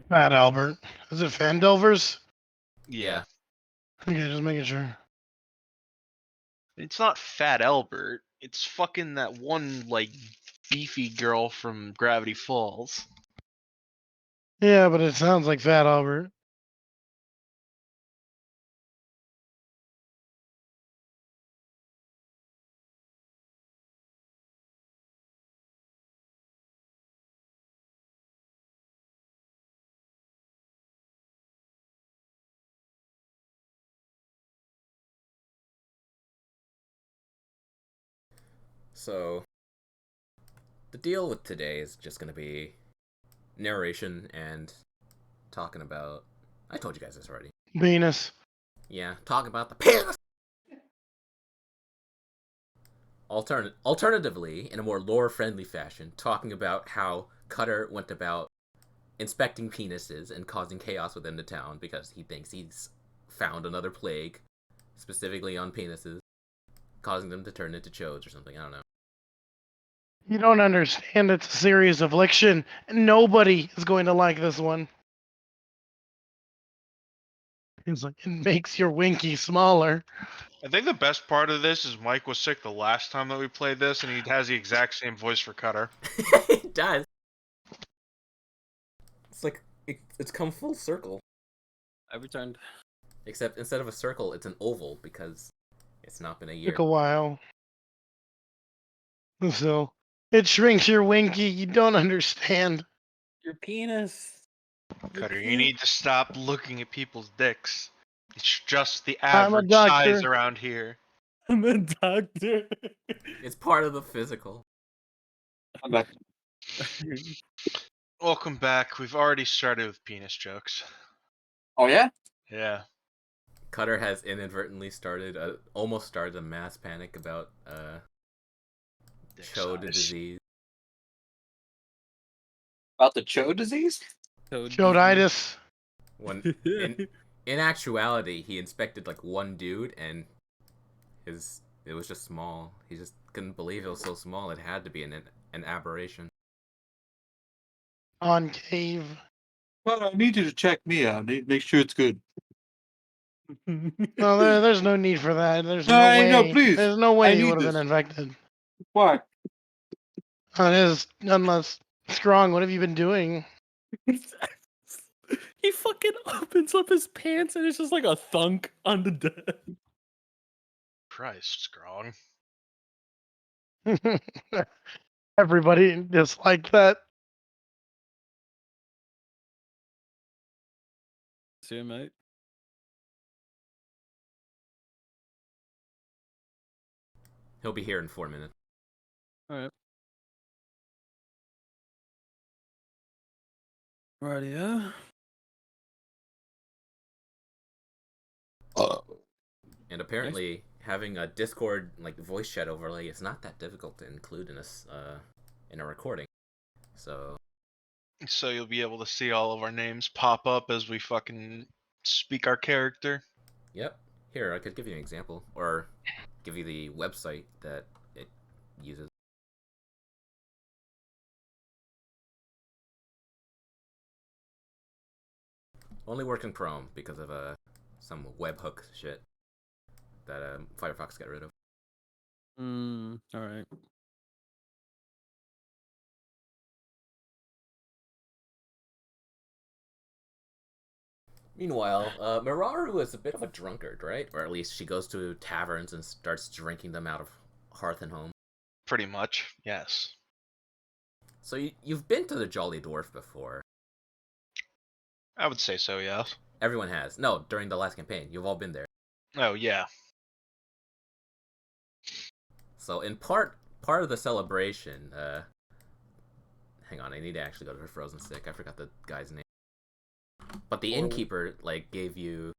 Fat Albert. Is it phandelvers? Yeah. Okay, just making sure. It's not Fat Albert. It's fucking that one, like, beefy girl from Gravity Falls. Yeah, but it sounds like Fat Albert. So, the deal with today is just gonna be narration and talking about. I told you guys this already. Venus. Yeah, talking about the penis! Alternatively, in a more lore-friendly fashion, talking about how Cutter went about inspecting penises and causing chaos within the town because he thinks he's found another plague, specifically on penises, causing them to turn into chodes or something. I don't know. You don't understand. It's a serious affliction. Nobody is going to like this one. He's like, it makes your winky smaller. I think the best part of this is Mike was sick the last time that we played this, and he has the exact same voice for Cutter. It does. It's like it's come full circle. I returned. Except instead of a circle, it's an oval because it's not been a year. Took a while. So it shrinks your winky. You don't understand. Your penis. Cutter, you need to stop looking at people's dicks. It's just the I'm a average size doctor. around here. I'm a doctor. It's part of the physical. I'm back. Welcome back. We've already started with penis jokes. Oh yeah? Yeah. Cutter has inadvertently almost started a mass panic about Dick chode size. disease. About the chode disease? Choditis. When in actuality, he inspected like one dude and it was just small. He just couldn't believe it was so small. It had to be an aberration. Concave. Well, I need you to check me out. Make sure it's good. No, there's no need for that. There's no I way. know, please. There's no I way he need would have this. been infected. Why? Unless Strong, what have you been doing? He fucking opens up his pants and it's just like a thunk on the desk. Christ, Strong. Everybody just like that. See you, mate. He'll be here in 4 minutes. Alright. Alrighty, yeah. And apparently, having a Discord like voice chat overlay is not that difficult to include in a recording. So you'll be able to see all of our names pop up as we fucking speak our character. Yep. Here, I could give you an example, or give you the website that it uses. Only work in Chrome because of some webhook shit that Firefox got rid of. Alright. Meanwhile, Miraru is a bit of a drunkard, right? Or at least she goes to taverns and starts drinking them out of hearth and home. Pretty much, yes. So you've been to the Jolly Dwarf before. I would say so, yes. Everyone has. No, during the last campaign, you've all been there. Oh, yeah. So in part of the celebration, hang on, I need to actually go to her frozen stick. I forgot the guy's name. But the innkeeper like gave you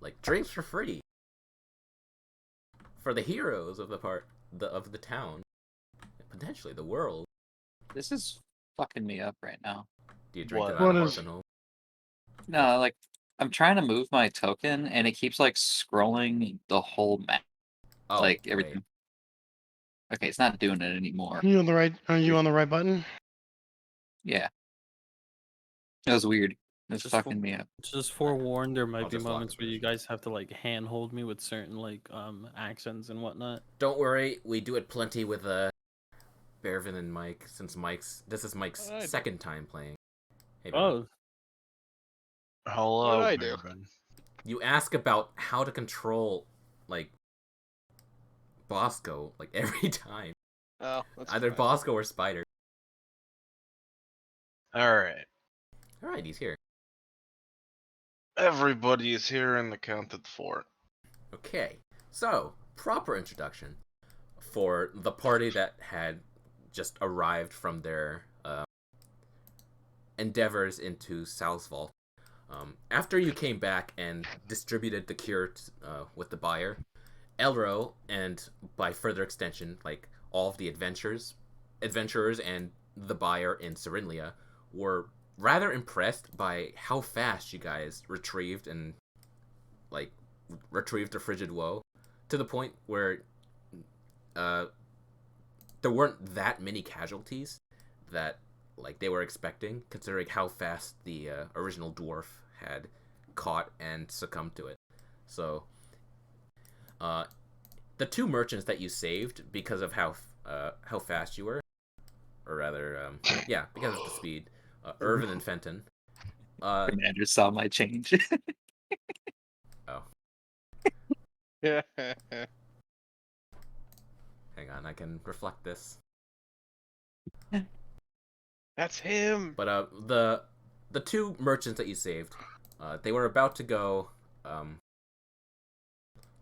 like drinks for free for the heroes of the town, potentially the world. This is fucking me up right now. Do you drink What? them out of What hearth is- and home? No, like I'm trying to move my token and it keeps like scrolling the whole map. Oh, like wait. everything. Okay, it's not doing it anymore. Are you on the right button? Yeah. That was weird. It's Just fucking me up. Just forewarned, there might I'll be just lock moments the where bridge. you guys have to like handhold me with certain like accents and whatnot. Don't worry, we do it plenty with Bervin and Mike, since this is Mike's Alright. second time playing. Hey, Bervin. Oh, Hello, What did I do? Bourbon. You ask about how to control, like, Bosco, like, every time. Oh, that's Either fine. Bosco or Spider. Alright. Alright, he's here. Everybody is here in the count at 4. Okay, so, proper introduction for the party that had just arrived from their endeavors into Sal's Vault. After you came back and distributed the cure with the buyer, Elro, and by further extension, like all of the adventurers and the buyer in Cyrinlia, were rather impressed by how fast you guys retrieved the frigid woe, to the point where there weren't that many casualties that like they were expecting, considering how fast the original dwarf had caught and succumbed to it. So the two merchants that you saved because of how fast you were, or rather, because of the speed, Irvin and Fenton. Commander saw my change. Oh, Yeah. hang on, I can reflect this. That's him. But the two merchants that you saved, they were about to go.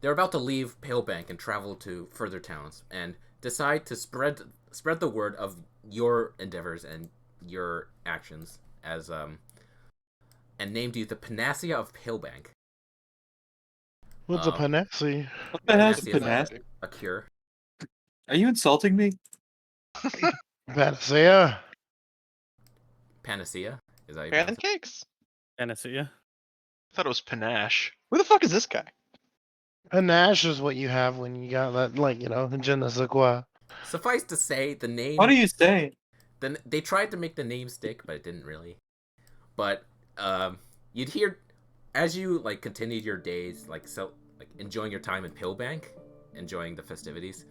They were about to leave Palebank and travel to further towns, and decide to spread the word of your endeavors and your actions as and named you the Panacea of Palebank. What's a panacea? What the hell's Panacea is panacea? a cure. Are you insulting me? Panacea? Panacea? Is that how you pronounce it? Pancakes? Panacea. I thought it was panache. Who the fuck is this guy? Panache is what you have when you got that, like, je ne sais quoi. Suffice to say, the name. What are you saying? Then they tried to make the name stick, but it didn't really. But you'd hear as you like continued your days, like enjoying your time in Pillbank, enjoying the festivities.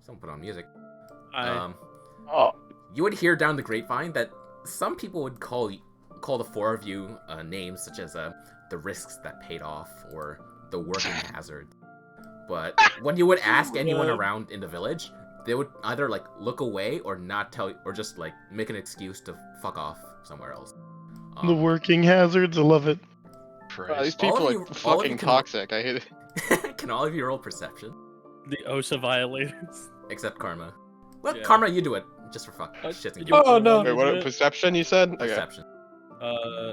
Someone put on music. Oh, You would hear down the grapevine that some people would call the four of you names such as the risks that paid off or the working hazard. But when you would ask anyone around in the village, they would either like look away or not tell you, or just like make an excuse to fuck off somewhere else. the working hazards, I love it. Wow, these Christ. people All of are you- all of you fucking can- toxic. I hate it. Can all of you roll perception? The OSHA violators. Except Karma. Well, Yeah. Karma, you do it just for fuck. Shits and you- giggles. Oh, no. Wait, what? Perception? You said? Okay. Perception.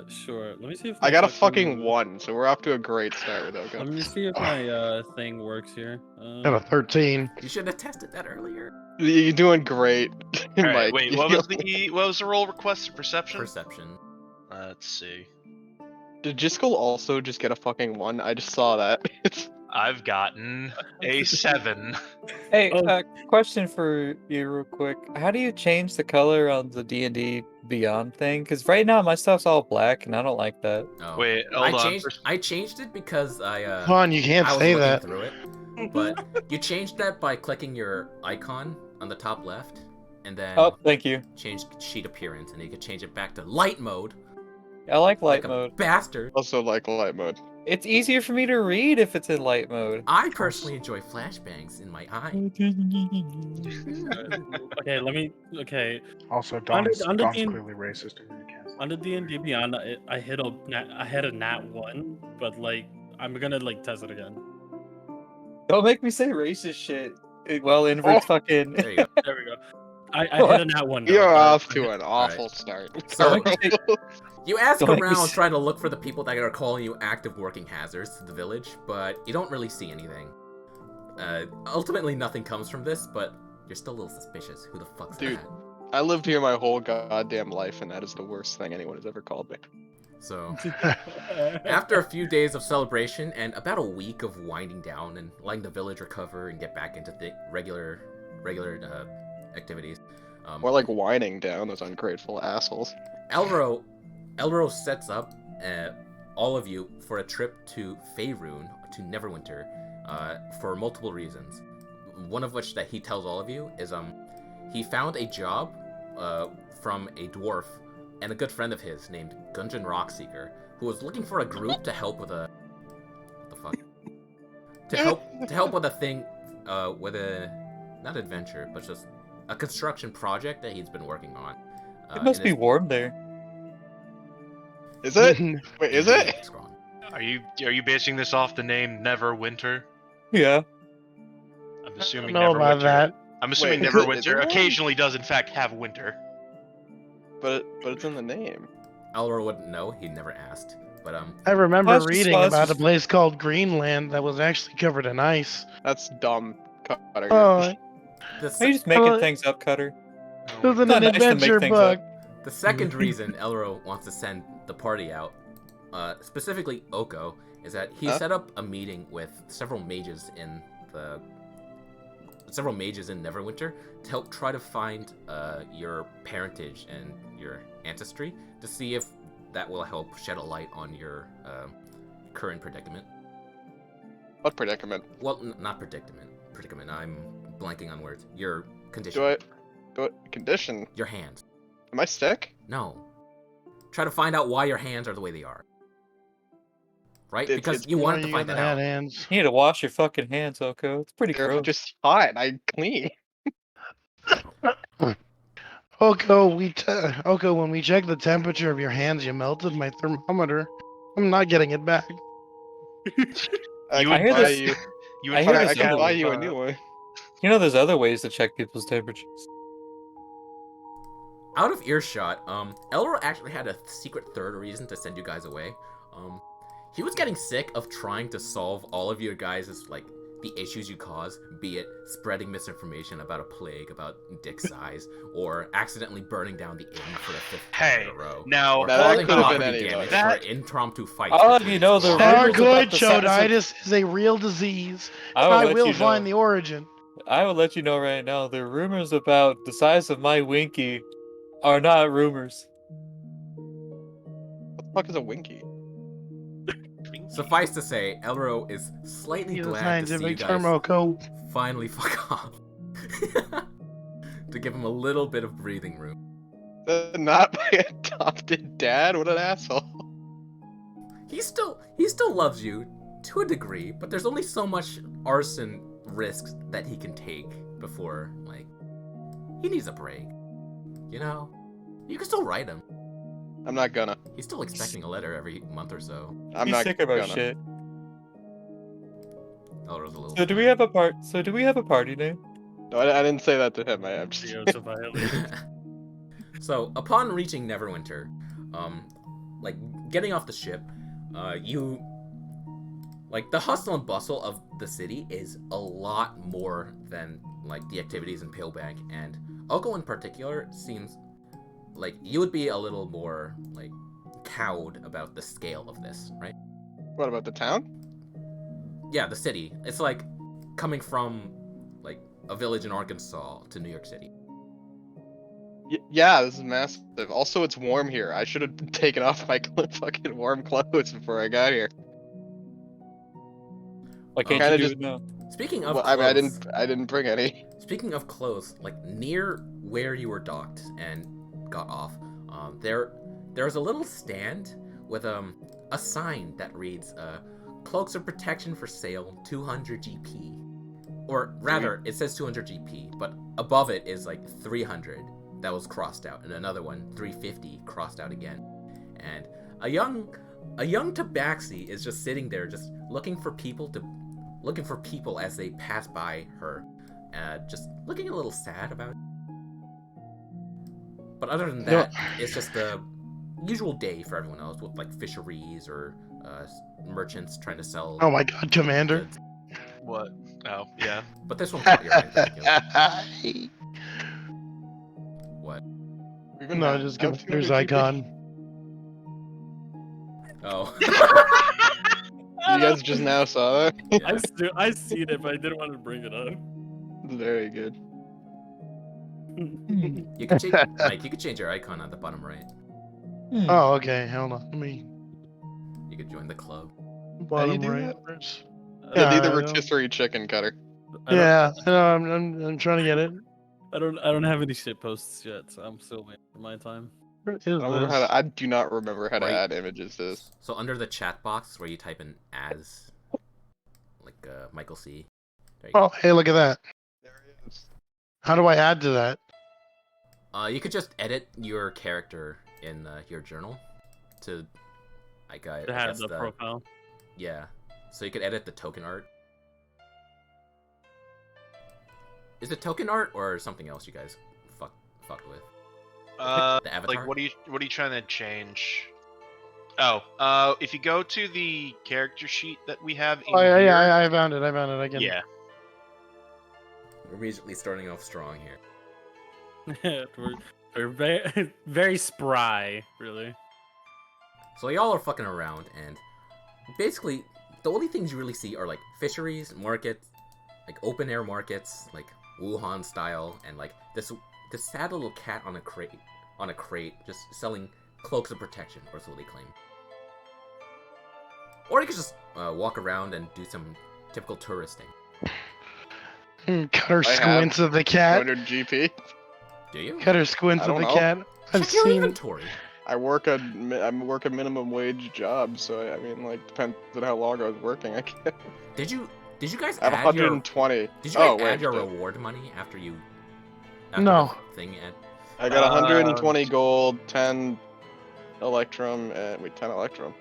Sure. Let me see if I my got a fucking 1, so we're off to a great start with Let Oko. me see if my thing works here. Got a 13. You should have tested that earlier. You're doing great, Alright, Mike. wait, what was the roll requested? Perception? Perception. Let's see. Did Jiskel also just get a fucking 1? I just saw that. I've gotten a 7. Hey, Oh. question for you real quick. How do you change the color on the D&D Beyond thing? Because right now my stuff's all black and I don't like that. Oh. Wait, hold on. I changed it because Come on, you can't I was say looking that. through it. But you changed that by clicking your icon on the top left, and then Oh, thank you. change sheet appearance, and you could change it back to light mode. I like light like mode. a bastard. Also like light mode. It's easier for me to read if it's in light mode. I personally enjoy flashbangs in my eye. Okay, let me. Okay, Also, Don's under the- clearly racist. And you can't. under D&D Beyond, I hit a nat 1, but like I'm gonna like test it again. Don't make me say racist shit. Well, invert fucking. There you go. There we go. I hit a nat 1. though, You're but off I to hit- an awful start. So you ask Don't make me around, s- trying to look for the people that are calling you active working hazards to the village, but you don't really see anything. Ultimately, nothing comes from this, but you're still a little suspicious. Who the fuck's Dude. that? I lived here my whole goddamn life, and that is the worst thing anyone has ever called me. So, after a few days of celebration and about a week of winding down and letting the village recover and get back into the regular activities, More like whining down, those ungrateful assholes. Elro Elrose sets up all of you for a trip to Faerun, to Neverwinter, for multiple reasons. One of which that he tells all of you is he found a job from a dwarf and a good friend of his named Gungeon Rockseeker, who was looking for a group to help with a what the fuck? to help with a thing, with a not adventure, but just a construction project that he's been working on. It must be warm there. Is it? Wait, is it? Are you basing this off the name Neverwinter? Yeah. I'm I assuming don't know about Neverwinter. that. I'm assuming Wait, is it Neverwinter warm? occasionally does in fact have winter. But it's in the name. Elro wouldn't know. He never asked. But I remember Plus, reading plus- about a place called Greenland that was actually covered in ice. That's dumb. Cutter. Oh, the, Are you se- just making Well, things up, Cutter? it was in Not an nice to make adventure things book. the second reason Elro wants to send the party out, specifically Oko, is that he Huh? set up a meeting with several mages in Neverwinter to help try to find your parentage and your ancestry to see if that will help shed a light on your current predicament. What predicament? Well, not predicament. Predicament. I'm blanking on words. Your condition. Do I condition? Your hands. Am I sick? No. Try to find out why your hands are the way they are. Right? It's- Because it's you Why wanted to you find got that out. bad hands? You need to wash your fucking hands, Oko. It's pretty They're gross. just fine. I clean. Oko, when we checked the temperature of your hands, you melted my thermometer. I'm not getting it back. I You can hear buy this- you. You I would hear I this can other buy one, you a new one. You know, there's other ways to check people's temperatures. Out of earshot, Elro actually had a secret third reason to send you guys away. He was getting sick of trying to solve all of your guys' like the issues you cause, be it spreading misinformation about a plague, about dick size, or accidentally burning down the inn for the fifth time Hey, in a row, now or that causing could have property been anybody. damage That- for impromptu fights. Oh, between you know, the squads. rumors Our about good the size of- choditis is a real disease. I I let will you find know. the origin. I will let you know right now. The rumors about the size of my winky are not rumors. What the fuck is a winky? Suffice to say, Elro is slightly He's a glad to see you scientific guys term, Oko. finally fuck off. To give him a little bit of breathing room. Not my adopted dad? What an asshole. He still loves you to a degree, but there's only so much arson risks that he can take before, like, he needs a break. You know? You can still write him. I'm not gonna. He's still expecting a letter every month or so. I'm He's not sick of our gonna. shit. Elro's a little. So do we have a party name? No, I didn't say that to him. I'm just. Videos of violations. So, upon reaching Neverwinter, like, getting off the ship, you... Like, the hustle and bustle of the city is a lot more than, like, the activities in palebank, and Oko in particular seems like you would be a little more, like, cowed about the scale of this, right? What about the town? Yeah, the city. It's like coming from, like, a village in Arkansas to New York City. Yeah, this is massive. Also, it's warm here. I should have taken off my fucking warm clothes before I got here. Why can't Kinda you do just- it now? Speaking of Well, I mean, clothes, I didn't bring any. speaking of clothes, like near where you were docked and got off, there's a little stand with a sign that reads cloaks of protection for sale, 200 GP. Or rather, it says 200 GP, but above it is like 300 that was crossed out, and another one 350 crossed out again. And a young tabaxi is just sitting there, just looking for people as they pass by her, just looking a little sad about it. But other than that, it's just a usual day for everyone else, with like fisheries or merchants trying to sell. Oh my god, Commander. goods. What? Oh, yeah. But this one caught your eye in particular. What? No, just Commander's icon. Oh. You guys just now saw that? Yeah. I seen it, but I didn't want to bring it up. Very good. You can change, Mike. You can change your icon on the bottom right. Oh, okay. Hold on. Let me You could join the club. bottom do right. that? Where's- Yeah, Yeah, do the I don't- rotisserie chicken cutter. I don't, Yeah, I know, I'm trying to get it. I don't have any shit posts yet, so I'm still waiting for my time. Where is I don't remember how this? to, I do not remember how to Right. add images to this. So under the chat box where you type in as, like Michael C. There you Oh, hey, look at that. There it is. How do I add to that? go. You could just edit your character in your journal to, like, I To have guess the profile. yeah. So you could edit the token art. Is it token art or something else you guys fucked with? The avatar? Like what are you trying to change? Oh, if you go to the character sheet that we have in Oh, yeah, here, yeah, I found it. I found it. I can. yeah. We're immediately starting off strong here. we're very, very spry, really. So y'all are fucking around, and basically, the only things you really see are like fisheries, markets, like open air markets, like Wuhan style, and like this sad little cat on a crate, just selling cloaks of protection, or so they claim. Or you could just walk around and do some typical touristing. Cutter I have squints at the cat. 200 GP. Do you? Cutter squints I at don't the know. cat. I've Check your seen. inventory. I work a minimum wage job, so I mean, like, depends on how long I was working. I guess. Did you guys I have add your 120. Did you guys Oh, add wait, your shit. reward money after you? No. The thing and I got 120 gold, 10 electrum, and 10 electrum.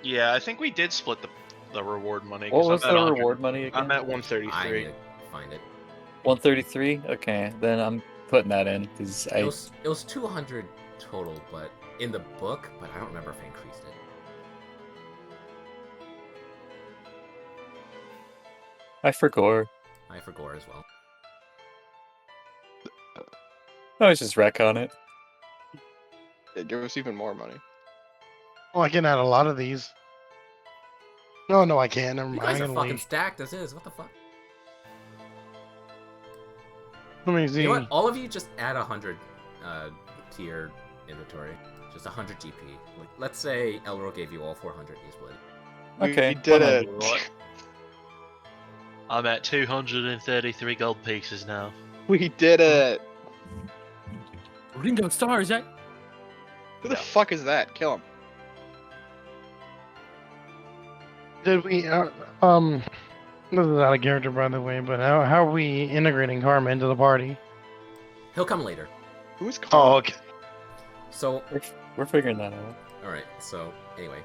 Yeah, I think we did split the reward money. What 'cause was I'm at the 100 reward money I'm again? at I 133. need to find it. 133. Okay, then I'm putting that in because It was 200 total, but in the book, but I don't remember if I increased it. I forgot. I forgot as well. I was just wreck on it. Yeah, give us even more money. Oh, I can add a lot of these. No, no, I can't. Never You mind. guys I'm are gonna fucking leave. stacked as is. What the fuck? Let me see. You know what? All of you just add 100 to your inventory. Just 100 GP. Like, let's say Elro gave you all 400 you split. Okay, We did it. 100. I'm at 233 gold pieces now. We did it. Ringo Starr, Jack. Who the fuck is that? Kill him. Did we? This is out of character, by the way. But how are we integrating Karma into the party? He'll come later. Who's Oh, Carl? okay. So, We're figuring that out. alright, so, anyway.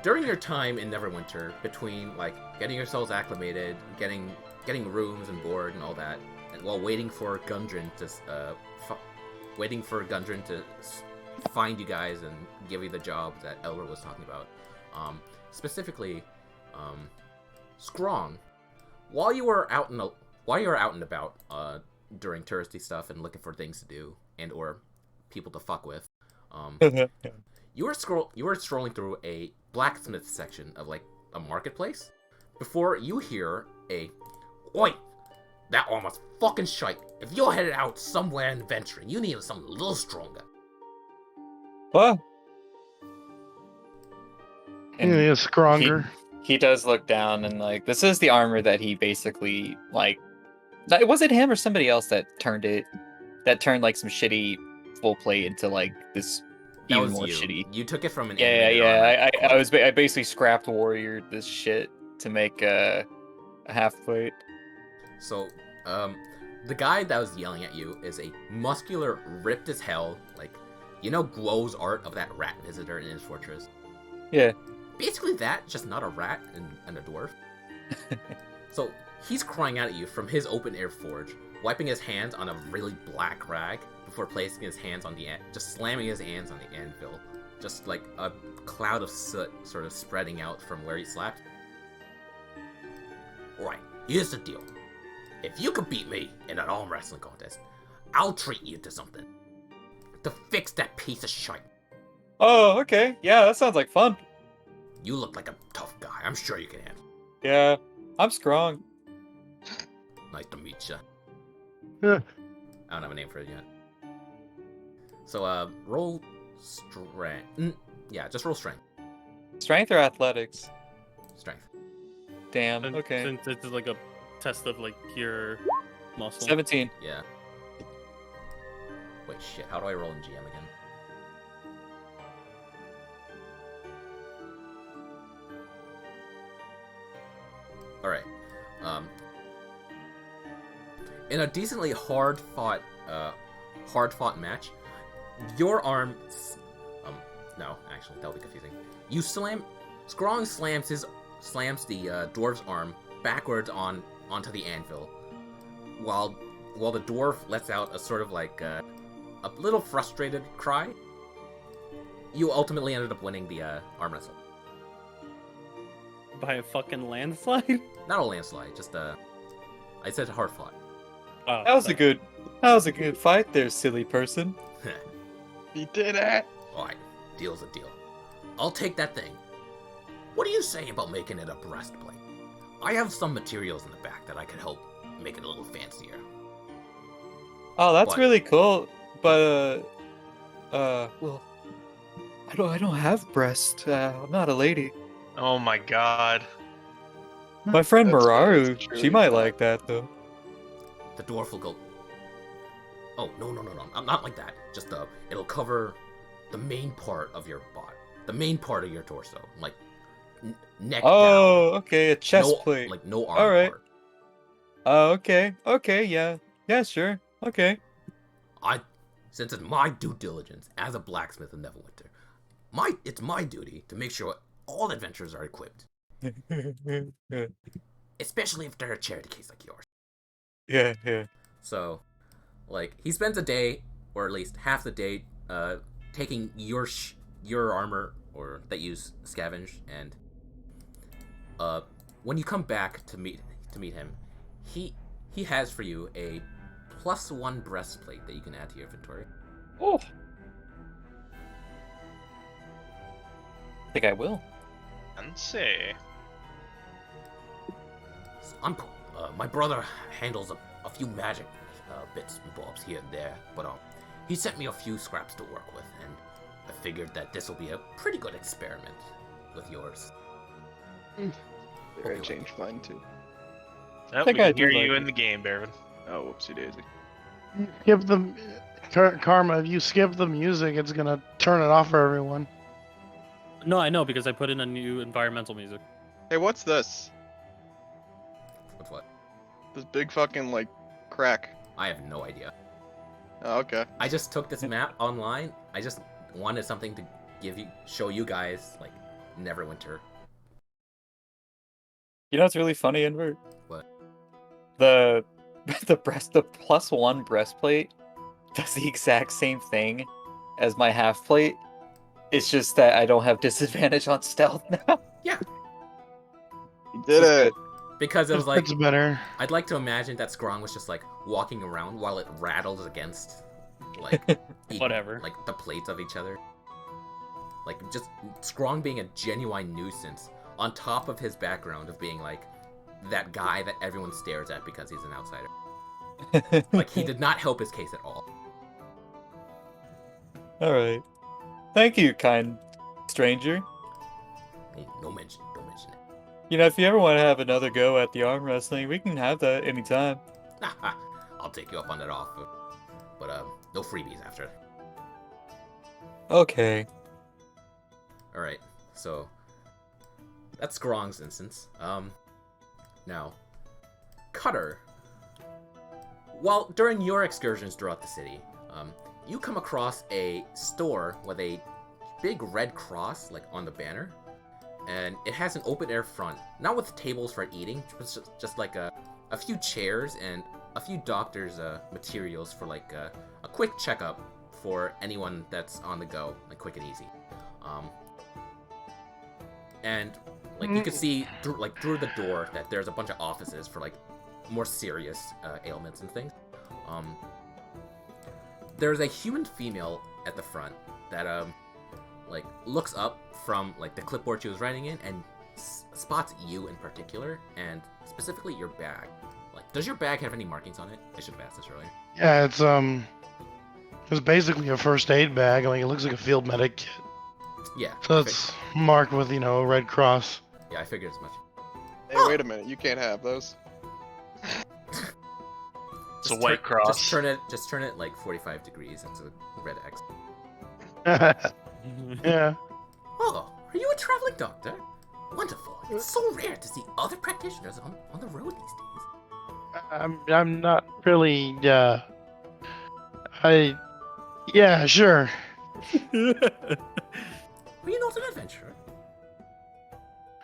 During your time in Neverwinter, between, like, getting yourselves acclimated, getting rooms and board and all that, and while waiting for Gundren to, find you guys and give you the job that Elra was talking about, specifically, Scrong, while you were out and about, during touristy stuff and looking for things to do and or people to fuck with, you were strolling through a blacksmith section of like a marketplace before you hear a "Oi, that one was fucking shite. If you're headed out somewhere and venturing, you need something a little stronger." What? He is stronger. He does look down and like this is the armor that he basically like. Was it him or somebody else that turned like some shitty full plate into like this That even was more you. shitty? You took it from an Yeah. animated armor. I basically scrapped warrior this shit to make a half plate. So, the guy that was yelling at you is a muscular, ripped as hell, like, you know Guo's art of that rat visitor in his fortress? Yeah. Basically that, just not a rat and a dwarf. So, he's crying out at you from his open-air forge, wiping his hands on a really black rag before placing his hands on just slamming his hands on the anvil, just like a cloud of soot sort of spreading out from where he slapped. Right, here's the deal. If you could beat me in an arm wrestling contest, I'll treat you to something. To fix that piece of shite. Oh, okay. Yeah, that sounds like fun. You look like a tough guy. I'm sure you can handle it. Yeah, I'm strong. Nice to meet ya. Yeah. I don't have a name for it yet. So, roll strength. Yeah, just roll strength. Strength or athletics? Strength. Damn. And Okay. Since it's like a test of like pure muscle. 17. Yeah. Wait, shit. How do I roll in GM again? All right. In a decently hard fought match, your arm. No, actually, that'll be confusing. Scrong slams the dwarf's arm backwards onto the anvil, while the dwarf lets out a sort of like a little frustrated cry. You ultimately ended up winning the arm wrestle. By a fucking landslide? Not a landslide, just I said hard fought. Oh, That was sorry. a good fight there, silly person. He did it! Alright, deal's a deal. I'll take that thing. What do you say about making it a breastplate? I have some materials in the back that I could help make it a little fancier. Oh, that's What? really cool. But well, I don't have breast. I'm not a lady. Oh my god. My friend That's Mararu, she truly might fun. like that though. The dwarf will go. Oh, no. I'm not like that. Just it'll cover the main part of your body, the main part of your torso, like neck Oh, down. okay, a chest No, plate. like no arm All right. part. Oh, okay, yeah, sure, okay. Since it's my due diligence as a blacksmith in Neverwinter, it's my duty to make sure all adventurers are equipped, especially if they're a charity case like yours. Yeah. So, like, he spends a day, or at least half the day, taking your armor, or that you scavenge, and when you come back to meet him, he has for you a +1 breastplate that you can add to your inventory. Oh. I think I will. Fancy. My brother handles a few magic bits and bobs here and there, but he sent me a few scraps to work with, and I figured that this will be a pretty good experiment with yours. I changed mine too. Oh, think we I can do hear like you it. in the game, Barvin. Oh, whoopsie daisy. Skip the Karma. If you skip the music, it's gonna turn it off for everyone. No, I know because I put in a new environmental music. Hey, what's this? What's what? This big fucking, like, crack. I have no idea. Oh, okay. I just took this map online. I just wanted something to show you guys, like, Neverwinter. You know what's really funny, Invert? What? The +1 breastplate does the exact same thing as my half plate. It's just that I don't have disadvantage on stealth now. Yeah, You did it! because it was like, It's better. I'd like to imagine that Scrong was just like walking around while it rattles against, like, Whatever. like the plates of each other. Like, just Scrong being a genuine nuisance on top of his background of being like that guy that everyone stares at because he's an outsider. Like, he did not help his case at all. All right. Thank you, kind stranger. Hey, don't mention it. You know, if you ever want to have another go at the arm wrestling, we can have that anytime. I'll take you up on that offer, but no freebies after. Okay. All right, so that's Scrong's instance. Now, Cutter. While during your excursions throughout the city, you come across a store with a big red cross, like, on the banner, and it has an open-air front, not with tables for eating, just like a few chairs and a few doctor's materials for, like, a quick checkup for anyone that's on the go, like, quick and easy. And, like, you can see through the door that there's a bunch of offices for, like, more serious ailments and things. There's a human female at the front that like, looks up from, like, the clipboard she was writing in and spots you in particular, and specifically your bag. Like, does your bag have any markings on it? I should have asked this earlier. Yeah, It's basically a first aid bag. Like it looks like a field medic kit. Yeah. So it's marked with, a red cross. Yeah, I figured as much. Hey, wait a minute. You can't have those. It's a white cross. Just turn it like 45 degrees into a red X. Yeah. Oh, are you a traveling doctor? Wonderful. It's so rare to see other practitioners on the road these days. I'm not really, yeah, sure. Are you not an adventurer?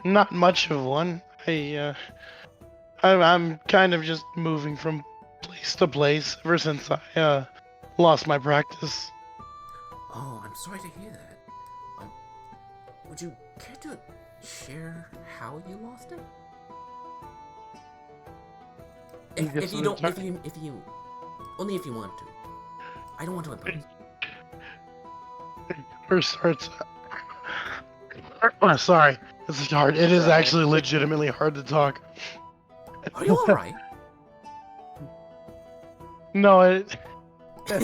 Not much of one. I'm kind of just moving from place to place ever since I lost my practice. Oh, I'm sorry to hear that. Would you care to share how you lost it? If you don't, if you, only if you want to. I don't want to impose. First starts. Oh, sorry, this is hard. It is actually legitimately hard to talk. Are you alright? No,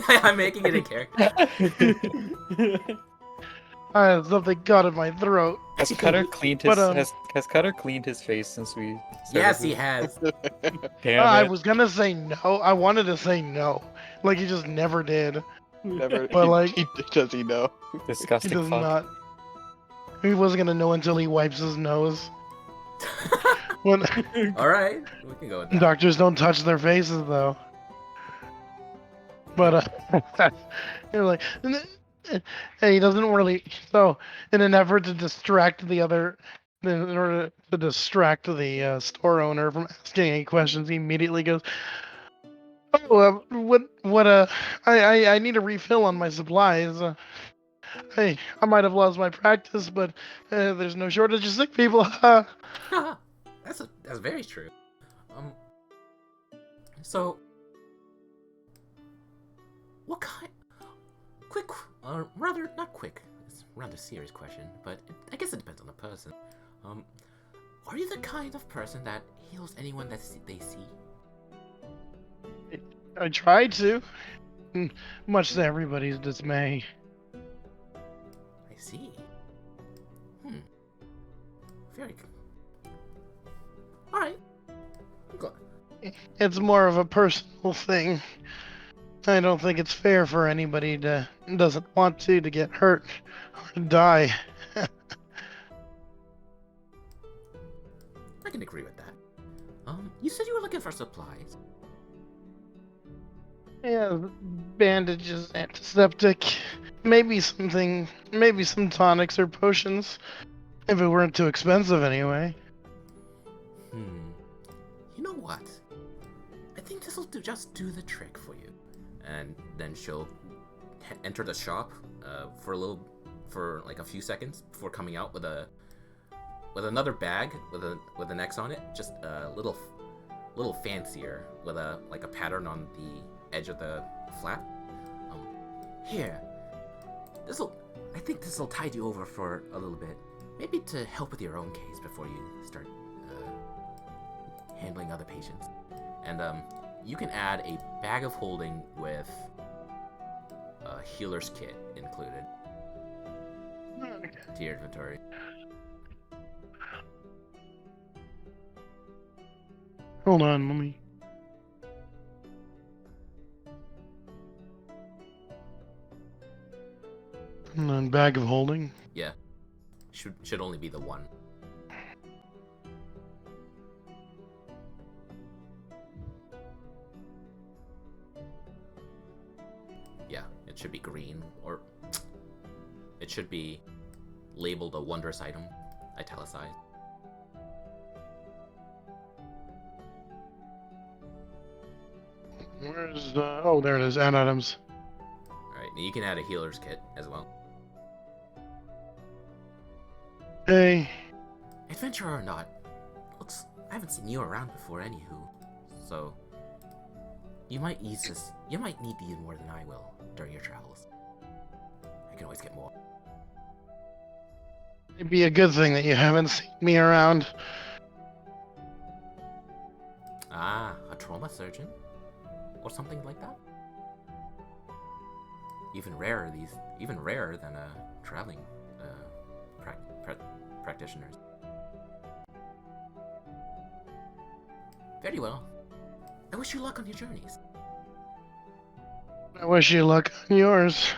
I'm making it a character. I have something got in my throat. Has Cutter cleaned his But, has Cutter cleaned his face since we started Yes, this? he has. Damn I it. was gonna say no. I wanted to say no, like he just never did. Never. But, like- does he know? He Disgusting does fuck. not. He wasn't gonna know until he wipes his nose. When Alright, we can go with that. doctors don't touch their faces though. But you're like, hey, he doesn't really. So, in an effort to distract the other, in order to distract the store owner from asking any questions, he immediately goes, "Oh, I need a refill on my supplies. Hey, I might have lost my practice, but there's no shortage of sick people." That's very true. So what kind? Quick, or rather not quick. It's a rather serious question, but I guess it depends on the person. Are you the kind of person that heals anyone that they see? I tried to, much to everybody's dismay. I see. Very. All right. I'm glad. It's more of a personal thing. I don't think it's fair for anybody to doesn't want to get hurt or die. I can agree with that. You said you were looking for supplies. Yeah, bandages, antiseptic, maybe some tonics or potions, if it weren't too expensive anyway. You know what? I think this'll just do the trick for you. And then she'll enter the shop for like a few seconds before coming out with another bag with an X on it, just a little fancier with a pattern on the edge of the flap. Here, I think this'll tide you over for a little bit, maybe to help with your own case before you start handling other patients. And you can add a bag of holding with a healer's kit included to your inventory. Hold on, let me. And then bag of holding. Yeah, should only be the one. Yeah, it should be green, or it should be labeled a wondrous item, italicized. Where's oh, there it is, add items. Alright, and you can add a healer's kit as well. Hey, Adventurer or not, I haven't seen you around before anywho, so you might need these more than I will during your travels. I can always get more. it'd be a good thing that you haven't seen me around. Ah, a trauma surgeon? Or something like that? even rarer than traveling practitioners. Very well. I wish you luck on your journeys. I wish you luck on yours.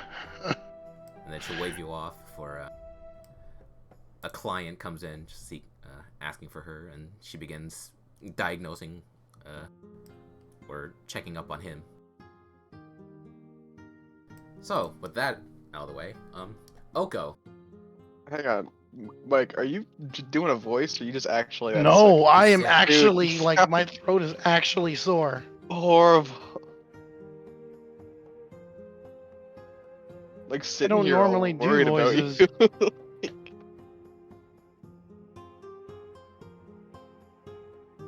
And then she'll wave you off for a client comes in asking for her, and she begins diagnosing or checking up on him. So, with that out of the way, Oko. Hang on, Mike. Are you doing a voice, or are you just actually that No, sick? I am Dude, actually you like sound my throat is actually sore. horrible. Like sitting don't here all normally do worried about voices. you.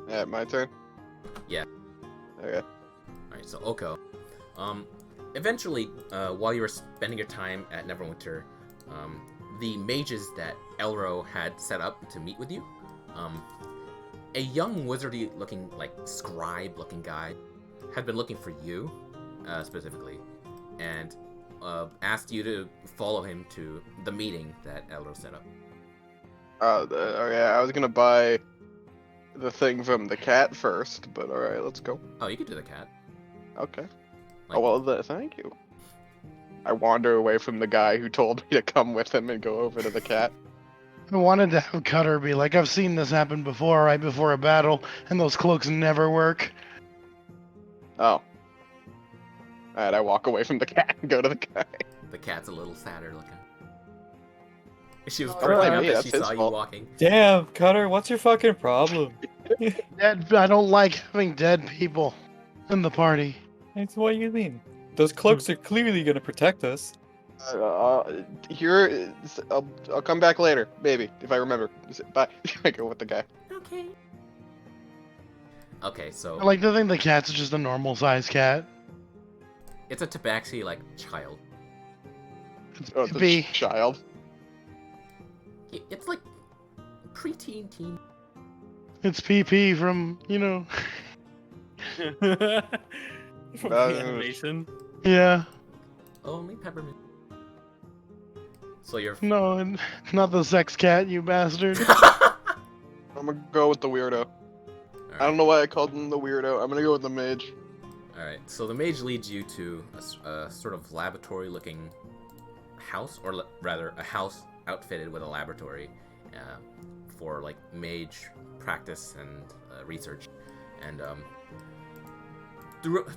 Yeah, my turn. Yeah. Okay. Alright, so Oko. Eventually, while you were spending your time at Neverwinter, the mages that Elro had set up to meet with you, a young wizardy-looking, like, scribe-looking guy had been looking for you, specifically, and asked you to follow him to the meeting that Elro set up. Okay, I was gonna buy the thing from the cat first, but alright, let's go. Oh, you could do the cat. Okay. Like, Oh, well, thank you. I wander away from the guy who told me to come with him and go over to the cat. I wanted to have Cutter be like, I've seen this happen before, right before a battle, and those cloaks never work. Oh. Alright, I walk away from the cat and go to the guy. the cat's a little sadder looking. She was Oh, perking blame up me, as that's she his saw you fault. walking. Damn, Cutter, what's your fucking problem? I don't like having dead people in the party. It's what you mean. Those cloaks are clearly gonna protect us. Here, I'll come back later, maybe, if I remember. Bye. I go with the guy. Okay. Okay, so I like to think the cat's just a normal sized cat. it's a tabaxi like child. It's Oh, it's a Pippi. child. It's like preteen teen. It's PP from, From the animation. yeah. Only peppermint. So you're No, and not the sex cat, you bastard. I'm gonna go with the weirdo. I don't know why I called him the weirdo. I'm gonna go with the mage. Alright, so the mage leads you to a sort of laboratory-looking house, or rather, a house outfitted with a laboratory for like mage practice and research. And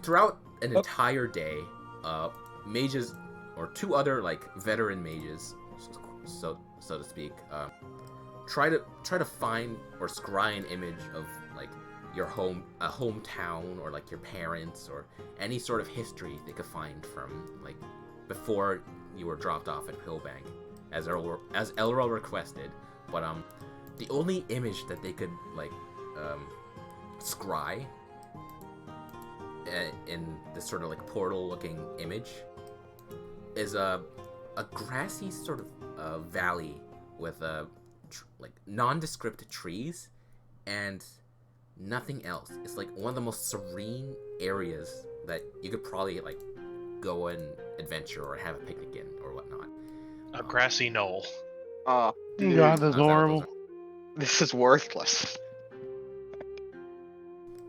throughout an entire day, mages or two other like veteran mages, so to speak, try to find or scry an image of like your hometown, or like your parents, or any sort of history they could find from like before you were dropped off at Palebank, as Elro requested. But the only image that they could like scry in this sort of like portal-looking image is a grassy sort of valley with like nondescript trees and nothing else. It's like one of the most serene areas that you could probably like go and adventure or have a picnic in or whatnot. A grassy knoll. God, Dude, that's How's that what horrible. those this is worthless.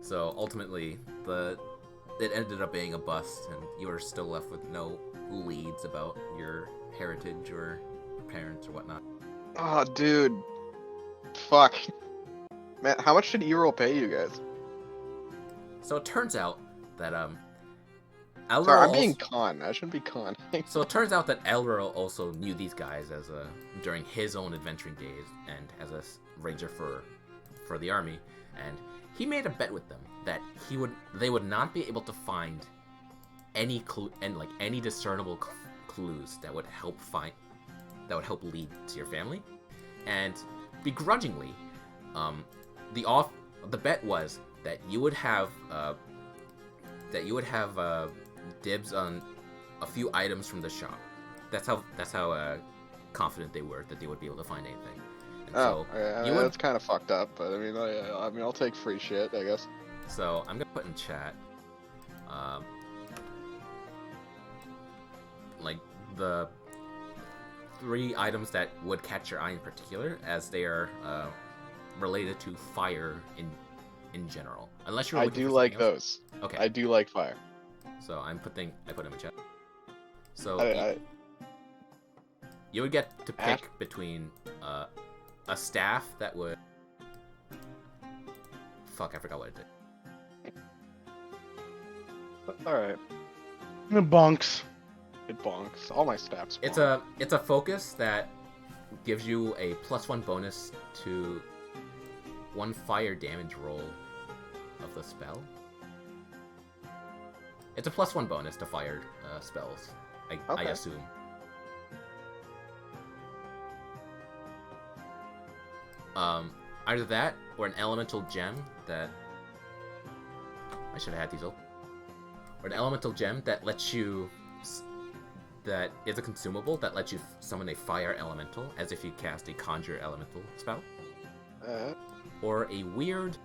So ultimately, it ended up being a bust, and you were still left with no leads about your heritage or your parents or whatnot. Oh, dude. Fuck. Man, how much did E-roll pay you guys? So it turns out that Sorry, Elro I'm being also, con. I shouldn't be con. so it turns out that Elro also knew these guys as during his own adventuring days and as a ranger for the army, and he made a bet with them that they would not be able to find any any discernible clues that would help lead to your family, and begrudgingly, the bet was that you would have dibs on a few items from the shop. That's how confident they were that they would be able to find anything. And Oh, so yeah, you would. that's kind of fucked up, but I mean, I'll take free shit, I guess. So I'm gonna put in chat, like the 3 items that would catch your eye in particular, as they are related to fire in general. Unless you're I looking do for like something else. those. Okay. I do like fire. So I put them in chat. So you would get to pick between a staff that would. Fuck, I forgot what it did. All right. The bunks. It bonks. All my staffs. It's bonk. a focus that gives you a +1 bonus to 1 fire damage roll of the spell. It's a +1 bonus to fire spells, I assume. Either that or an elemental gem that I should have had these open. Or an elemental gem that lets you. That is a consumable that lets you summon a fire elemental as if you cast a conjure elemental spell. Or a weird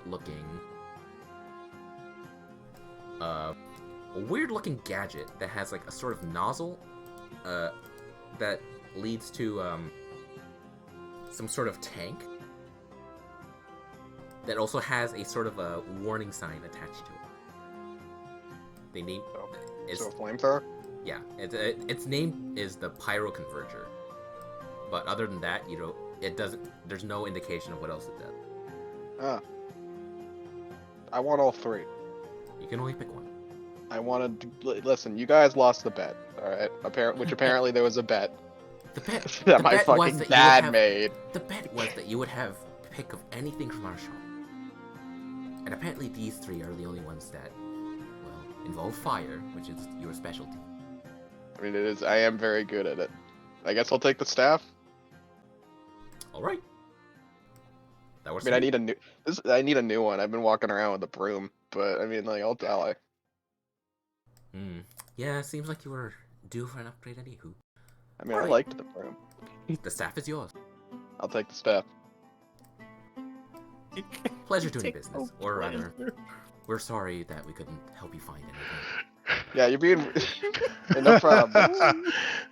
looking gadget that has like a sort of nozzle that leads to some sort of tank that also has a sort of a warning sign attached to it. They name So a flamethrower? Yeah, its name is the Pyro Converger. But other than that, it doesn't. There's no indication of what else it does. I want all 3. You can only pick one. I wanted to listen. You guys lost the bet, all right? Which apparently there was a bet The bet that my fucking dad made. The bet was that you would have pick of anything from our shop. And apparently these 3 are the only ones that, well, involve fire, which is your specialty. I mean, it is. I am very good at it. I guess I'll take the staff. All right. That was. I mean, I need a new one. I've been walking around with a broom, but I mean, like, I'll ally. Yeah, seems like you were due for an upgrade anywho. I mean, All I right. liked the broom. The staff is yours. I'll take the staff. Pleasure doing business. Or rather, we're sorry that we couldn't help you find anything. Yeah, you're being. No problem.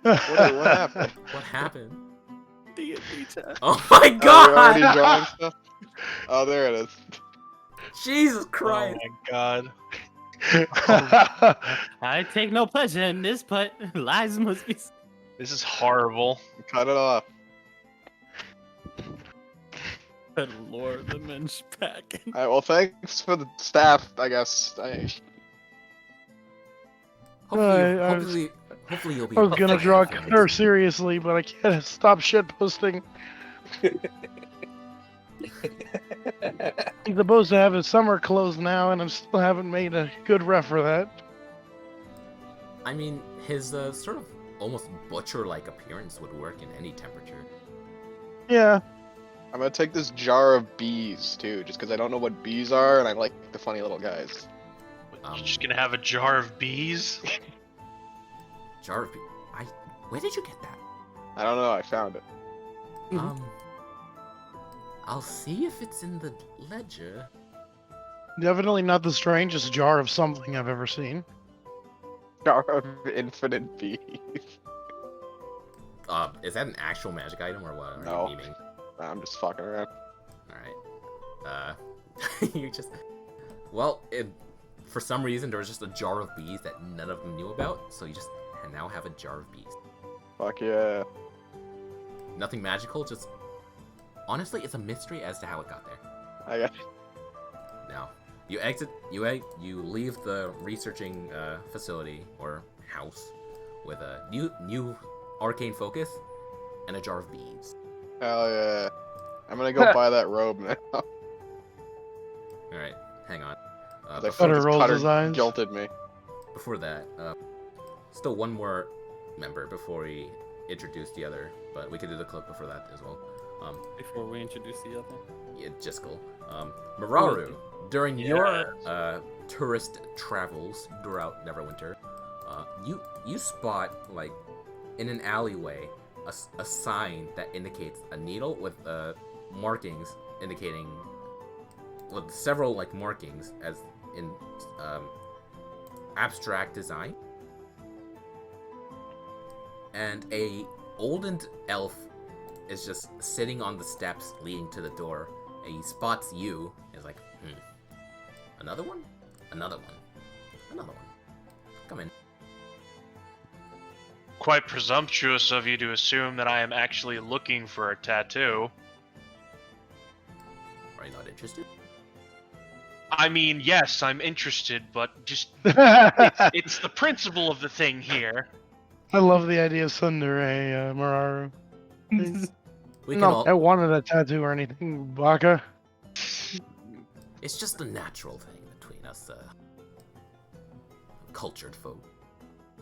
What happened? What happened? D&D chat. Oh my Oh, you're already god! drawing stuff? Oh, there it is. Jesus Oh Christ! my god. I take no pleasure in this, but lies must be. This is horrible. Cut it off. Good lord, the men's pack. Alright, well, thanks for the staff, I guess. Hopefully you'll be. I was gonna draw fine. Cutter seriously, but I can't stop shitposting. He's supposed to have his summer clothes now, and I still haven't made a good ref for that. I mean, his sort of almost butcher-like appearance would work in any temperature. Yeah. I'm gonna take this jar of bees, too, just because I don't know what bees are, and I like the funny little guys. You're just gonna have a jar of bees? Jar of where did you get that? I don't know, I found it. I'll see if it's in the ledger. Definitely not the strangest jar of something I've ever seen. Jar of infinite bees. Is that an actual magic item or what? No. Are you memeing? I'm just fucking around. Alright. You just... Well, for some reason there was just a jar of bees that none of them knew about, so you just now have a jar of bees. Fuck yeah. Nothing magical, just... Honestly, it's a mystery as to how it got there. I got Now, you leave the researching facility or house with a new arcane focus and a jar of bees. Hell yeah. I'm gonna go buy that robe now. Alright, hang on. The Cutter rolls his eyes. guilted me. Before that, still one more member before we introduce the other, but we could do the clip before that as well. Before we introduce the other. Yeah, Jiskel. Mararu, during your tourist travels throughout Neverwinter, you spot, like, in an alleyway, a sign that indicates a needle with markings indicating, with several, like, markings as in abstract design. And a olden elf is just sitting on the steps leading to the door, and he spots you, and is like, another one? Another one. Another one. Come in. Quite presumptuous of you to assume that I am actually looking for a tattoo. Are you not interested? I mean, yes, I'm interested, but just I it's the principle of the thing here. love the idea of Sundere, Mararu. We can Not all. I wanted a tattoo or anything, Baka. It's just a natural thing between us, cultured folk.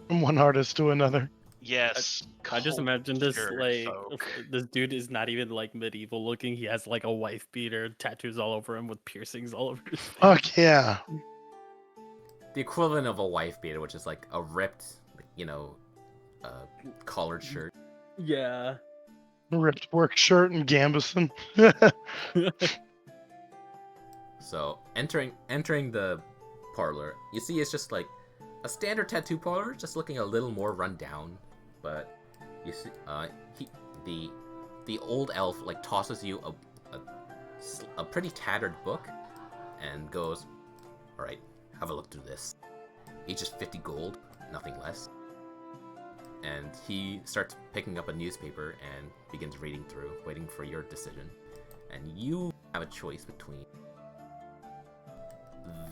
From one artist to another. Yes. I just imagine this cultured like folk. this dude is not even like medieval looking. He has like a wife beater, tattoos all over him with piercings all over his face. Fuck yeah. The equivalent of a wife beater, which is like a ripped, collared shirt. Yeah. Ripped work shirt and Gambison. So entering the parlor, you see it's just like a standard tattoo parlor, just looking a little more run down. But you see, the old elf like tosses you a pretty tattered book, and goes, "All right, have a look through this. Each is 50 gold, nothing less." And he starts picking up a newspaper and begins reading through, waiting for your decision. And you have a choice between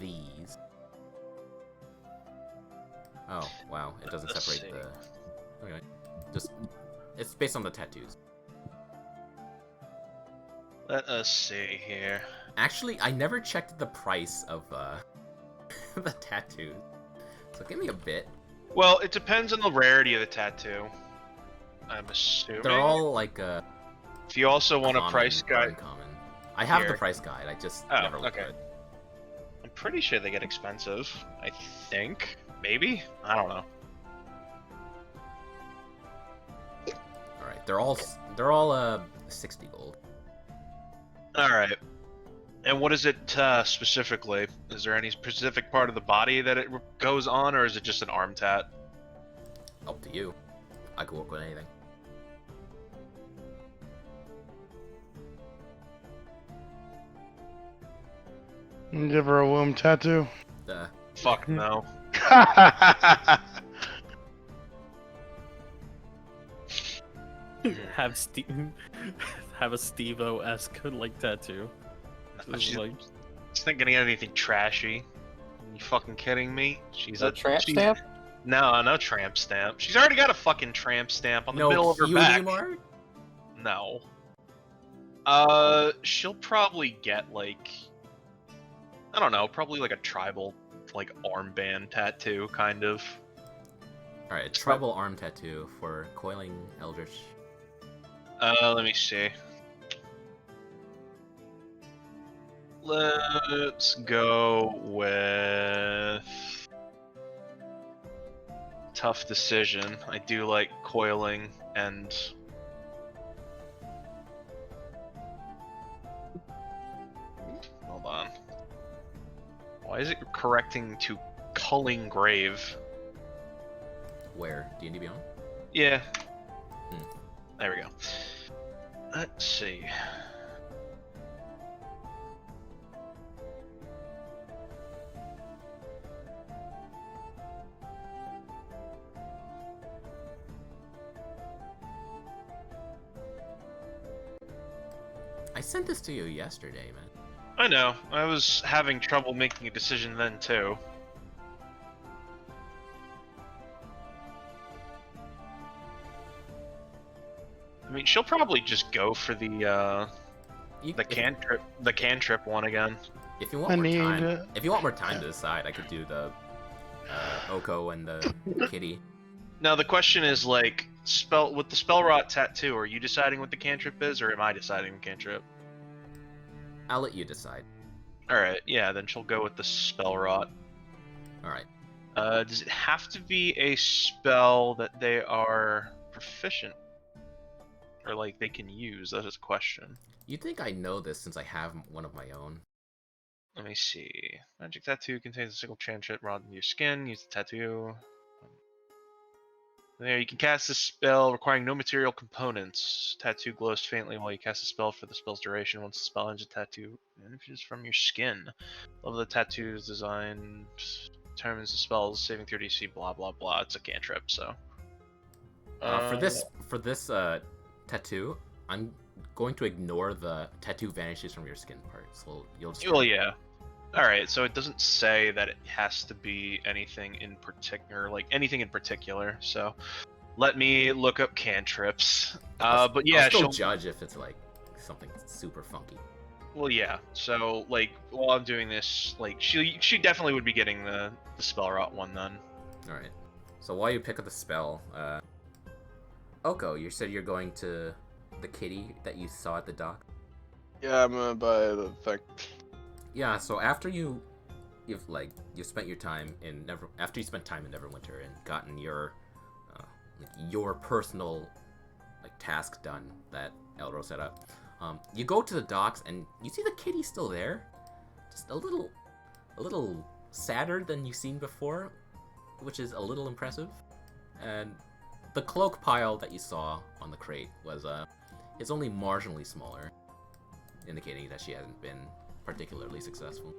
these. Oh, wow. It doesn't Let's separate see. the... Okay. Just... It's based on the tattoos. Let us see here. Actually, I never checked the price of, the tattoos. So give me a bit. Well, it depends on the rarity of the tattoo. I'm assuming. They're all, like, If you also want a common price or guide, uncommon. I have the Here. price guide, I just Oh, never looked okay. at it. I'm pretty sure they get expensive. I think. Maybe? I don't know. Alright, they're all 60 gold. Alright. And what is it specifically? Is there any specific part of the body that it goes on, or is it just an arm tat? Up to you. I could work with anything. Give her a womb tattoo. Fuck no. have a Steve-O-esque like tattoo. Just She's, like she's not getting anything trashy. Are you fucking kidding me? She's A tramp she's- stamp? No, no tramp stamp. She's already got a fucking tramp stamp on the middle No of her cutie back. mark? No. She'll probably get like, I don't know, probably like a tribal, like armband tattoo, kind of. Alright, tribal arm tattoo for Coiling Eldritch. Let me see. Let's go with tough decision. I do like coiling and hold on. Why is it correcting to culling grave? Where? D&D Beyond? Yeah. Hmm. There we go. Let's see. I sent this to you yesterday, man. I know. I was having trouble making a decision then too. I mean, she'll probably just go for the cantrip one again. If you want I more need, time, if you want more time to decide, I could do the Oko and the kitty. Now the question is like, with the spell rot tattoo, are you deciding what the cantrip is, or am I deciding the cantrip? I'll let you decide. All right, yeah, then she'll go with the spell rot. All right. Does it have to be a spell that they are proficient, or like they can use? That is a question. You'd think I know this since I have one of my own. Let me see. Magic tattoo contains a single cantrip rod in your skin. Use the tattoo. There, you can cast this spell requiring no material components. Tattoo glows faintly while you cast the spell for the spell's duration. Once the spell ends, a tattoo vanishes from your skin. Level of the tattoo's design determines the spell's saving throw DC. Blah blah blah. It's a cantrip, so. For this tattoo, I'm going to ignore the tattoo vanishes from your skin part. So you'll just. Well, yeah. All right, so it doesn't say that it has to be anything in particular, like anything in particular. So, let me look up cantrips. But yeah, I'll still she'll judge if it's like something super funky. Well, yeah. So, like, while I'm doing this, like, she definitely would be getting the spell rot one then. All right. So while you pick up the spell, Oko, you said you're going to the kitty that you saw at the dock. Yeah, I'm gonna buy the thing. Yeah. So after you've spent your time in after you spent time in Neverwinter and gotten your your personal task done that Elro set up, you go to the docks and you see the kitty still there, just a little sadder than you've seen before, which is a little impressive. And the cloak pile that you saw on the crate was it's only marginally smaller, indicating that she hasn't been particularly successful.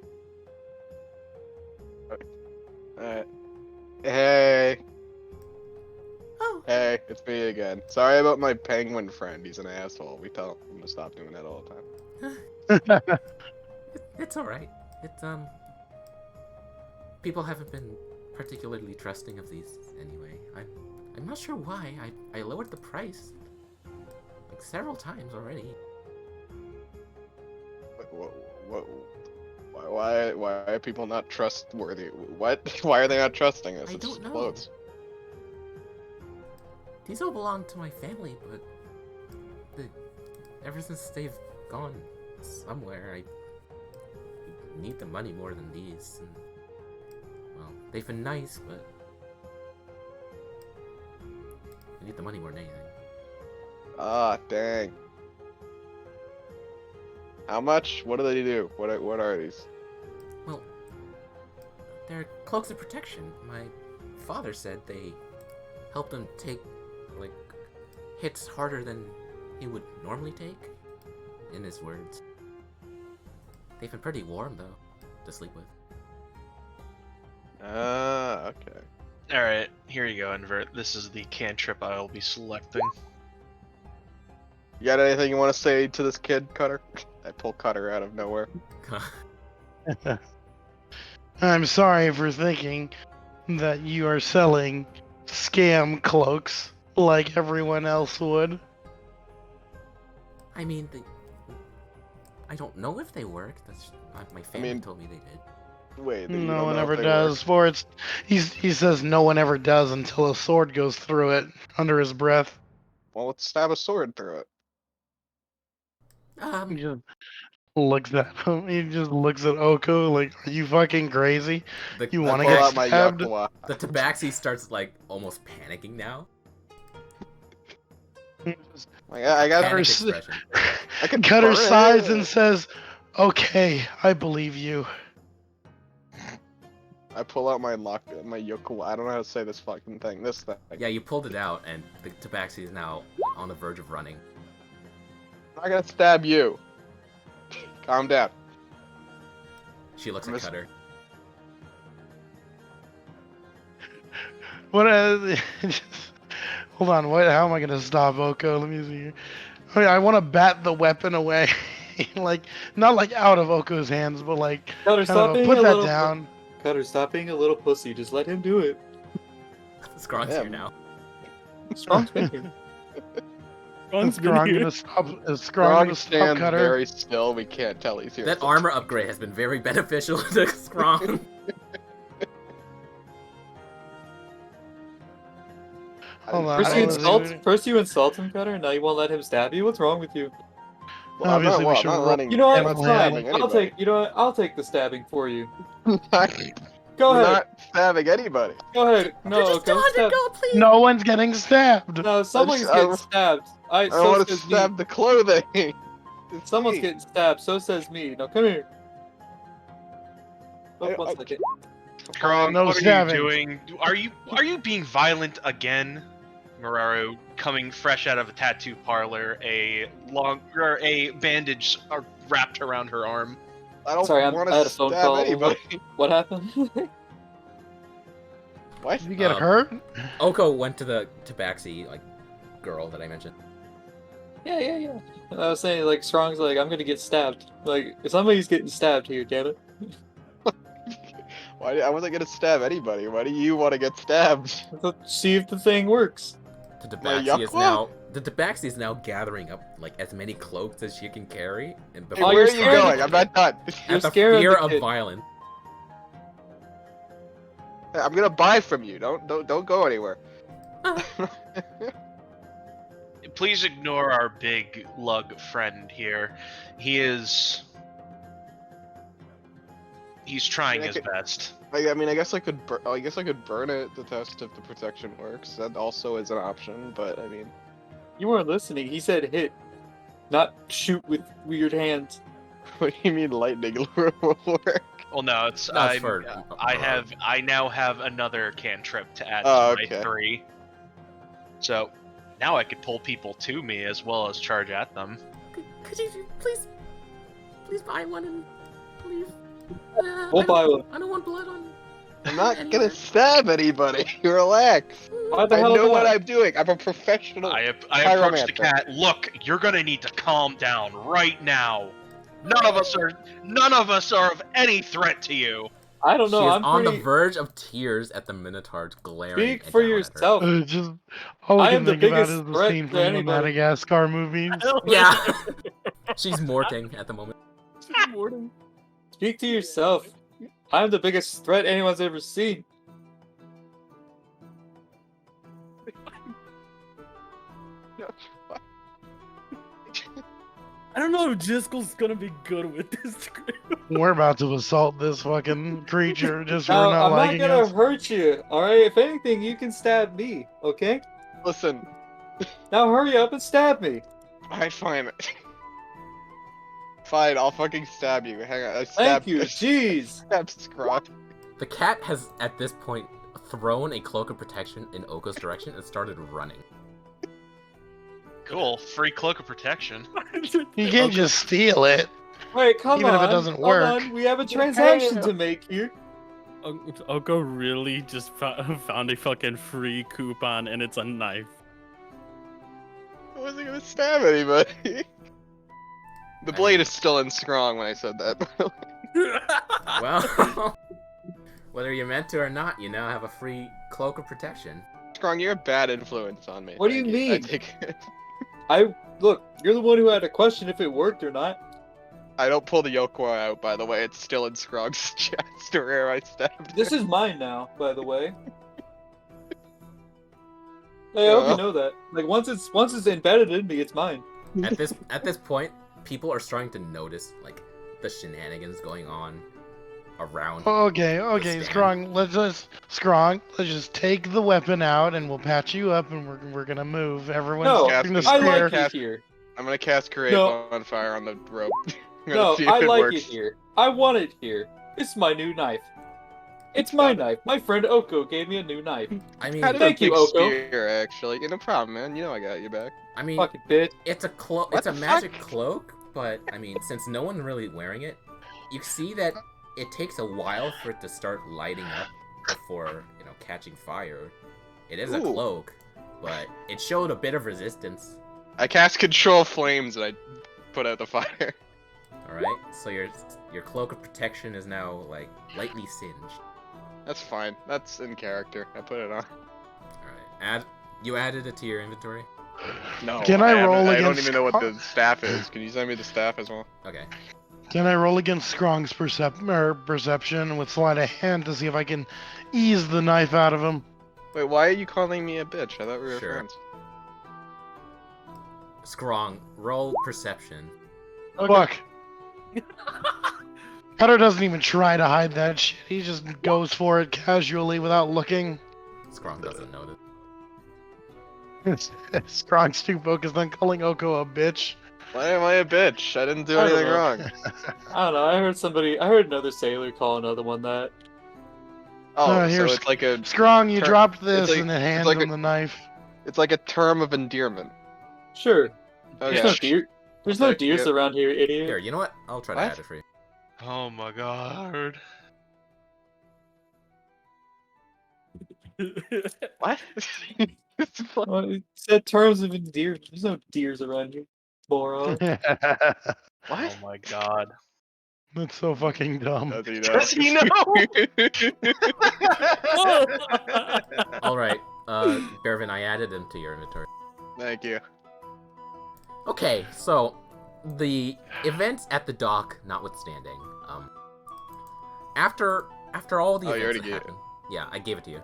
Alright. Hey. Oh. Hey, it's me again. Sorry about my penguin friend. He's an asshole. We tell him to stop doing that all the time. It's all right. It's people haven't been particularly trusting of these anyway. I'm not sure why. I lowered the price like several times already. Why are people not trustworthy? What? Why are they not trusting us? I It's don't just know. clothes. These all belong to my family, but ever since they've gone somewhere, I need the money more than these. And, well, they've been nice, but I need the money more than anything. Ah, dang. How much? What do they do? What are these? Well, they're cloaks of protection. My father said they help them take, hits harder than he would normally take, in his words. They've been pretty warm, though, to sleep with. Ah, okay. All right, here you go, Invert. This is the cantrip I'll be selecting. You got anything you want to say to this kid, Cutter? I pull Cutter out of nowhere. I'm sorry for thinking that you are selling scam cloaks like everyone else would. I mean, I don't know if they work. That's my family told me they did. Wait, you No don't one know if ever they does. For it's he says no one ever does until a sword goes through it under his breath. Well, let's stab a sword through it. He just looks at him. He just looks at Oko like, "Are you fucking crazy? You I want to pull get out my stabbed?" yakuwa. The tabaxi starts almost panicking now. I got Panic her expression. I can Cutter burn sighs it. and says, "Okay, I believe you." I pull out my yakuwa. I don't know how to say this fucking thing. This thing. Yeah, you pulled it out, and the tabaxi is now on the verge of running. I'm not gonna stab you. Calm down. She looks at Cutter. What? Hold on. What? How am I gonna stop Oko? Let me see here. I want to bat the weapon away, not out of Oko's hands, but Cutter, stop being put a that little down. Cutter, stop being a little pussy. Just let him do it. Scronk's Yeah. here now. Strong's been here. Is Scrong gonna stop? Is Scrong Strong gonna stop stands Cutter? very still. We can't tell he's here. That armor upgrade has been very beneficial to Scronk. Hold on. First you insult him, Cutter. Now you won't let him stab you. What's wrong with you? Well, I'm Obviously, we not should roll. letting. You know what? I'm It's not fine. stabbing I'll anybody. take. You know what? I'll take the stabbing for you. I'm Go ahead. not stabbing anybody. Go ahead. No, go stab. please. No one's getting stabbed. No, someone's just- getting stabbed. I So want to says me. stab the clothing. It's Someone's me. getting stabbed. So says me. Now come here. One second. Krong, No what stabbing. are you doing? Are you being violent again? Muraru, coming fresh out of a tattoo parlor, a bandage wrapped around her arm. I don't Sorry, want I to had a phone stab call. anybody. What happened? What? Did you get Um, hurt? Oko went to the tabaxi like girl that I mentioned. Yeah. I was saying, like, Strong's like, I'm gonna get stabbed. Like, somebody's getting stabbed here, damn it. Why? I wasn't gonna stab anybody. Why do you want to get stabbed? Let's see if the thing works. The My tabaxi is now gathering up like as many cloaks as she can carry, and Hey, before where are you're you scaring going? the I'm not done. You're at the scaring fear the of kid. violence. I'm gonna buy from you. Don't go anywhere. Please ignore our big lug friend here. He's trying his best. I mean, I guess I could. I guess I could burn it to test if the protection works. That also is an option. But I mean, You weren't listening. He said hit, not shoot with weird hands. what do you mean lightning lure will work? Well, no, it's No, it's for I now have another cantrip to add Oh, to my okay. 3. So now I could pull people to me as well as charge at them. Could you please buy one and leave? We'll buy one. I don't want blood on. I'm not gonna stab anybody. Relax. Why the I hell know what not? I'm doing. I'm a professional. I approached the Pyromancer. cat. Look, you're gonna need to calm down right now. None of us are of any threat to you. I don't She know. is I'm on pretty. the verge of tears at the Minotaur's glaring. Speak down for at her. yourself. Just all I I can am the think about biggest is the threat scene to from the anybody. Madagascar movies. Yeah, she's morting at the moment. Speak to yourself. I'm the biggest threat anyone's ever seen. I don't know if Jiskel's gonna be good with this. We're about to assault this fucking creature just for Now, not I'm not liking gonna us. hurt you, alright? If anything, you can stab me, okay? Listen, Now hurry up and stab me. alright, fine. Fine, I'll fucking stab you. Hang on, I Thank stabbed you, jeez. Stab Scrot. The cat has, at this point, thrown a cloak of protection in Oko's direction and started running. Cool, free cloak of protection. You can't just steal it. Wait, come Even on. if it doesn't Hold work. on, we have a transaction to make here. Oko really just found a fucking free coupon and it's a knife. I wasn't gonna stab anybody. The blade is still in strong when I said that. Well, whether you meant to or not, you now have a free cloak of protection. Strong, you're a bad influence on me. What do you Thank I mean? take it. Look, you're the one who had to question if it worked or not. I don't pull the Yokwa out, by the way. It's still in Scrog's chest where I stabbed This her. is mine now, by the way. Hey, I hope you know that. Like once it's embedded in me, it's mine. At this point, people are starting to notice like the shenanigans going on around. Okay, stand. Strong. Let's just take the weapon out and we'll patch you up and we're gonna move. Everyone's No, starting to I stare. like it Cast- here. I'm gonna cast Create No. Bonfire on the rope. I'm gonna No, see if I it like works. it here. I want it here. It's my new knife. It's my knife. My friend Oko gave me a new knife. I mean, How did Thank I you, pick Oko. spear, actually? No problem, man. You know I got you back. I mean, Fucking bitch. it's a cloak. What It's a the magic fuck? cloak, but I mean, since no one's really wearing it, you see that it takes a while for it to start lighting up before catching fire. It is a Ooh. cloak, but it showed a bit of resistance. I cast Control Flames and I put out the fire. All right, so your cloak of protection is now like lightly singed. That's fine. That's in character. I put it on. All right, you added it to your inventory. No. Can I haven't. roll I don't against even know what Scrog? the staff is. Can you send me the staff as well? Okay. Can I roll against Strong's perception with sleight of hand to see if I can ease the knife out of him? Wait, why are you calling me a bitch? I thought we were Sure. friends. Scrong, roll perception. Look. Cutter doesn't even try to hide that shit. He just goes for it casually without looking. Scrong doesn't notice. Strong's too focused on calling Oko a bitch. Why am I a bitch? I didn't do I don't anything know. wrong. I don't know. I heard another sailor call another one that. Oh, Here, so it's like a Scrong, you ter- dropped it's this, like and it it's hands like him a the knife. it's like a term of endearment. Sure. There's no Okay. deer. There's I'll no take deers it. around here, idiot. Here, you know what? I'll try to What? add it for you. Oh my god. What? It's like- Well, it said terms of endearment. There's no deers around here, moron. That's what? Oh my god. so fucking dumb. Does he know? Does he know? All right, Bervin, I added them to your inventory. Thank you. Okay, so the events at the dock notwithstanding, after all the Oh, you events already that gave it. happened, yeah, I gave it to you.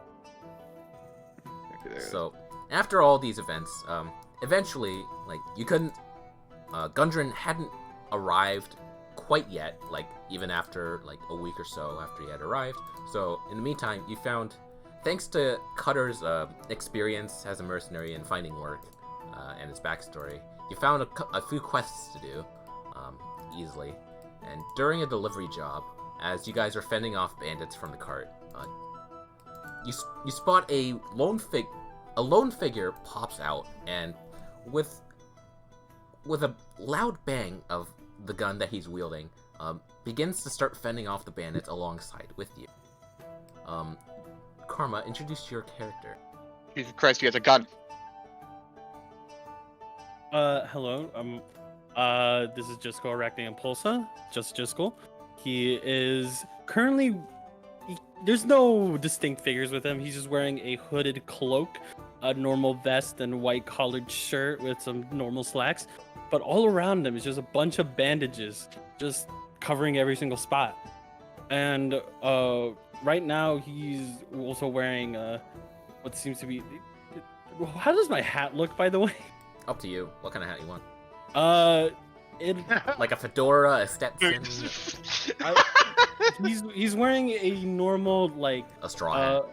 Okay, there it is. So after all these events, eventually, like you couldn't, Gundren hadn't arrived quite yet. Like even after like a week or so after he had arrived. So in the meantime, you found, thanks to Cutter's experience as a mercenary and finding work, and his backstory, you found a few quests to do easily. And during a delivery job, as you guys are fending off bandits from the cart, you spot a lone figure pops out, and with a loud bang of the gun that he's wielding, begins to start fending off the bandits alongside with you. Karma, introduce your character. Jesus Christ, he has a gun. Hello. This is Jisco acting Impulsa. Just Jisco. He is currently. There's no distinct figures with him. He's just wearing a hooded cloak, a normal vest, and white collared shirt with some normal slacks. But all around him is just a bunch of bandages, just covering every single spot. And right now he's also wearing what seems to be. How does my hat look, by the way? Up to you. What kind of hat you want? It Like a fedora, a Stetson, he's wearing a normal like a straw hat.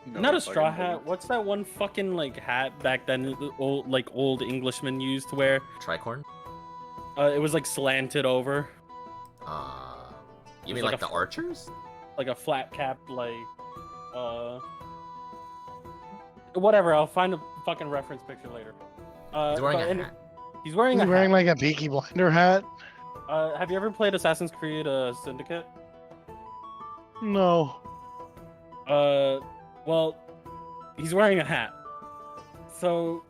No not a fucking straw way. hat. What's that one fucking like hat back then? The old Englishmen used to wear. Tricorn? It was like slanted over, You It's mean like like a the archers? like a flat cap, like whatever. I'll find a fucking reference picture later. He's wearing but a any- hat. He's wearing He's a wearing hat. like a Peaky Blinder hat. Have you ever played Assassin's Creed Syndicate? No. Well, he's wearing a hat. So,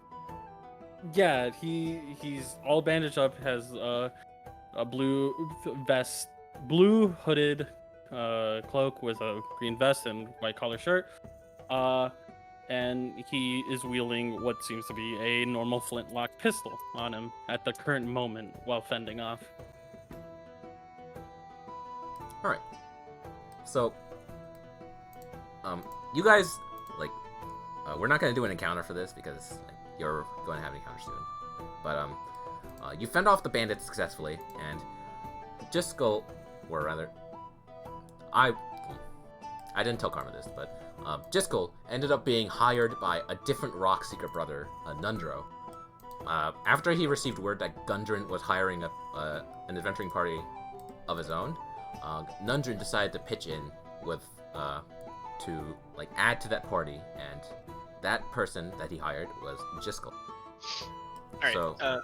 yeah, he's all bandaged up, has a blue vest, blue hooded cloak with a green vest and white collar shirt. And he is wielding what seems to be a normal flintlock pistol on him at the current moment while fending off. Alright. So, you guys, like, we're not going to do an encounter for this because like, you're going to have an encounter soon. But, you fend off the bandits successfully, and Jisco, or rather, I didn't tell Karma this, but Jisco ended up being hired by a different rock seeker brother, Nundro. After he received word that Gundren was hiring an adventuring party of his own, Nundren decided to pitch in with to like add to that party, and that person that he hired was Jisco. Alright, So-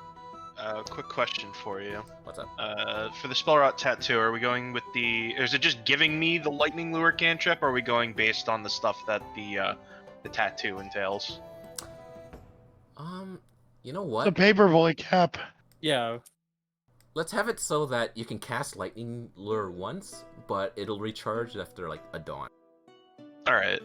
quick question for you. What's up? For the spell rot tattoo, are we going with is it just giving me the lightning lure cantrip, or are we going based on the stuff that the tattoo entails? You know The what? paperboy cap. Yeah, Let's have it so that you can cast lightning lure once, but it'll recharge after like a dawn. Alright.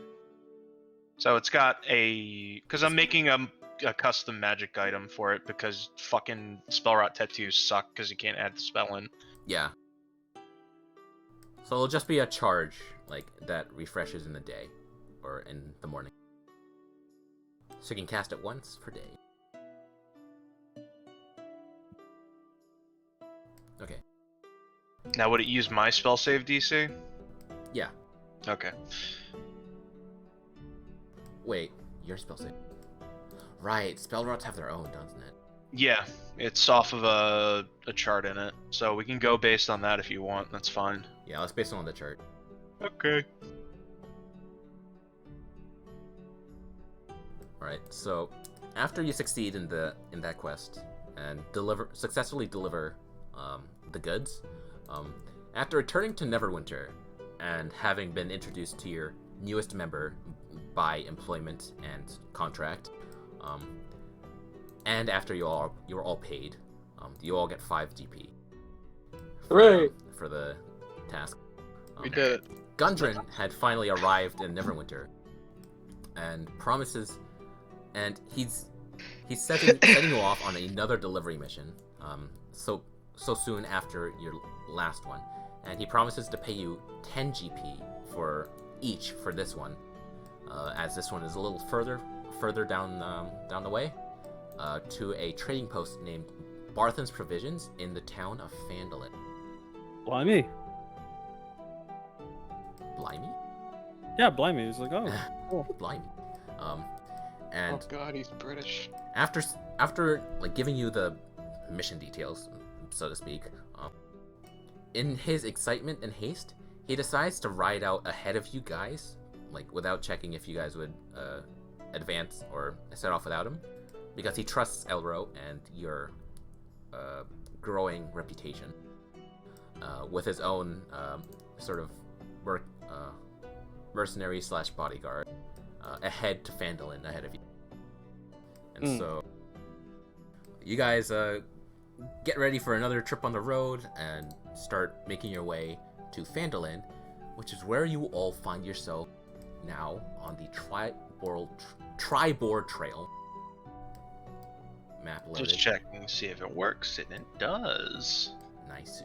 So it's got because I'm making a custom magic item for it because fucking spell rot tattoos suck because you can't add the spell in. Yeah. So it'll just be a charge, like, that refreshes in the day, or in the morning. So you can cast it once per day. Okay. Now, would it use my spell save DC? Yeah. Okay. Wait, your spell save. Right, spell rots have their own, doesn't it? Yeah, it's off of a chart in it, so we can go based on that if you want. That's fine. Yeah, let's base it on the chart. Okay. Alright, so after you succeed in that quest and successfully deliver the goods, after returning to Neverwinter and having been introduced to your newest member by employment and contract, and after you were all paid, you all get 5 GP. Hooray! For the task. We did it. Gundren had finally arrived in Neverwinter, and promises, and he's setting you off on another delivery mission. So soon after your last one, and he promises to pay you 10 GP for each for this one, as this one is a little further down the way, to a trading post named Barthen's Provisions in the town of Phandelver. Blimey. Blimey? Yeah, blimey. It was like, oh, cool. Blimey. And Oh god, he's British. after like giving you the mission details, so to speak, in his excitement and haste, he decides to ride out ahead of you guys, like without checking if you guys would advance or set off without him, because he trusts Elro and your growing reputation with his own sort of mercenary / bodyguard ahead to Phandalin ahead of you. And so you guys get ready for another trip on the road and start making your way to Phandalin, which is where you all find yourself now on the Tribord Trail. Map loaded. Just checking to see if it works, and it does. Nice.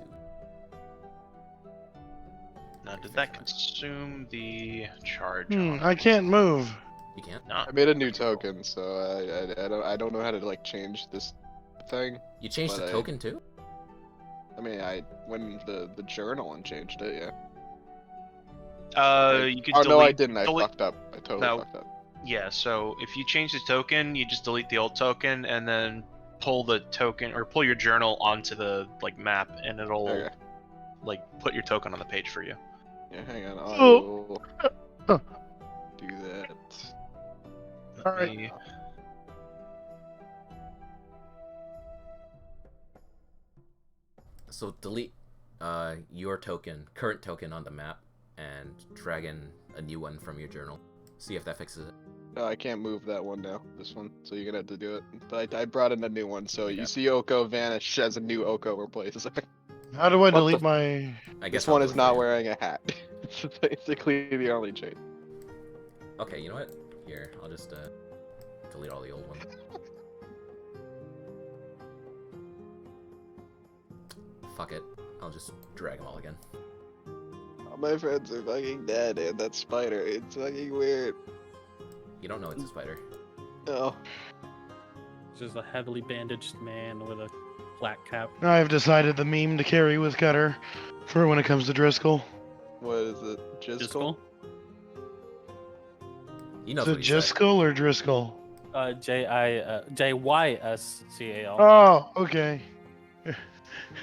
Now, did that consume the charge? I can't move. You can't? No. I made a new token, so I don't know how to like change this thing. You changed the token too? I mean, I went in the journal and changed it. Yeah. You could Oh delete. no, I didn't. I delete- fucked up. I totally No. fucked up. Yeah, so if you change the token, you just delete the old token and then pull the token or pull your journal onto the like map, and it'll Okay. like put your token on the page for you. Yeah, hang on. Oh. I'll do that. All right. The- So delete your current token on the map, and drag in a new one from your journal. See if that fixes it. No, I can't move that one now. This one, so you're gonna have to do it. But I brought in a new one, so Okay. you see Oko vanish as a new Oko replaces it. How do I What delete the- my? I guess This I'll one do is it for not you. wearing a hat. It's basically the only change. Okay, you know what? Here, I'll just delete all the old ones. Fuck it. I'll just drag them all again. All my friends are fucking dead, and that spider, it's fucking weird. You don't know it's a spider. Oh. Just a heavily bandaged man with a flat cap. I've decided the meme to carry with Cutter for when it comes to Driscoll. What is it? Jiskel? Driscoll? You know Is what it he said. Jiskel or Driscoll? Jyscal. Oh, okay.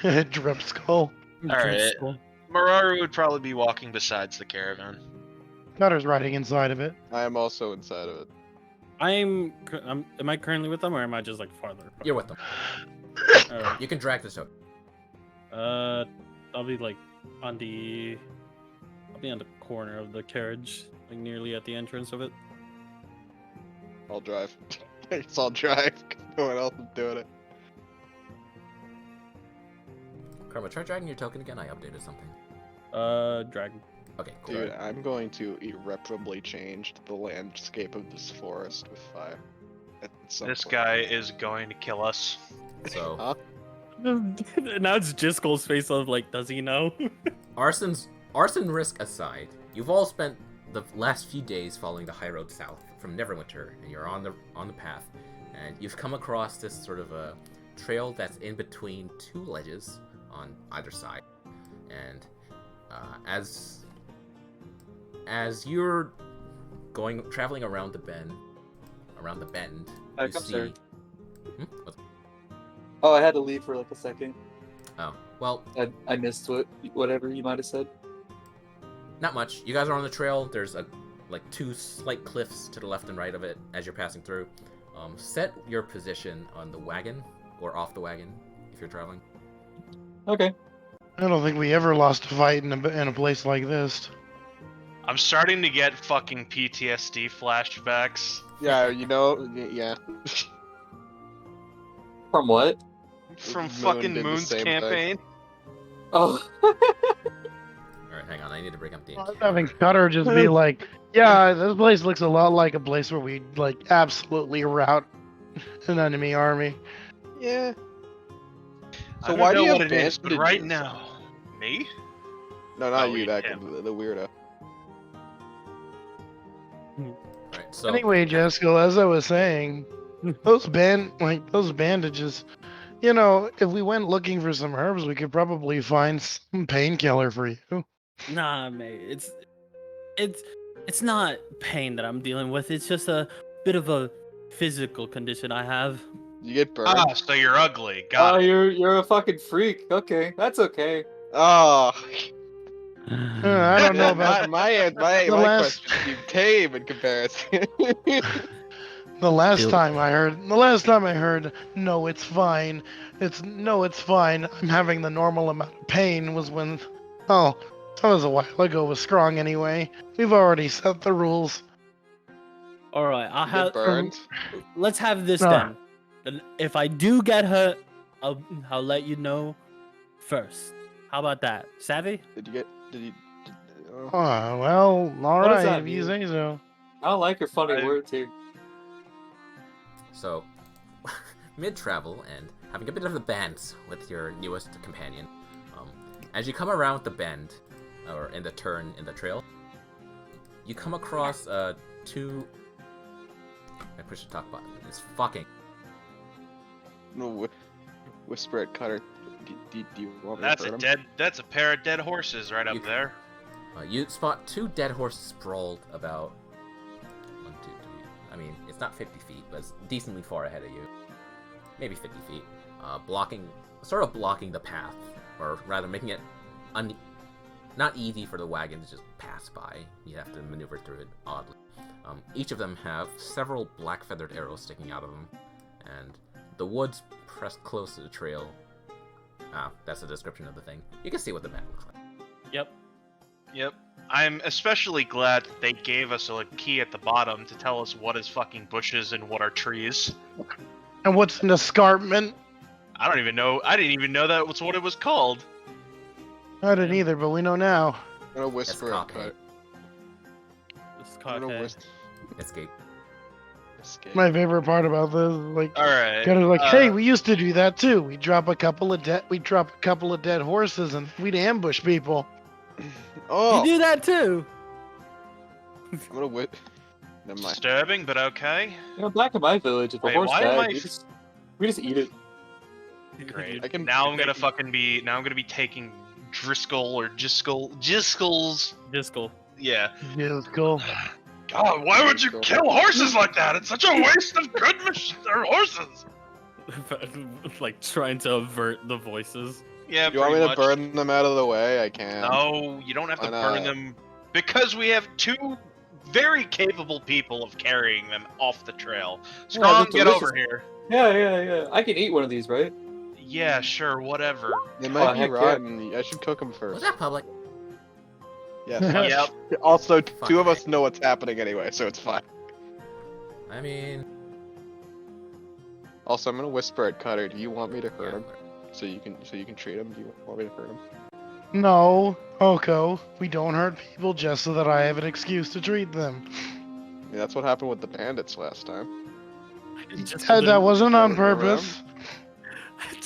Dripskull. Alright. Driscoll. Mararu would probably be walking besides the caravan. Cutter's riding inside of it. I am also inside of it. Am I currently with them, or am I just like farther? apart? You're with them. Alright. You can drag this out. I'll be like on the corner of the carriage, like nearly at the entrance of it. I'll drive. I guess I'll drive, 'cause no one else is doing it. Karma, try dragging your token again. I updated something. Dragon. Okay, cool. Dude, I'm going to irreparably change the landscape of this forest with fire. At some This point. guy is going to kill us. So, Huh? Now it's Jiskel's face of like, does he know? arson risk aside, you've all spent the last few days following the high road south from Neverwinter, and you're on the path, and you've come across this sort of a trail that's in between two ledges on either side, and as you're traveling around the bend, Back you up, sir. see. Hmm? Oh, I had to leave for like a second. Oh, well, I missed whatever you might have said. not much. You guys are on the trail. There's like 2 slight cliffs to the left and right of it as you're passing through. Set your position on the wagon or off the wagon if you're traveling. Okay. I don't think we ever lost a fight in a place like this. I'm starting to get fucking PTSD flashbacks. Yeah, you know, yeah. From what? From Moon fucking did the Moon's same thing. campaign. Oh. Alright, hang on. I need to break up the Having Cutter just be like, yeah, this place looks a lot like a place where we like absolutely rout an enemy army. Yeah. I So don't why know do you what have it is, but right bandages now, me? No, not Oh, you, that him. the weirdo. Alright, so Anyway, Jessica, as I was saying, those bandages. You know, if we went looking for some herbs, we could probably find some painkiller for you. Nah, mate. It's not pain that I'm dealing with. It's just a bit of a physical condition I have. You get burned. Ah, so you're ugly. Got it. You're a fucking freak. Okay, that's okay. Oh. I don't know about my The my last- question seemed tame in comparison. the last time I heard. No, it's fine. It's fine. I'm having the normal amount of pain. Was when, oh, that was a while ago. With Strong anyway. We've already set the rules. All right, You get burned. let's have this Ah. then. Then if I do get hurt, I'll let you know first. How about that? Savvy? Did you? Oh, well, all What does right, that if you mean? say so. I don't like your funny I- words here. So, mid-travel and having a bit of a bant with your newest companion, as you come around the bend, or in the turn in the trail, you come across 2... I push the talk button. It's fucking... No, whisper at Cutter. Do you want me to hurt him? That's a pair of dead horses right You- up there. you spot 2 dead horses sprawled about 1, 2, 3. I mean, it's not 50 feet, but it's decently far ahead of you. Maybe 50 feet. Sort of blocking the path, or rather making it not easy for the wagon to just pass by. You have to maneuver through it oddly. Each of them have several black feathered arrows sticking out of them, and the woods pressed close to the trail. That's the description of the thing. You can see what the map looks like. Yep. Yep. I'm especially glad that they gave us a key at the bottom to tell us what is fucking bushes and what are trees. And what's an escarpment? I don't even know. I didn't even know that was what it was called. I didn't either, but we know now. I'm gonna whisper at cockhead. Cutter. This I'm gonna cockhead. whisper. Escape. Escape. My favorite part about this is like, All right. Cutter's like, hey, we used to do that too. We'd drop a couple of dead horses and we'd ambush people. Oh, You do that too. I'm gonna whip. Never mind. Disturbing, but okay. You know, back in my village, if a Wait, horse why am died, I- we just eat it. Great. I can- Now I'm gonna taking Driscoll or Jiskel's. Discal. Yeah. Yeah, it's cool. God, why would you kill horses like that? It's such a waste of good horses. Like trying to avert the voices. Yeah, You want me pretty to much. burn them out of the way? I can. No, you don't have to Why burn not? them because we have 2 very capable people of carrying them off the trail. Strong, they're get over delicious. here. Yeah. I can eat one of these, right? Yeah, sure, whatever. They might Oh, be heck yeah. rotten. I should cook them Was first. that public? Yes. Yep. Also, Fuck. 2 of us know what's happening anyway, so it's fine. I mean... Also, I'm gonna whisper at Cutter. Do you want me to hurt yeah, him so you can treat him? Do you want me to hurt him? No, Oko, we don't hurt people just so that I have an excuse to treat them. I mean, that's what happened with the bandits last time. That wasn't on Remember them? purpose.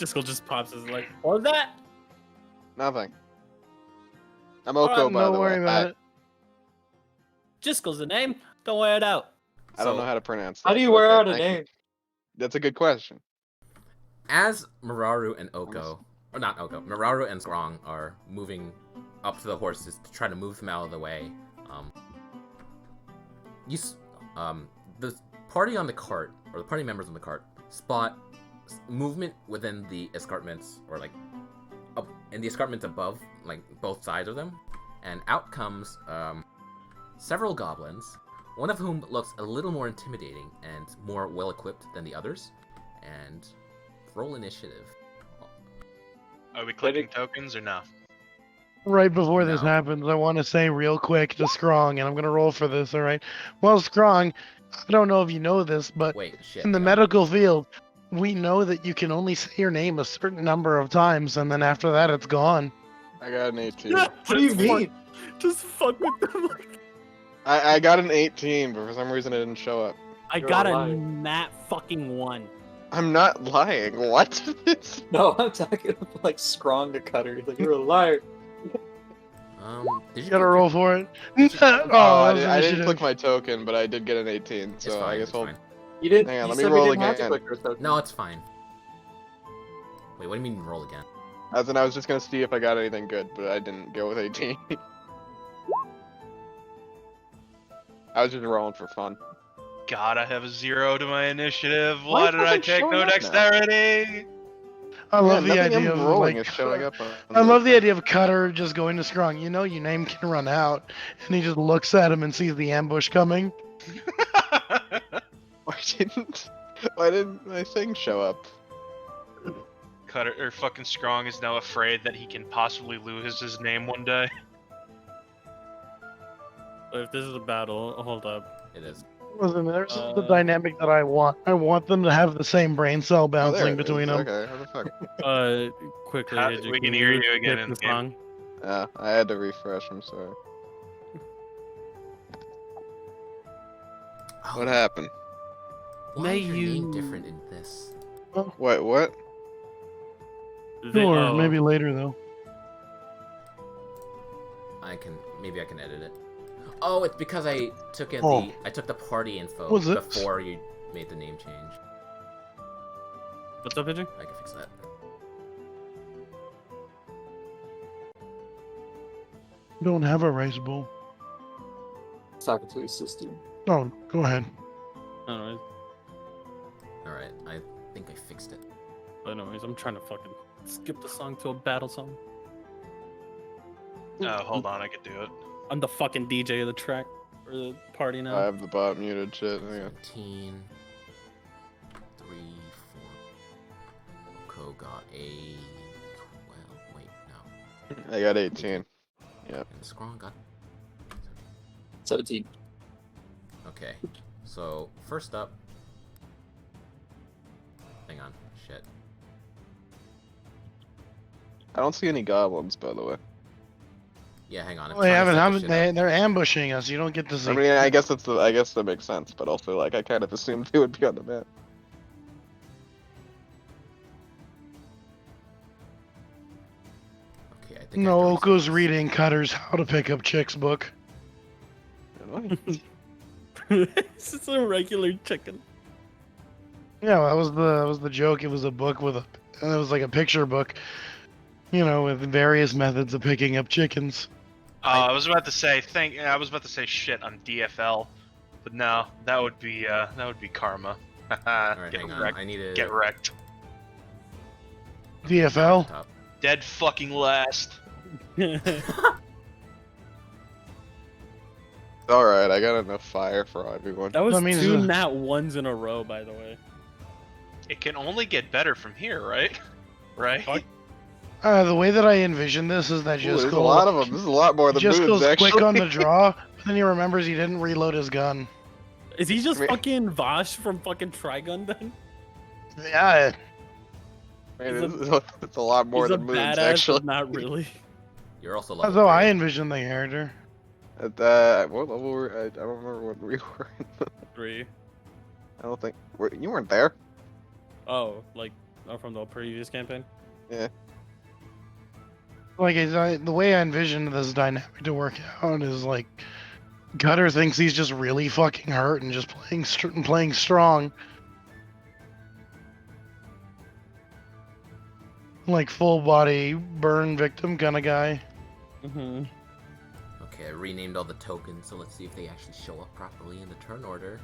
Discal just pops his like, what was that? Nothing. I'm Oko, by Don't the worry way. about it. Discal's the name. Don't wear it out. I don't So- know how to pronounce How that, do you but wear okay, out a thank you. name? That's a good question. As Mararu and Oko, or not Oko, Mararu and Strong are moving up to the horses to try to move them out of the way, the party on the cart, or the party members on the cart, spot movement within the escarpments, or like up in the escarpments above, like both sides of them, and out comes several goblins, one of whom looks a little more intimidating and more well equipped than the others. And roll initiative. Are we clicking tokens or no? Right before this No. happens, I want to say real quick to Strong, and I'm going to roll for this, all right? Well, Strong, I don't know if you know this, but Wait, shit. in the hang on. medical field, we know that you can only say your name a certain number of times, and then after that, it's gone. I got an 18. What do you mean? Just fuck with them. I got an 18, but for some reason it didn't show up. I You're got a a liar. nat fucking 1. I'm not lying. What? No, I'm talking like Scrong to Cutter. Like, you're a liar. Did you You gotta get roll for it. Oh, that I, was I didn't initiative. click my token, but I did get an 18, It's so fine, I guess it's we'll... fine. You didn't. Hang on, you let me said we roll didn't have to again. click your token. No, it's fine. Wait, what do you mean roll again? As in, I was just gonna see if I got anything good, but I didn't go with 18. I was just rolling for fun. God, I have a 0 to my initiative. Why Why did I nothing take showing no up now? dexterity? I love Yeah, the nothing idea I'm of rolling like, is showing up on I love the idea of Cutter just going to Strong. You know your name can run out, and he just looks at him and sees the ambush coming. Why didn't my thing show up? Cutter or fucking Strong is now afraid that he can possibly lose his name one day. If this is a battle, hold up. It is. Listen, there's the dynamic that I want. I want them to have the same brain cell Oh, there bouncing it is. between them. Okay, how the fuck? Quickly, How- Hidji, we can hear you again skip in the game. song? Yeah, I had to refresh, I'm sorry. Oh, What happened? Why May is your name you- different in this? What? Sure, oh, maybe later though. Maybe I can edit it. Oh, it's because I took in Oh. I took the party info Was it? before you made the name change. What's up, Hidji? I can fix that. Don't have a rice bowl. Talking to his sister. Oh, go ahead. Anyways, Alright, I think I fixed it. I'm trying to fucking skip the song to a battle song. Oh, hold on, I could do it. I'm the fucking DJ of the track or the party now. I have the bot muted shit. Hang on. 17, 3, 4. Oko got a 12. Wait, no. I got 18. And the Scrawn got 17. Okay, so first up. Hang on, shit. I don't see any goblins, by the way. Yeah, hang on. I'm Well, they trying to haven't. set this shit They're ambushing us. You don't get to see. I mean, I guess that makes sense, but also, like, I kind of assumed they would be on the map. up. Okay, I think I No, have to Oko's reset this. reading Cutter's How to Pick Up Chicks book. This is a regular chicken. Yeah, that was the joke. It was a book with it was like a picture book, with various methods of picking up chickens. I was about to say shit on DFL, but no, that would be karma. Alright, Get hang on. wrecked. I need to Get wrecked. DFL. top. Dead fucking last. Alright, I got enough fire for everyone. That was That means, 2 nat 1s in a row, by the way. It can only get better from here, right? Right? Fuck. The way that I envision this is that Ooh, there's just a lot of them. This is a lot more than just moons, goes actually. quick on the draw, but then he remembers he didn't reload his gun. Is he just I mean- fucking Vosh from fucking Trigun then? Yeah, It's a lot more He's a than moons, badass, actually. but not really. You're also that's level how I 3. envision the character. At what level were I don't remember what we were. 3. I don't think you weren't there. Oh, from the previous campaign? Like the way I envision this dynamic to work out is like Gutter thinks he's just really fucking hurt and just playing strong, like full body burn victim kind of guy. Mm-hmm. Okay, I renamed all the tokens, so let's see if they actually show up properly in the turn order.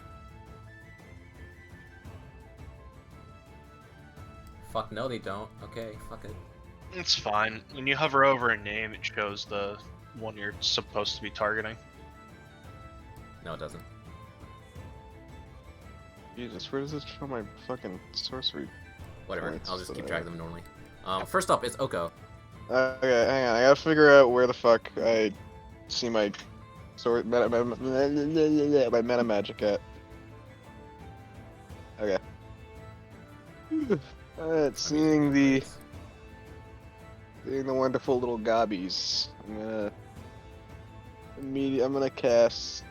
Fuck no, they don't. Okay, fuck it. It's fine. When you hover over a name, it shows the one you're supposed to be targeting. No, it doesn't. Jesus, where does this show my fucking sorcery? Whatever. points I'll just that keep I track of them normally. First up is Oko. Okay, hang on. I gotta figure out where the fuck I see my sword, my meta magic at. Okay. Alright, seeing the wonderful little gobbies. I'm gonna cast.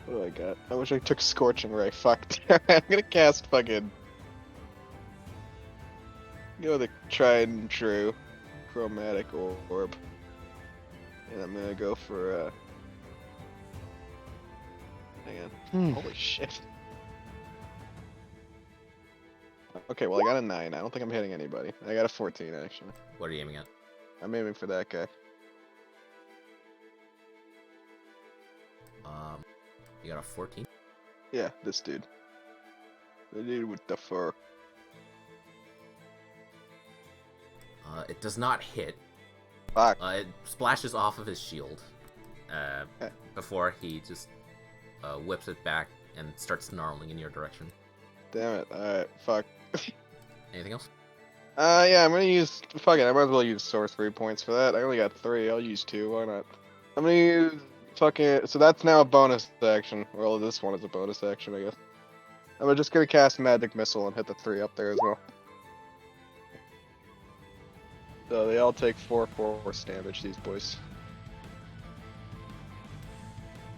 What do I got? I wish I took Scorching Ray. Fuck. I'm gonna cast fucking. Go the tried and true chromatic orb. And I'm gonna go for hang on. Holy shit. Okay, well I got a 9. I don't think I'm hitting anybody. I got a 14 actually. What are you aiming at? I'm aiming for that guy. You got a 14? Yeah, this dude. The dude with the fur. It does not hit. Fuck. It splashes off of his shield. Before he just whips it back and starts snarling in your direction. Damn it. Alright, fuck. Anything else? Yeah, I'm gonna use. Fuck it, I might as well use sorcery points for that. I only got 3. I'll use 2. Why not? I'm gonna use fucking. So that's now a bonus action. Well, this one is a bonus action, I guess. I'm just gonna cast Magic Missile and hit the 3 up there as well. So they all take 4 force damage, these boys.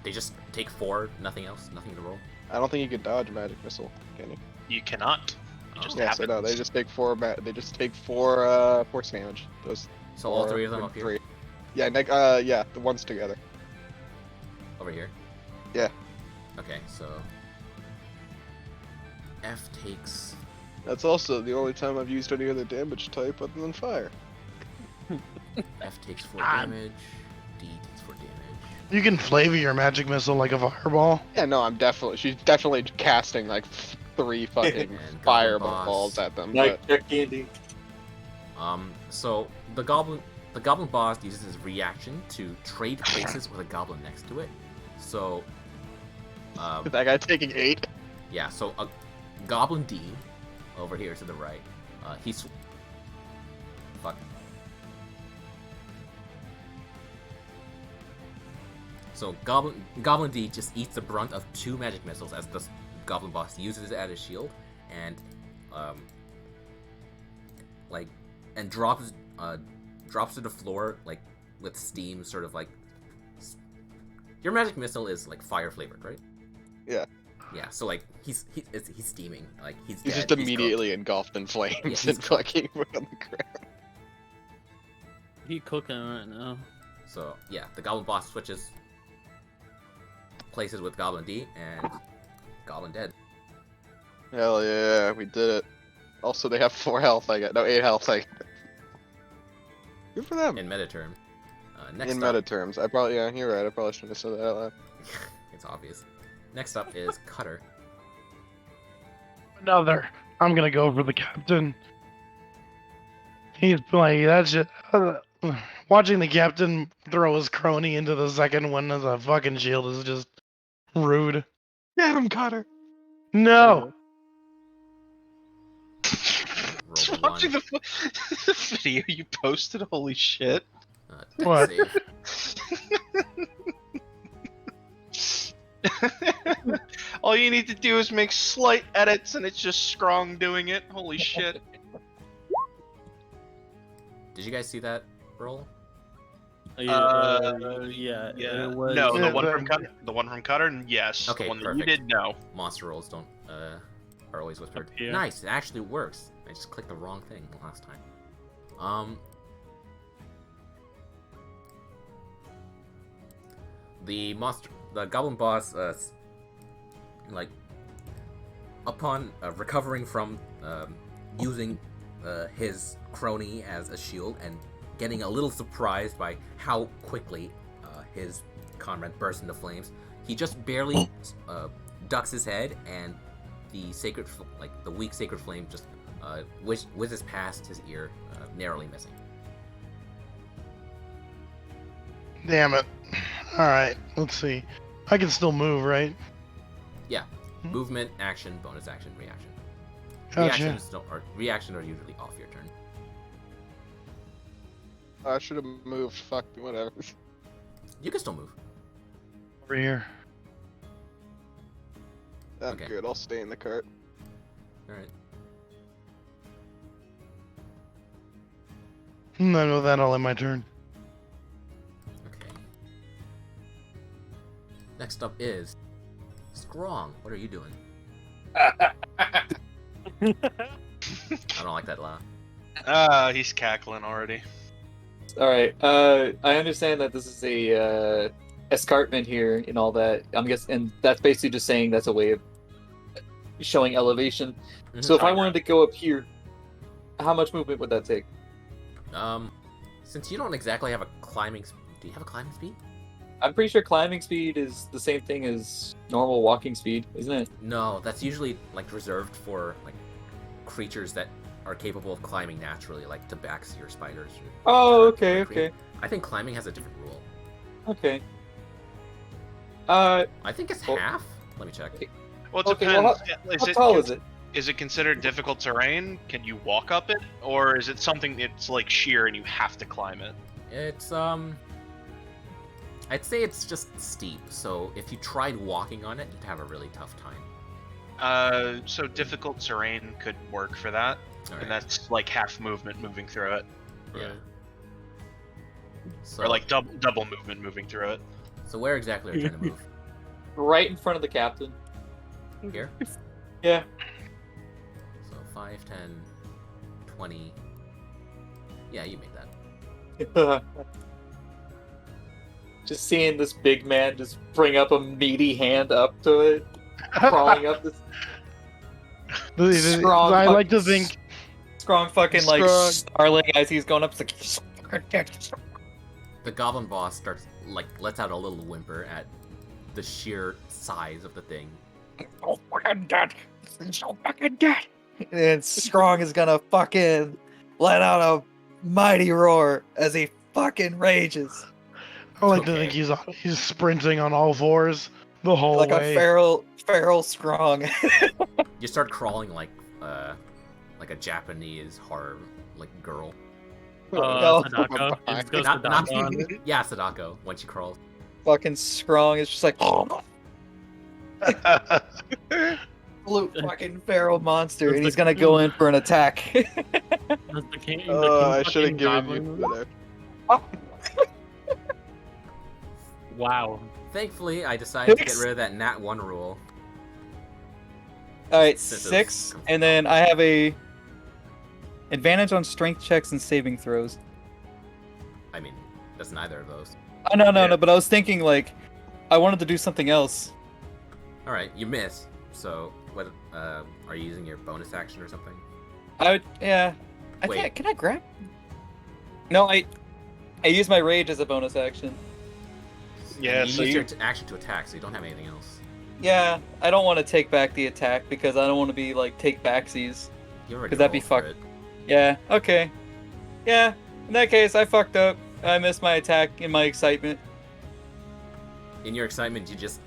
They just take 4, nothing else, nothing to roll. I don't think you can dodge Magic Missile, can you? You cannot. It just Yes, I happens. know. They just take 4. They just take 4 force damage. Those. So all 4 3 of them up here? 3. Yeah, yeah, the ones together. Over here? Yeah. Okay, so... F takes... That's also the only time I've used any other damage type other than fire. F takes 4 damage, D takes 4 damage. You can flavor your magic missile like a fireball. Yeah, no, she's definitely casting like 3 fucking And Goblin fireballs Boss. at them. Night check candy. So the goblin boss uses his reaction to trade places with a goblin next to it. So, That guy taking 8. yeah, so a goblin D over here to the right. He's fuck. So Goblin D just eats the brunt of 2 magic missiles as the Goblin Boss uses it as a shield, and drops to the floor like with steam, sort of like. Your magic missile is like fire flavored, right? Yeah. Yeah. So like he's steaming, like he's He's dead, just immediately engulfed in flames he's and cooked. fucking put on the ground. He cooking right now. So yeah, the Goblin Boss switches places with Goblin D, and Goblin dead. Hell yeah, we did it. Also, they have 4 health. I got 8 health. Good for them. In meta term. Next In up, meta terms, I probably you're right. I probably shouldn't have said that out loud. it's obvious. Next up is Cutter. Another. I'm gonna go for the captain. He's like that's just watching the captain throw his crony into the second one as a fucking shield is just rude. Get him, Cutter. No. Roll a Watching 1. the video you posted, holy shit. What? Save. All you need to do is make slight edits and it's just Scrong doing it. Holy shit. Did you guys see that roll? Yeah. Yeah. It was, No, Yeah, the one the- from Cutter. The one from Cutter, yes. Okay, The one that perfect. you did, no. Monster rolls don't are always whispered. Up here. Nice, it actually works. I just clicked the wrong thing last time. The Goblin Boss, like, upon recovering from using his crony as a shield and getting a little surprised by how quickly his comrade burst into flames, he just barely ducks his head, and the the weak sacred flame just whizzes past his ear, narrowly missing. Damn it. Alright, let's see. I can still move, right? Yeah. Movement, action, bonus action, reaction. Gotcha. Reaction are usually off your turn. I should have moved. Fuck, whatever. You can still move. Over here. I'm Okay. good. I'll stay in the cart. Alright. I know that I'll end my turn. Okay. Next up is Strong. What are you doing? I don't like that laugh. He's cackling already. All right. I understand that this is a escarpment here and all that. I'm guessing, and that's basically just saying that's a way of showing elevation. Mhm. So if I wanted to go up here, how much movement would that take? Since you don't exactly have a climbing, do you have a climbing speed? I'm pretty sure climbing speed is the same thing as normal walking speed, isn't it? No, that's usually like reserved for like creatures that are capable of climbing naturally, like tabaxi or spiders. Oh, okay, okay, I think climbing has a different rule. okay. I think it's Well- half. Let me check. Well, it Okay, depends. well, How tall is it? Is it considered difficult terrain? Can you walk up it, or is it something that's like sheer and you have to climb it? It's I'd say it's just steep. So if you tried walking on it, you'd have a really tough time. So difficult terrain could work for that, Alright. and that's like half movement moving through it, Yeah. So or like double movement moving through it. So where exactly are you trying to move? Right in front of the captain. Here? Yeah. So 5, 10, 20. Yeah, you made that. Just seeing this big man just bring up a meaty hand up to it, crawling up this strong. I like to fucking- think strong fucking like Strong. snarling as he's going up. It's like The goblin boss lets out a little whimper at the sheer size of the thing. so fucking dead. It's so fucking dead. And Strong is gonna fucking let out a mighty roar as he fucking rages I like to think he's sprinting on all fours the whole like way. a feral Strong. You start crawling like a Japanese horror girl. No. Sadako. It just goes Not Sadako on it. yeah, Sadako when she crawls. Fucking Strong is just like absolute fucking feral monster, and he's gonna go in for an attack. Does the king, I should have fucking given goblin- you better. Wow. Thankfully, I decided to get 6? rid of that Nat 1 rule. Alright, Since it 6, was- and then I have a advantage on strength checks and saving throws. I mean, that's neither of those. Oh, no, Yeah. but I was thinking like I wanted to do something else. All right, you miss. So what? Are you using your bonus action or something? I would, yeah. Wait. Can I grab? No, I use my rage as a bonus action. Yeah, you so use you your action to attack, so you don't have anything else. Yeah, I don't want to take back the attack because I don't want to be like take backsies. You already 'Cause that'd be rolled for fuck- it. Yeah, okay. Yeah, in that case, I fucked up. I missed my attack in my excitement. In your excitement, you just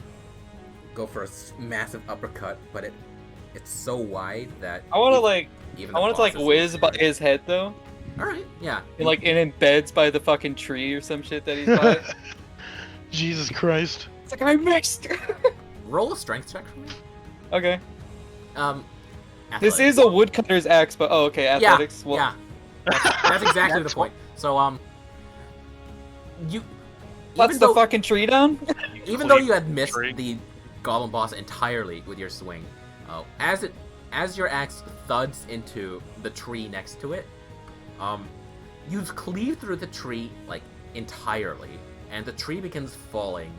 go for a massive uppercut, but it's so wide that I want to even- like, even I the want it to like bosses whiz don't by hear it. his head though, All right, yeah. and like it embeds by the fucking tree or some shit that he's by. Jesus Christ. It's like I missed. Roll a strength check for me. Okay, this Athletics. is a woodcutter's axe, but oh, okay, athletics. Yeah, yeah. That's exactly the point. So you Let's even the though fucking tree down. even though you had missed tree. the goblin boss entirely with your swing, as your axe thuds into the tree next to it, you've cleaved through the tree like entirely, and the tree begins falling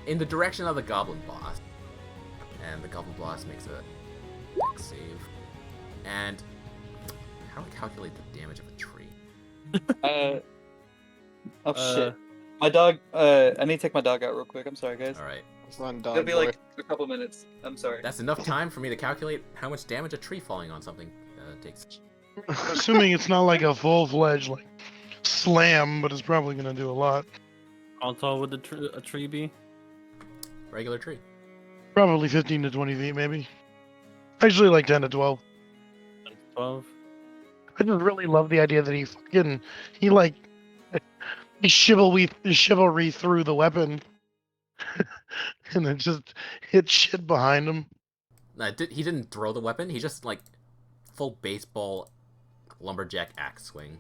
in the direction of the goblin boss. And the goblin boss makes a dex save. And how do I calculate the damage of a tree? Oh shit. My dog. I need to take my dog out real quick. I'm sorry, guys. All right. Run, dog It'll be boy. like a couple minutes. I'm sorry. That's enough time for me to calculate how much damage a tree falling on something takes. Assuming it's not like a full-fledged like slam, but it's probably gonna do a lot. How tall would a tree be? Regular tree. Probably 15 to 20 feet, maybe. Actually, like 10 to 12. 12. I just really love the idea that he chivalry through the weapon, and then just hit shit behind him. He didn't throw the weapon. He just like full baseball lumberjack axe swing.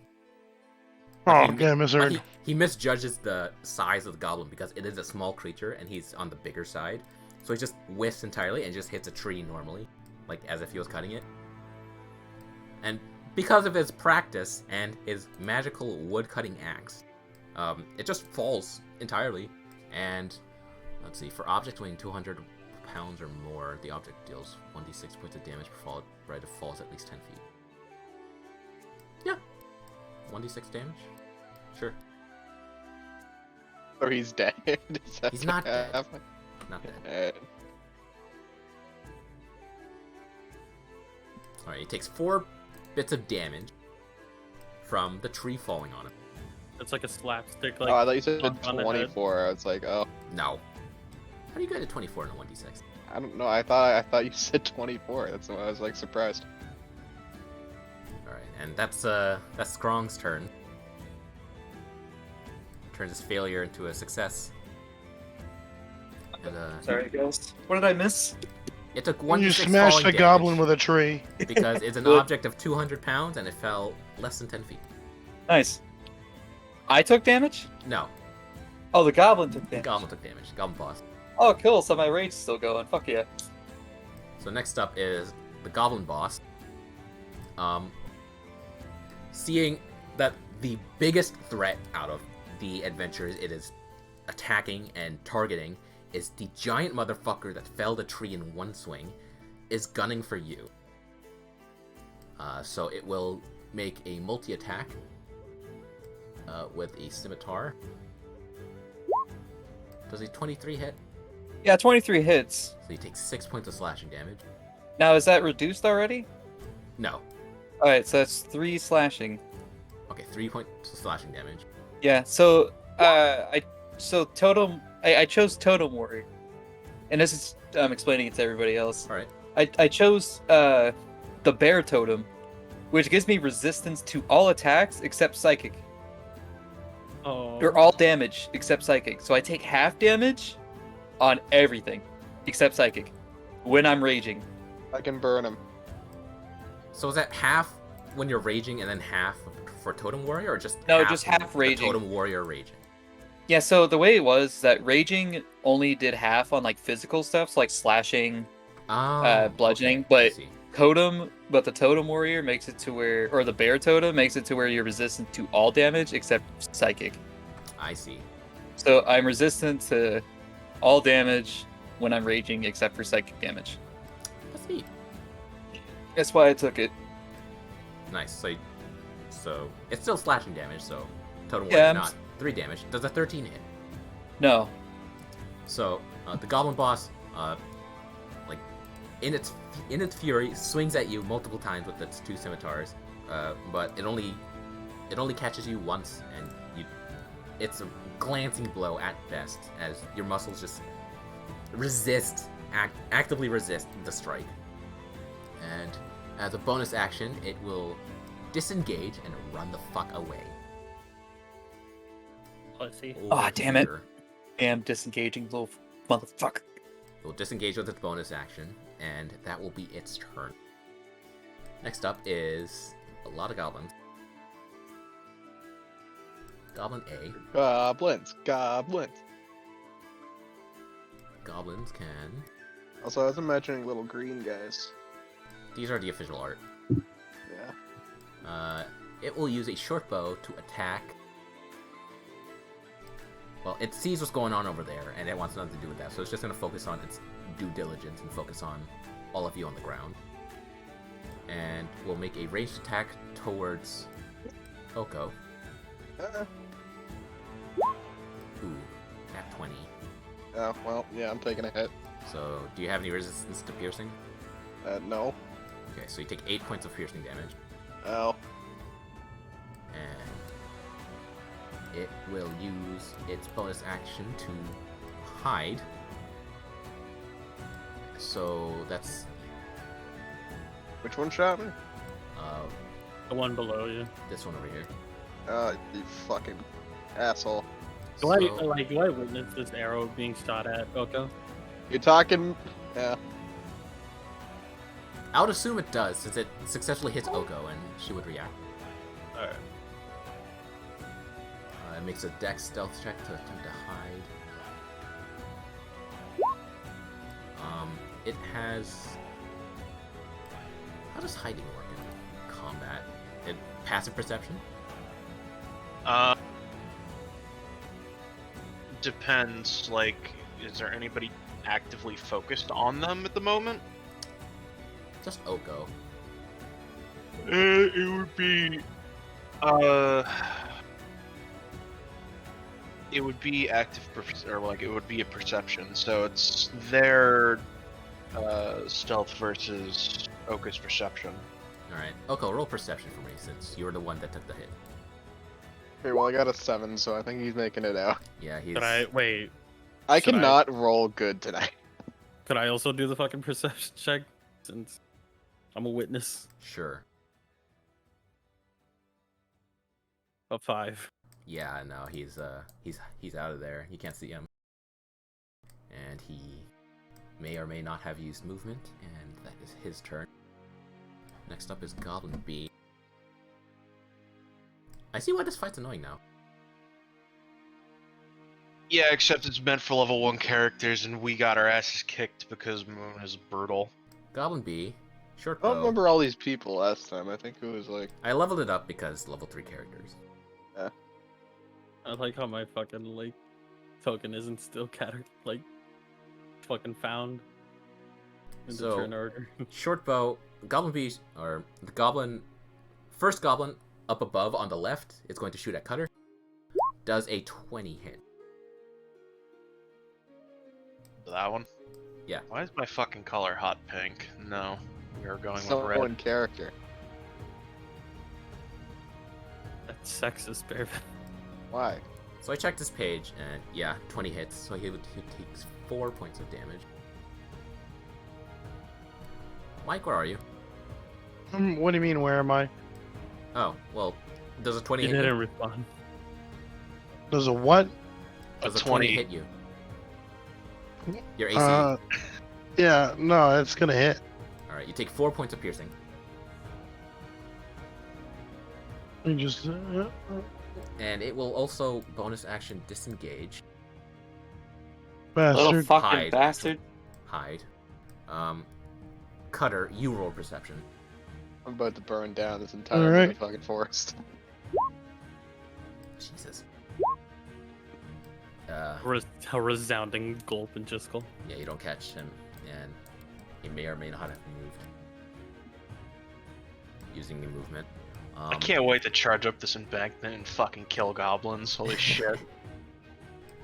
Oh, But okay, I misheard. he misjudges the size of the goblin because it is a small creature and he's on the bigger side. So he just whiffs entirely and just hits a tree normally, like as if he was cutting it. And because of his practice and his magical wood-cutting axe, it just falls entirely. And let's see, for objects weighing 200 pounds or more, the object deals 1d6 points of damage per fall, right? It falls at least 10 feet. Yeah, 1d6 damage. Sure. Or he's dead. He's not dead. Not dead. Alright, he takes 4 bits of damage from the tree falling on him. It's like a slapstick. Oh, Like, I thought you said on the head. 24. I was like, oh, No. How do you get a 24 in a 1d6? I don't know. I thought you said 24. That's why I was like surprised. Alright, and that's Skrong's turn. Turns his failure into a success. And, Sorry, guys. What did I miss? it took 1d6 You smashed falling a goblin damage with a tree. because it's an Good. object of 200 pounds and it fell less than 10 feet. Nice. I took damage? No, Oh, the goblin took the damage. goblin took damage. Goblin boss. Oh, cool. So my rage's still going. Fuck yeah. So next up is the goblin boss. Seeing that the biggest threat out of the adventures it is attacking and targeting is the giant motherfucker that felled a tree in one swing, is gunning for you. So it will make a multi-attack with a scimitar. Does a 23 hit? Yeah, 23 hits. So you take 6 points of slashing damage. Now, is that reduced already? No. Alright, so that's 3 slashing. Okay, 3 points of slashing damage. Yeah, so I chose Totem Warrior. And this is I'm explaining it to everybody else. Alright. I chose the Bear Totem, which gives me resistance to all attacks except psychic. Oh. Or all damage except psychic. So I take half damage on everything except psychic when I'm raging. I can burn him. So is that half when you're raging and then half for Totem Warrior, or just No, just half the raging. Totem Warrior raging? Yeah, so the way it was that raging only did half on like physical stuff, so like slashing, bludgeoning, I but see. the Totem Warrior makes it to where, or the Bear Totem makes it to where you're resistant to all damage except psychic. I see. So I'm resistant to all damage when I'm raging except for psychic damage. That's neat. That's why I took it. Nice. So it's still slashing damage. So Totem Yeah, Warrior I'm not 3 damage. Does a 13 hit? No. So the Goblin boss, like in its fury, swings at you multiple times with its 2 scimitars, but it only catches you once, and it's a glancing blow at best, as your muscles just actively resist the strike. And as a bonus action, it will disengage and run the fuck away. Let's see. Aw, damn it. Here. Damn disengaging little motherfucker. It will disengage with its bonus action, and that will be its turn. Next up is a lot of goblins. Goblin A. Goblins. Goblins can... Also, I was imagining little green guys. These are the official art. Yeah. It will use a short bow to attack... Well, it sees what's going on over there, and it wants nothing to do with that, so it's just going to focus on its due diligence and focus on all of you on the ground. And we'll make a ranged attack towards Oko. Ooh, at 20. Oh, well, yeah, I'm taking a hit. So, do you have any resistance to piercing? No. Okay, so you take 8 points of piercing damage, Oh. and it will use its bonus action to hide. So that's Which one shot me? The one below you. this one over here. You fucking asshole. Do I So- witness this arrow being shot at Oko? You talking? Yeah. I would assume it does, since it successfully hits Oko, and she would react. Alright. It makes a dex stealth check to attempt to hide. It has... How does hiding work in combat? Passive perception? Depends. Like, is there anybody actively focused on them at the moment? Just Oko. It would be. It would be active, or like it would be a perception. So it's their stealth versus Oka's perception. Alright. Oko, roll perception for me, since you were the one that took the hit. Okay, well, I got a 7, so I think he's making it out. Yeah, he's... Could I wait? I Should I- cannot roll good tonight. Could I also do the fucking perception check since I'm a witness? Sure. A 5. Yeah, no, he's out of there. You can't see him. And he may or may not have used movement, and that is his turn. Next up is Goblin B. I see why this fight's annoying now. Yeah, except it's meant for level 1 characters, and we got our asses kicked because Moon is brutal. Goblin B, short I don't bow. remember all these people last time. I think it was like... I leveled it up because level 3 characters. I like how my fucking like token isn't still fucking found in the So- turn order. Short bow, Goblin B, or the goblin, first goblin up above on the left is going to shoot at Cutter. Does a 20 hit. That one? Yeah. Why is my fucking color hot pink? No, we are going with Someone red. character. That's sexist, Bear. Why? So I checked his page, and yeah, 20 hits, so he takes 4 points of damage. Mike, where are you? What do you mean, where am I? Oh, well, does a 20 He hit didn't you? respond. There's a what? Does A a 20 20. hit you? Your AC. Yeah, no, it's gonna hit. Alright, you take 4 points of piercing. You just And it will also bonus action disengage. Little bastard. fucking Hide. bastard. Hide. Cutter, you roll perception. I'm about to burn down this entire Alright. fucking forest. Jesus. A resounding gulp in Jiskel. Yeah, you don't catch him, and he may or may not have moved. Using the movement. I can't wait to charge up this embankment and fucking kill goblins. Holy shit.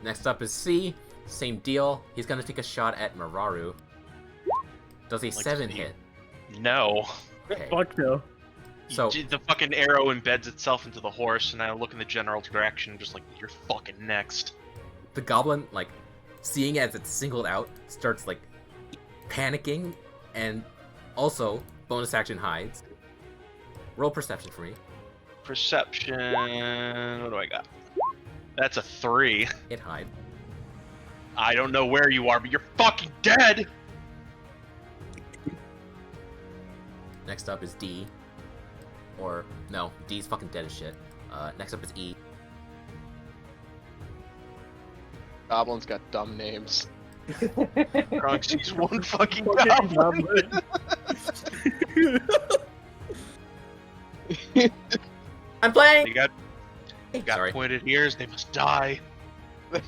Next up is C. Same deal. He's gonna take a shot at Mararu. Does a 7 C. hit. No. Okay. Fuck no. So The fucking arrow embeds itself into the horse, and I look in the general direction, just like, you're fucking next. the goblin, like, seeing as it's singled out, starts like panicking, and also bonus action hides. Roll perception for me. Perception. What do I got? That's a 3. It hide. I don't know where you are, but you're fucking dead! Next up is D. Or, no, D's fucking dead as shit. Next up is E. Goblins got dumb names. Gronk sees one fucking goblin. I'm playing! You got Sorry. pointed ears, they must die.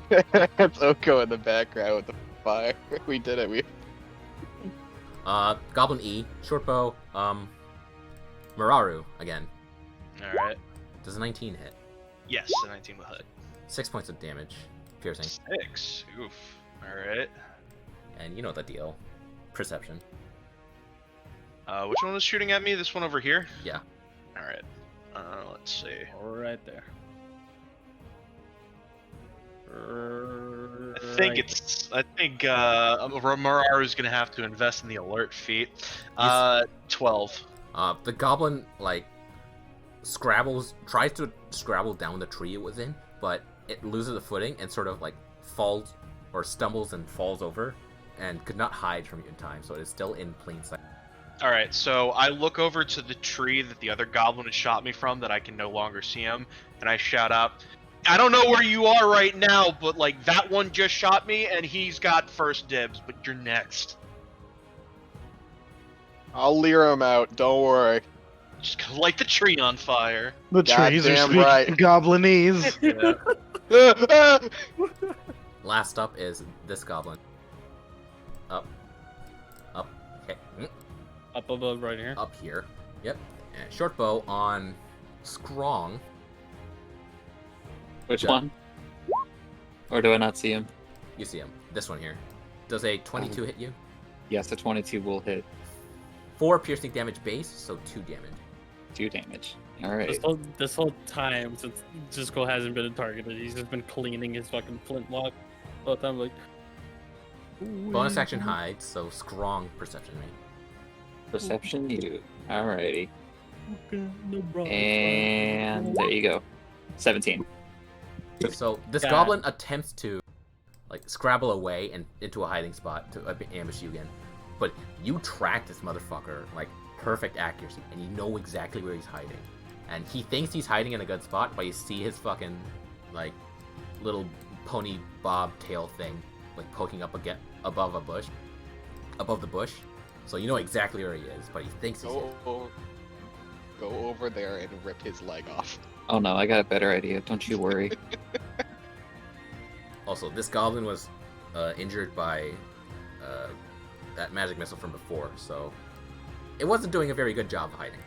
That's Oko in the background with the fire. We did it. We Goblin E. Short bow. Mararu, again. Alright. Does a 19 hit. Yes, a 19 will hit. 6 points of damage. Piercing. 6. Oof. Alright. And you know the deal. Perception. Which one was shooting at me? This one over here? Yeah. Alright. Let's see. Right there. I think Mararu's gonna have to invest in the alert feat. 12. The goblin, like, tries to scrabble down the tree it was in, but it loses the footing and sort of, like, falls, or stumbles and falls over, and could not hide from you in time, so it is still in plain sight. Alright, so I look over to the tree that the other goblin had shot me from that I can no longer see him, and I shout out, I don't know where you are right now, but, like, that one just shot me, and he's got first dibs, but you're next. I'll leer him out. Don't worry. Just gonna light the tree on fire. The trees are Goddamn speaking right. Goblinese. Last up is this goblin. Up. Okay. Up above right here. Up here. Yep. And short bow on Scrong. Which Yeah. one? Or do I not see him? You see him. This one here. Does a 22 hit you? Yes, the 22 will hit 4 piercing damage base, so 2 damage. 2 damage. Alright. This whole time since Jisco hasn't been targeted, he's just been cleaning his fucking flintlock all the time. Like, Bonus action hide, so Scrong perception rate. Perception you. Alrighty. okay, no problem. And there you go. 17. So this God. goblin attempts to, like, scrabble away and into a hiding spot to ambush you again, but you track this motherfucker like perfect accuracy, and you know exactly where he's hiding. And he thinks he's hiding in a good spot, but you see his fucking like little pony bob tail thing like poking up again above the bush. So you know exactly where he is, but he thinks he's hidden. Go over there and rip his leg off. Oh no, I got a better idea. Don't you worry. Also, this goblin was injured by that magic missile from before, so it wasn't doing a very good job of hiding.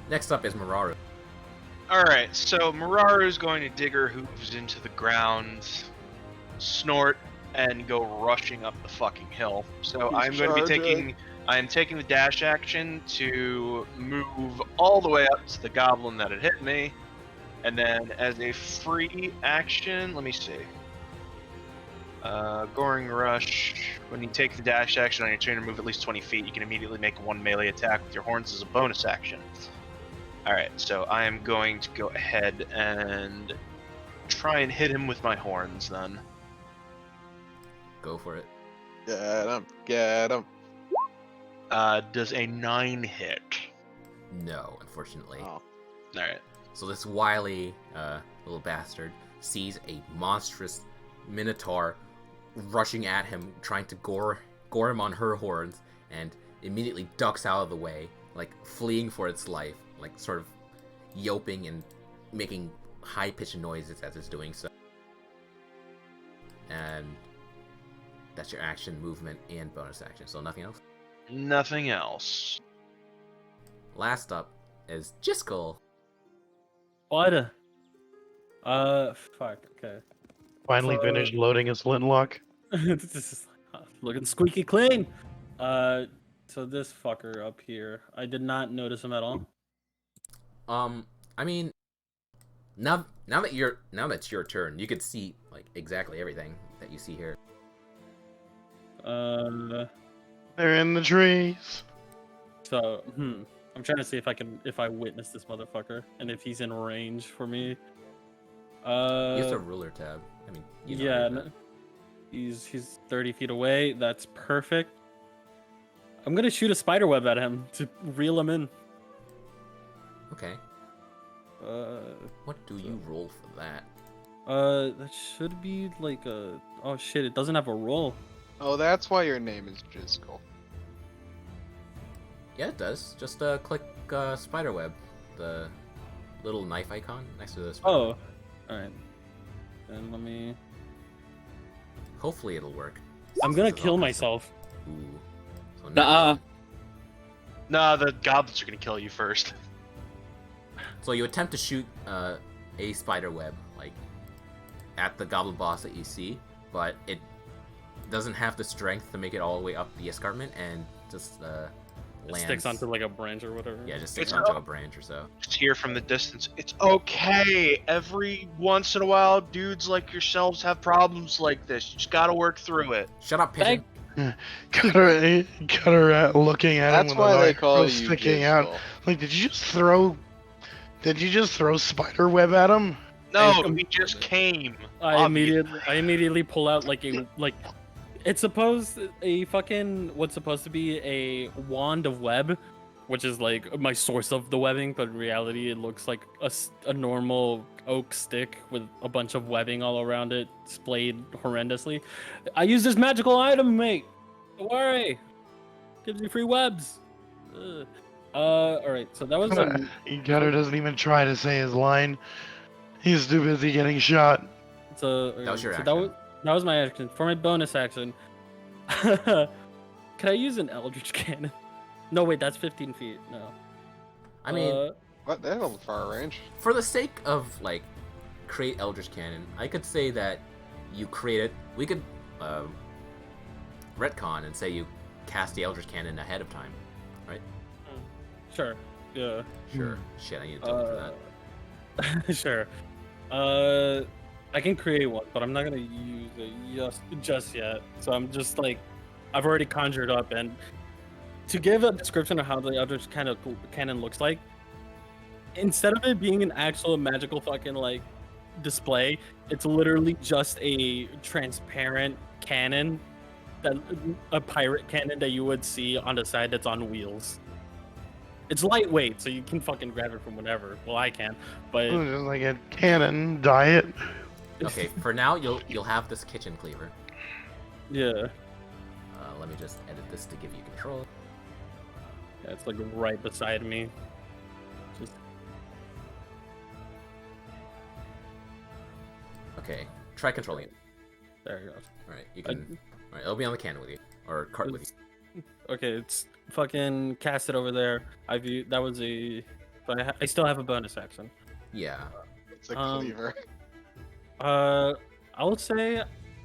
Next up is Mararu. Alright, so Mararu's going to dig her hooves into the ground, snort, and go rushing up the fucking hill. So I'm going to be taking the dash action to move all the way up to the goblin that had hit me. And then as a free action, let me see. Goring Rush. When you take the dash action on your turn to move at least 20 feet, you can immediately make one melee attack with your horns as a bonus action. Alright, so I am going to go ahead and try and hit him with my horns then. Go for it. Get him. Does a 9 hit? No, unfortunately. Oh. Alright. So this wily little bastard sees a monstrous minotaur rushing at him, trying to gore him on her horns, and immediately ducks out of the way, like fleeing for its life, like sort of yelping and making high-pitched noises as it's doing so. And that's your action, movement, and bonus action. So nothing else? Nothing else. Last up is Jiskel. What? Fuck. Okay. Finally So- finished loading his flintlock. This is looking squeaky clean. So this fucker up here, I did not notice him at all. I mean, now that it's your turn, you could see like exactly everything that you see here. They're in the trees. So, I'm trying to see if I witness this motherfucker and if he's in range for me. Use the ruler tab. I mean, you know yeah, that. he's 30 feet away. That's perfect. I'm gonna shoot a spider web at him to reel him in. Okay. What do you roll for that? That should be like a. Oh shit! It doesn't have a roll. Oh, that's why your name is Jiskel. Yeah, it does. Just click spiderweb, the little knife icon next to the spider. Oh, all right. Then let me. Hopefully it'll work. I'm gonna This is kill all myself. Ooh. So Nuh-uh. Nah, the goblins are gonna kill you first. So you attempt to shoot a spider web like at the goblin boss that you see, but it doesn't have the strength to make it all the way up the escarpment, and just It lands. sticks onto like a branch or whatever. Yeah, just sticks It's onto not- a branch or so. Just hear from the distance. It's okay. Every once in a while, dudes like yourselves have problems like this. You just gotta work through it. Shut up, pigeon. Cutter looking at That's him with why an they eye call you sticking out. Jizball. Like, did you just throw spider web at him? No, we just came. I immediately pull out like it's supposed what's supposed to be a wand of web, which is like my source of the webbing, but in reality it looks like a normal oak stick with a bunch of webbing all around it, splayed horrendously. I use this magical item, mate. Don't worry. Gives you free webs. All right. So that was Cutter doesn't even try to say his line. He's too busy getting shot. that was your so action. That was my action. For my bonus action, can I use an Eldritch Cannon? No, wait, that's 15 feet. No. I mean, What? They have far range. for the sake of like create Eldritch Cannon, I could say that you create it. We could retcon and say you cast the Eldritch Cannon ahead of time, right? Sure. Yeah. Sure. Shit, I need to tell you for that. Sure. I can create one, but I'm not gonna use it just yet. So I'm just like, I've already conjured up, and to give a description of how the Eldritch Cannon looks like, instead of it being an actual magical fucking like display, it's literally just a transparent cannon, a pirate cannon that you would see on the side that's on wheels. It's lightweight, so you can fucking grab it from whenever. Well, I can, but Just like a cannon diet. Okay, for now you'll have this kitchen cleaver. yeah, Let me just edit this to give you control. yeah, it's like right beside me. Just Okay, try controlling it. there it goes. All right, you can. All right, it'll be on the cannon with you or cart with you. Okay, it's fucking cast it over there. That was a, but I still have a bonus action. Yeah. It's a Um, cleaver. I would say,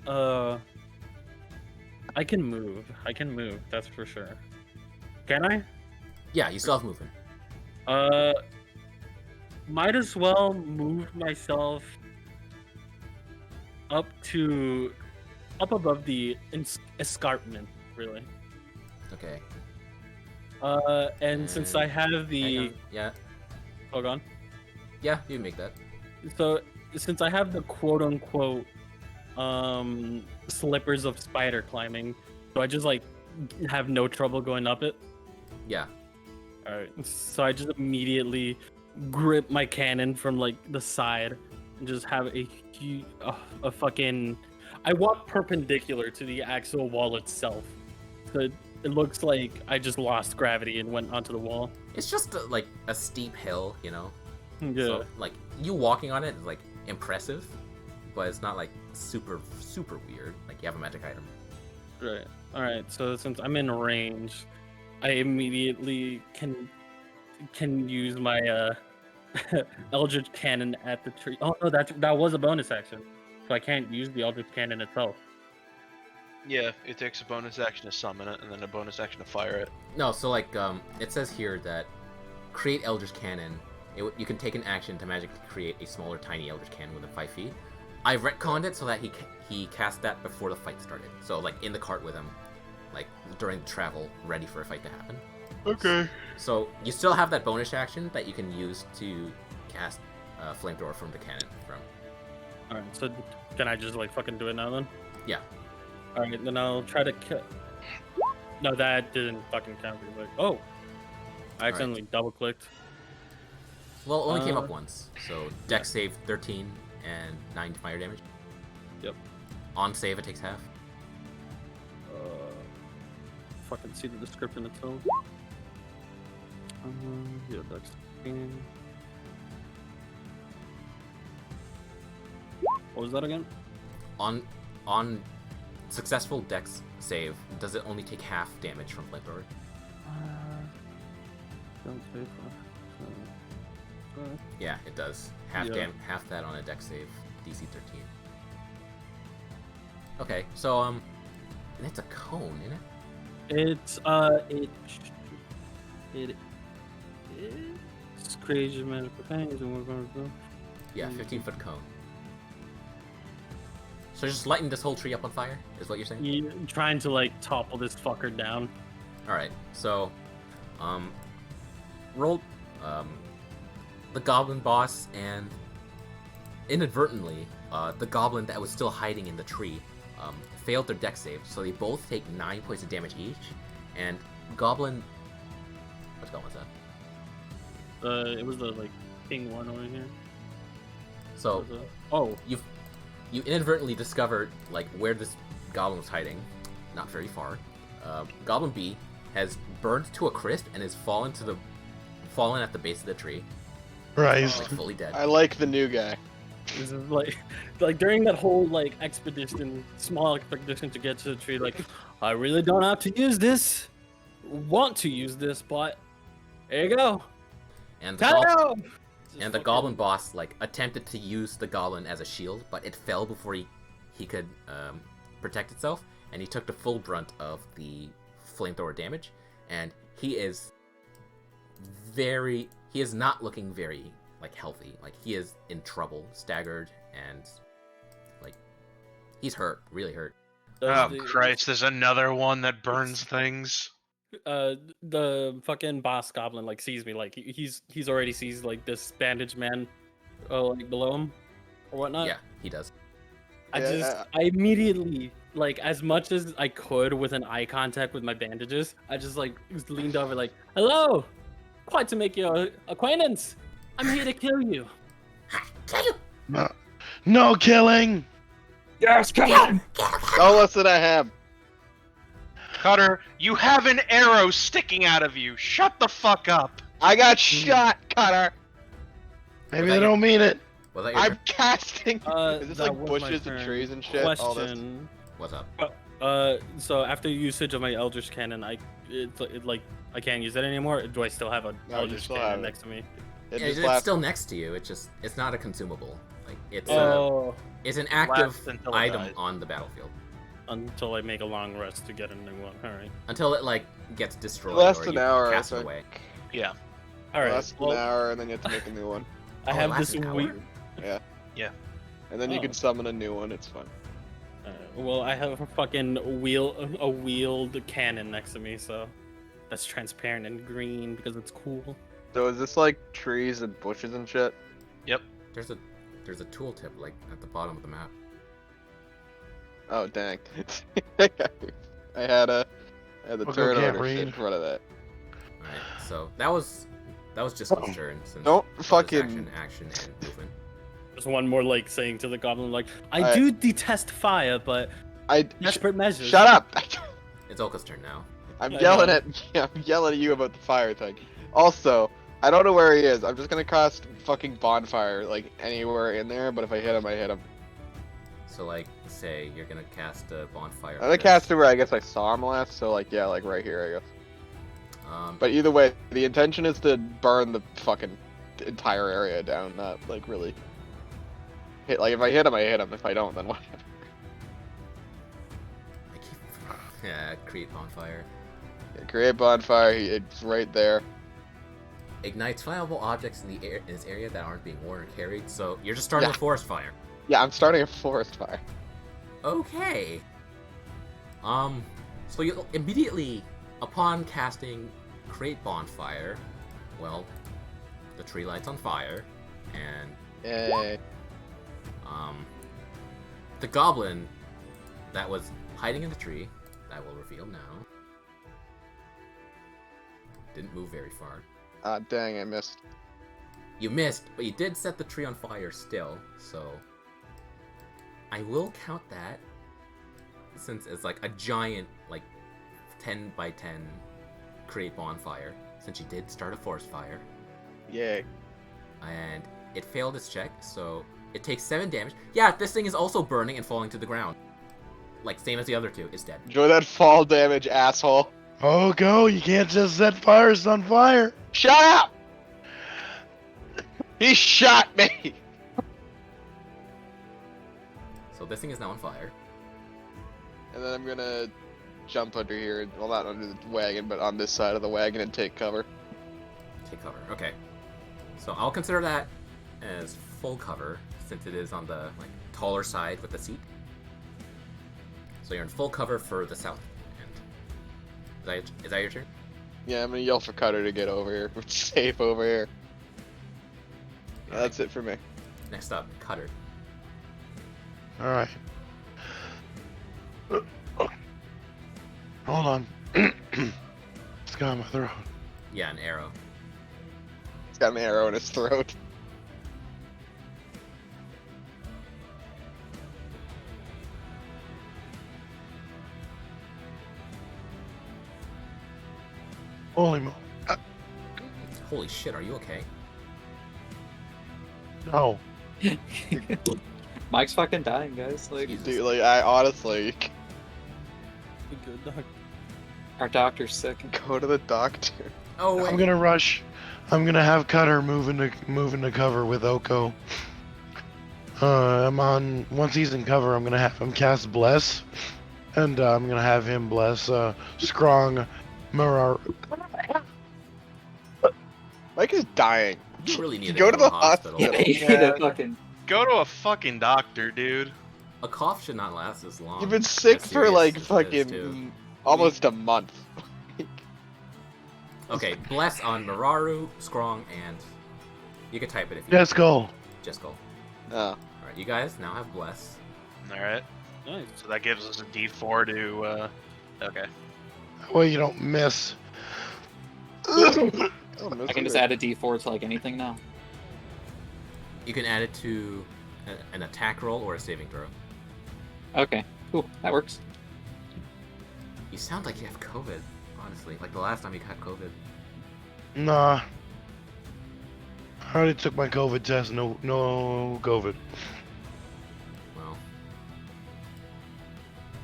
I can move. That's for sure. Can I? Yeah, you still have movement. Might as well move myself up above the escarpment, really. Okay. And since I have Hang the, on. Yeah. hold on. Yeah, you can make that. So since I have the quote unquote slippers of spider climbing, so I just like have no trouble going up it. Yeah. All right. So I just immediately grip my cannon from like the side and just have a fucking. I walk perpendicular to the actual wall itself. So it looks like I just lost gravity and went onto the wall. It's just like a steep hill, you know. Yeah. So like you walking on it is like impressive, but it's not like super weird. Like you have a magic item. Right. All right. So since I'm in range, I immediately can use my Eldritch Cannon at the tree. Oh no, that was a bonus action, so I can't use the Eldritch Cannon itself. Yeah, it takes a bonus action to summon it, and then a bonus action to fire it. No, so like it says here that create Eldritch Cannon. You can take an action to magically create a smaller, tiny Eldritch Cannon within 5 feet. I retconned it so that he cast that before the fight started. So like in the cart with him, like during the travel, ready for a fight to happen. Okay. So you still have that bonus action that you can use to cast Flamethrower from the cannon from. All right. So can I just like fucking do it now then? Yeah. All right. Then I'll try to kill. No, that didn't fucking count. Like, oh, I accidentally double clicked. Well, it only came up once. So Dex save 13 and 9 fire damage. Yep. On save it takes half. Fucking see the description itself. Yeah, Dex 15. What was that again? On successful Dex save, does it only take half damage from Flamethrower? Don't save. Yeah, it does. Half Yeah. half that on a Dex save, DC 13. Okay, so and it's a cone, isn't it? It's crazy, man. Yeah, 15-foot cone. So just lighting this whole tree up on fire is what you're saying? You're trying to like topple this fucker down. All right, so roll the goblin boss and inadvertently the goblin that was still hiding in the tree failed their dex save, so they both take 9 points of damage each. And goblin, what goblin was that? It was the like ping one over here. So you inadvertently discovered like where this goblin was hiding, not very far. Goblin B has burned to a crisp and is fallen at the base of the tree, Christ. like fully dead. I like the new guy. This is like during that whole like small expedition to get to the tree, like I really don't have to use this, want to use this, but there you go. And Ta-da! the goblin boss like attempted to use the goblin as a shield, but it fell before he could protect itself, and he took the full brunt of the flamethrower damage, and he is not looking very like healthy. Like he is in trouble, staggered, and like he's hurt, really hurt. Oh Christ! There's another one that burns things. The fucking boss goblin like sees me, like he's already sees like this bandaged man like below him or whatnot. Yeah, he does. I immediately, like as much as I could with an eye contact with my bandages, I just like leaned over like, hello, quite to make your acquaintance. I'm here to kill you. No killing. Yes, come on! Don't listen to him. Cutter, you have an arrow sticking out of you. Shut the fuck up. I got shot, Cutter. Maybe they don't mean it. Was that your I'm turn? casting. Is this that like was my bushes and turn. trees and shit? All this. Question. What's up? So after usage of my Eldritch Cannon, I can't use it anymore. Do I still have a No, you Eldritch still Cannon have it. next to me? It Yeah, just it's lasts- still next to you. It's not a consumable. Like it's it's an Lasts active until it item dies. on the battlefield Until I make a long rest to get a new one. All right. until it like gets destroyed lasts or an you hour, I cast it think. away. Yeah. All right. Lasts an hour, and then you have to make a new one. I Oh, it have lasts this an hour? weird. And then you Oh. can summon a new one. It's fun. Well, I have a fucking wheeled cannon next to me, so that's transparent and green because it's cool. So is this like trees and bushes and shit? There's a tooltip like at the bottom of the map. Oh dang! I had the We'll go turn can't order shit read. in front of that. All right, so that was just his turn. Since Don't bonus fucking- action and movement. There's one more like saying to the goblin like, I Alright. do detest fire, but desperate measures. Shut up! It's Oka's turn now. I'm I yelling know. I'm yelling at you about the fire thing. Also, I don't know where he is. I'm just gonna cast fucking bonfire like anywhere in there. But if I hit him, I hit him. So like, say you're gonna cast a bonfire. I'm gonna cast it where I guess I saw him last. So like yeah, like right here, I guess. But either way, the intention is to burn the fucking entire area down, not like really hit. Like if I hit him, I hit him. If I don't, then whatever. I keep yeah, create bonfire. Create bonfire. It's right there. Ignites flammable objects in this area that aren't being worn or carried. So you're just starting Yeah. a forest fire. Yeah, I'm starting a forest fire. Okay. So you immediately, upon casting create bonfire, well, the tree lights on fire, and Yay. the goblin that was hiding in the tree, I will reveal now, didn't move very far. Ah, dang, I missed. You missed, but you did set the tree on fire still, so I will count that since it's like a giant, like 10 by 10 create bonfire, since you did start a forest fire. Yay. And it failed its check, so it takes 7 damage. Yeah, this thing is also burning and falling to the ground. Like, same as the other two, it's dead. Enjoy that fall damage, asshole. Oh, go! You can't just set fires on fire. Shut up! He shot me! So this thing is now on fire. and then I'm gonna jump under here. Well, not under the wagon, but on this side of the wagon and take cover. Take cover. Okay. So I'll consider that as full cover since it is on the taller side with the seat. So you're in full cover for the south end. Is that your turn? Yeah, I'm gonna yell for Cutter to get over here. We're safe over here. That's it for me. Next up, Cutter. All right. Hold on. It's got my throat. Yeah, an arrow. He's got an arrow in his throat. Holy mo! Holy shit, are you okay? No. Mike's fucking dying, guys. Like, Jesus. Dude, like, I honestly Good dog. our doctor's sick. go to the doctor. Oh, wait. I'm gonna rush. I'm gonna have Cutter move into cover with Oko. Once he's in cover, I'm gonna have him cast Bless, and I'm gonna have him bless Strong Marar. Mike is dying. You really need to Go to the hospital. Yeah, you need to fucking. Go to a fucking doctor, dude. A cough should not last as long. You've been sick as for serious like as it is, fucking too. almost a month. Okay, bless on Mararu, Strong, and you can type it if you Let's go. Just go. Oh. Alright, you guys now have bless. Alright. Nice. So that gives us a D4 to, okay. Well, you don't miss. I can just add a D4 to like anything now. You can add it to an attack roll or a saving throw. Okay, cool. That works. You sound like you have COVID, honestly. Like the last time you got COVID. Nah. I already took my COVID test. No COVID. Well.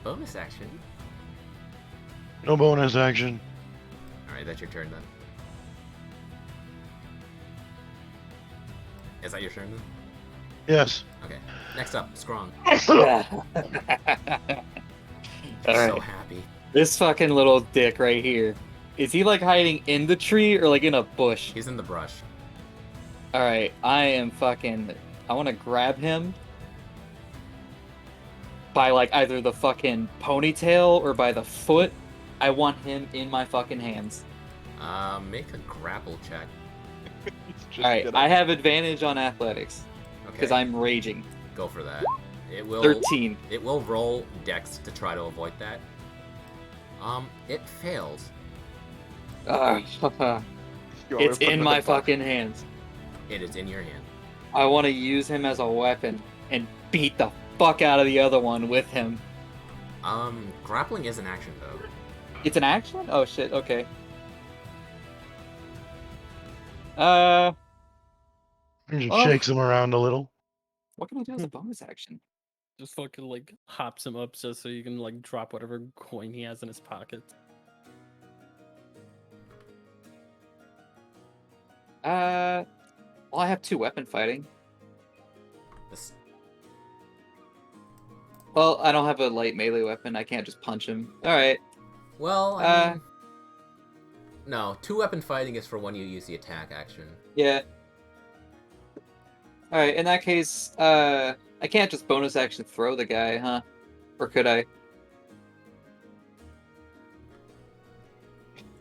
Bonus action. No bonus action. Alright, that's your turn then. Is that your turn then? Yes. Okay. Next up, Strong. Alright. So happy. This fucking little dick right here. Is he like hiding in the tree or like in a bush? He's in the brush. Alright, I want to grab him by like either the fucking ponytail or by the foot. I want him in my fucking hands. Make a grapple check. Alright, I have advantage on athletics because Okay. I'm raging. Go for that. It will 13. It will roll dex to try to avoid that. It fails. It's in my fucking hands. It is in your hand. I want to use him as a weapon and beat the fuck out of the other one with him. Grappling is an action though. It's an action? Oh shit, okay. He just Oh. shakes him around a little. What can I do as a bonus action? Just fucking like hops him up just so you can like drop whatever coin he has in his pocket. Well, I have 2 weapon fighting. This, Well, I don't have a light melee weapon. I can't just punch him. Alright. well, I mean, no, 2-weapon fighting is for when you use the attack action. Yeah. Alright, in that case, I can't just bonus action throw the guy, huh? Or could I?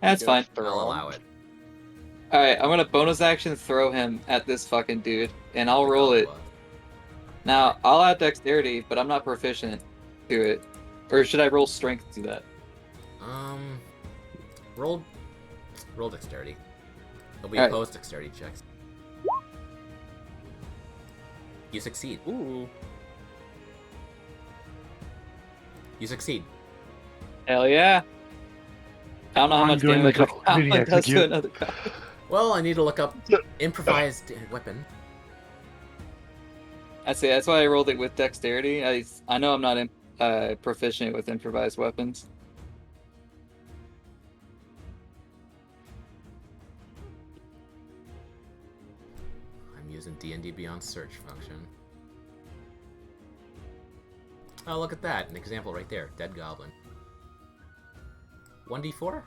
That's fine. I'll allow it. Alright, I'm gonna bonus action throw him at this fucking dude, and I'll roll it. Now, I'll add dexterity, but I'm not proficient to it. Or should I roll strength to do that? Roll dexterity. There'll be Alright. opposed dexterity checks. You succeed. Ooh. You succeed. Hell yeah! I don't know how I'm much doing the damage a Call of Duty goblin does to execute. another guy. Well, I need to look up improvised weapon. That's why I rolled it with dexterity. I know I'm not proficient with improvised weapons. I'm using D&D Beyond search function. Oh, look at that. An example right there. Dead goblin. 1d4?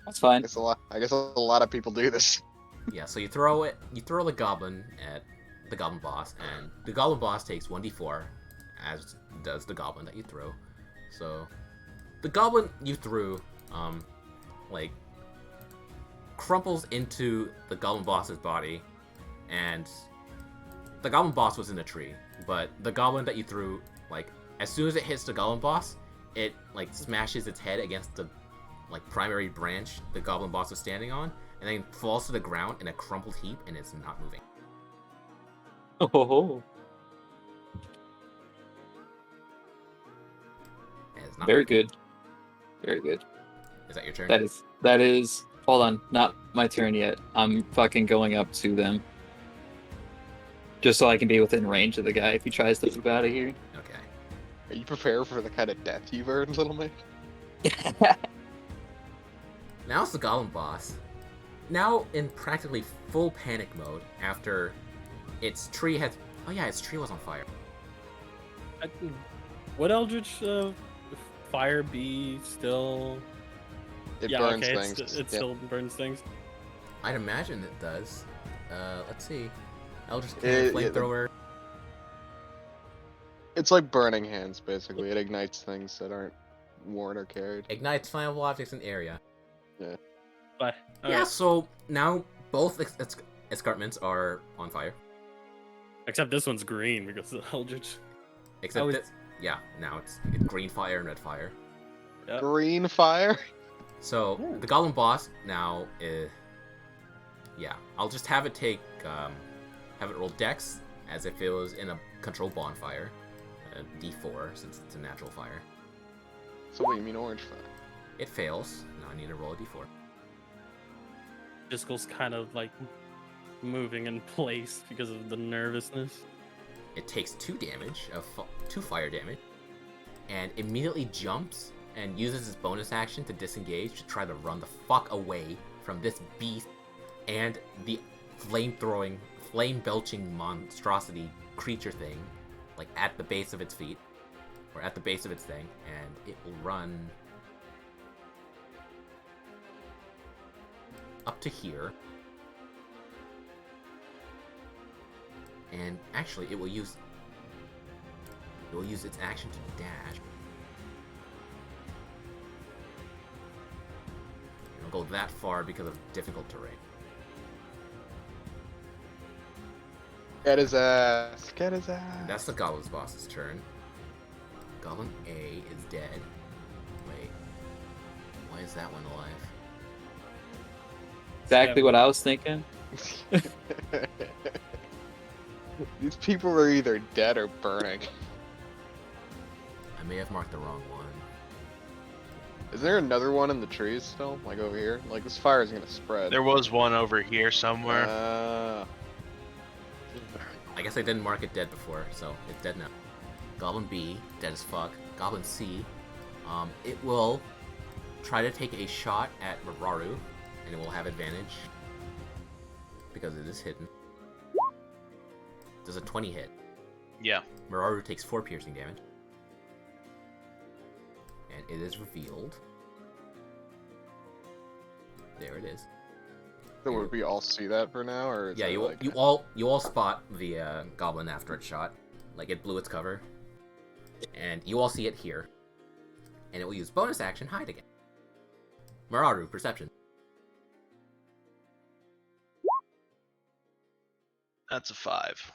That's fine. I guess a lot of people do this. Yeah, so you throw the goblin at the goblin boss, and the goblin boss takes 1d4, as does the goblin that you threw. So, the goblin you threw, like, crumples into the goblin boss's body, and the goblin boss was in a tree, but the goblin that you threw, like, as soon as it hits the goblin boss, it, like, smashes its head against the, like, primary branch the goblin boss was standing on, and then falls to the ground in a crumpled heap, and it's not moving. Oh, And it's not very moving. good. Very good. Is that your turn? That is. Hold on, not my turn yet. I'm fucking going up to them. Just so I can be within range of the guy if he tries to move out of here. Okay. Are you prepared for the kind of death you've earned, little mate? Now it's the goblin boss. Now in practically full panic mode after its tree had... Oh yeah, its tree was on fire. Would Eldritch fire be still? It Yeah, burns okay, things. it still burns things. I'd imagine it does. Let's see. Eldritch Yeah, flamethrower. It's like burning hands, basically. It ignites things that aren't worn or carried. Ignites flammable objects in the area. But Yeah, so now both escarpments are on fire. except this one's green because of Eldritch. Except Oh, this... Yeah, now it's green fire and red fire. Yep. Green fire? So, Ooh. the goblin boss now is... Yeah, I'll just have it take... have it roll dex as if it was in a controlled bonfire. D4, since it's a natural fire. So what, you mean orange fire? It fails. Now I need to roll a d4. Discle's kind of like moving in place because of the nervousness. It takes 2 damage, 2 fire damage, and immediately jumps and uses its bonus action to disengage to try to run the fuck away from this beast and the flame-throwing, flame-belching monstrosity creature thing, like at the base of its feet, or at the base of its thing, and it will run up to here. And actually, it will use its action to dash. It'll go that far because of difficult terrain. Get his ass. Get his ass. That's the Goblin's boss's turn. Goblin A is dead. Wait. Why is that one alive? Exactly what I was thinking. These people are either dead or burning. I may have marked the wrong one. Is there another one in the trees still? Like over here? Like this fire is gonna spread. There was one over here somewhere. I guess I didn't mark it dead before, so it's dead now. Goblin B, dead as fuck. Goblin C, it will try to take a shot at Mararu, and it will have advantage because it is hidden. Does a 20 hit? Yeah. Mararu takes 4 piercing damage. And it is revealed. There it is. So would we all see that for now, or is Yeah, it you like... you all spot the goblin after it shot, like it blew its cover, and you all see it here, and it will use bonus action hide again. Mararu, perception. That's a 5.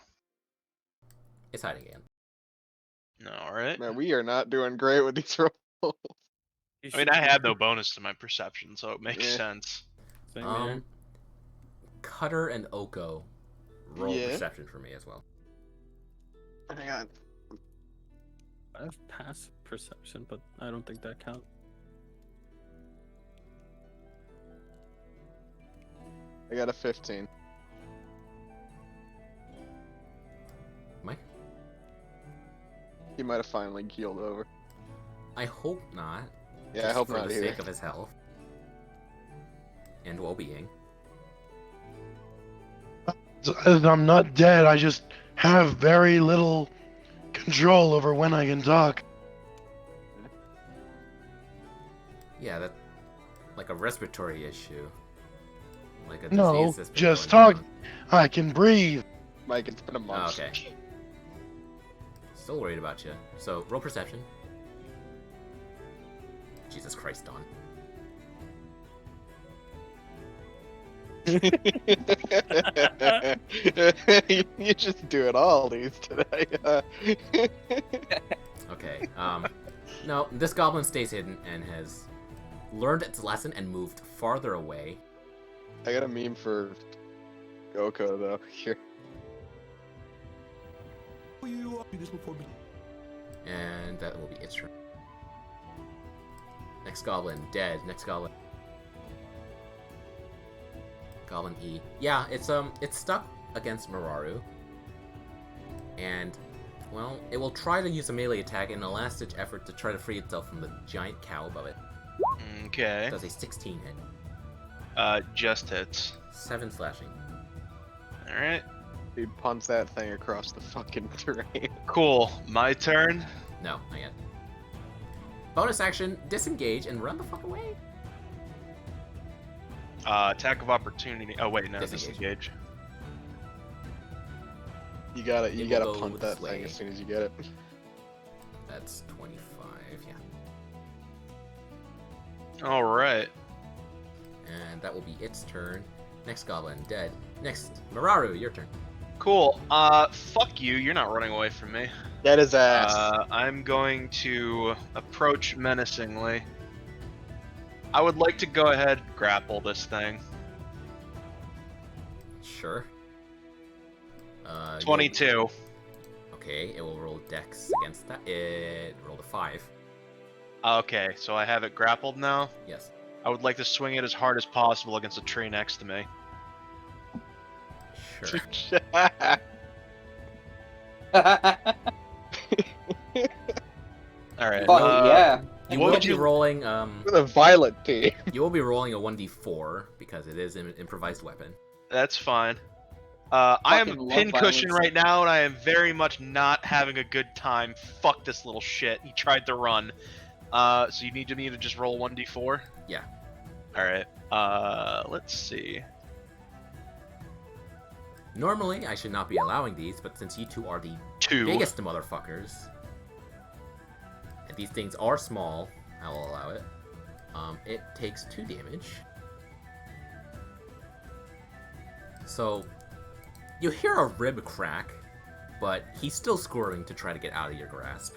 It's hiding again. Alright. Man, we are not doing great with these rolls. I mean, I have no bonus to my perception, so it makes Yeah. sense. Same here. Cutter and Oko roll Yeah. perception for me as well. Hang on. I have passive perception, but I don't think that counts. I got a 15. Mike? He might have finally keeled over. I hope not. Yeah, just I hope for not the either. sake of his health and well-being. As I'm not dead, I just have very little control over when I can talk. Yeah, that's like a respiratory issue. Like a No, disease that's been just going talk. I can breathe. Mike, it's been a on. month. Oh, okay. Still worried about you. So, roll perception. Jesus Christ, Don. You just do it all these today. Okay, no, this goblin stays hidden and has learned its lesson and moved farther away. I got a meme for Goko though. Here. And that will be its turn. Next goblin, dead. Next goblin. Goblin E. Yeah, it's stuck against Muraru. And, well, it will try to use a melee attack in a last-ditch effort to try to free itself from the giant cow above it. Okay. Does a 16 hit. Just hits. 7 slashing. Alright. He punts that thing across the fucking terrain. Cool. My turn. No, not yet. Bonus action, disengage and run the fuck away. Attack of opportunity. Oh wait, no, Disengage. disengage. You gotta It will gotta go punt that this thing way. as soon as you get it. That's 25, yeah. Alright. And that will be its turn. Next goblin, dead. Next, Muraru, your turn. Cool. Fuck you. You're not running away from me. Get his ass. I'm going to approach menacingly. I would like to go ahead and grapple this thing. Sure. 22. Okay, it will roll dex against that. It rolled a 5. Okay, so I have it grappled now. Yes. I would like to swing it as hard as possible against a tree next to me. Sure. Alright. Oh, yeah. You What will would be you- rolling With a violet team. you will be rolling a 1d4 because it is an improvised weapon. That's fine. I am Fucking love pincushion violence. right now, and I am very much not having a good time. Fuck this little shit. He tried to run. So you need me to just roll 1d4? Yeah. Alright. Let's see. Normally, I should not be allowing these, but since you two are the 2. biggest motherfuckers, and these things are small, I will allow it. It takes 2 damage. So, you hear a rib crack, but he's still squirming to try to get out of your grasp.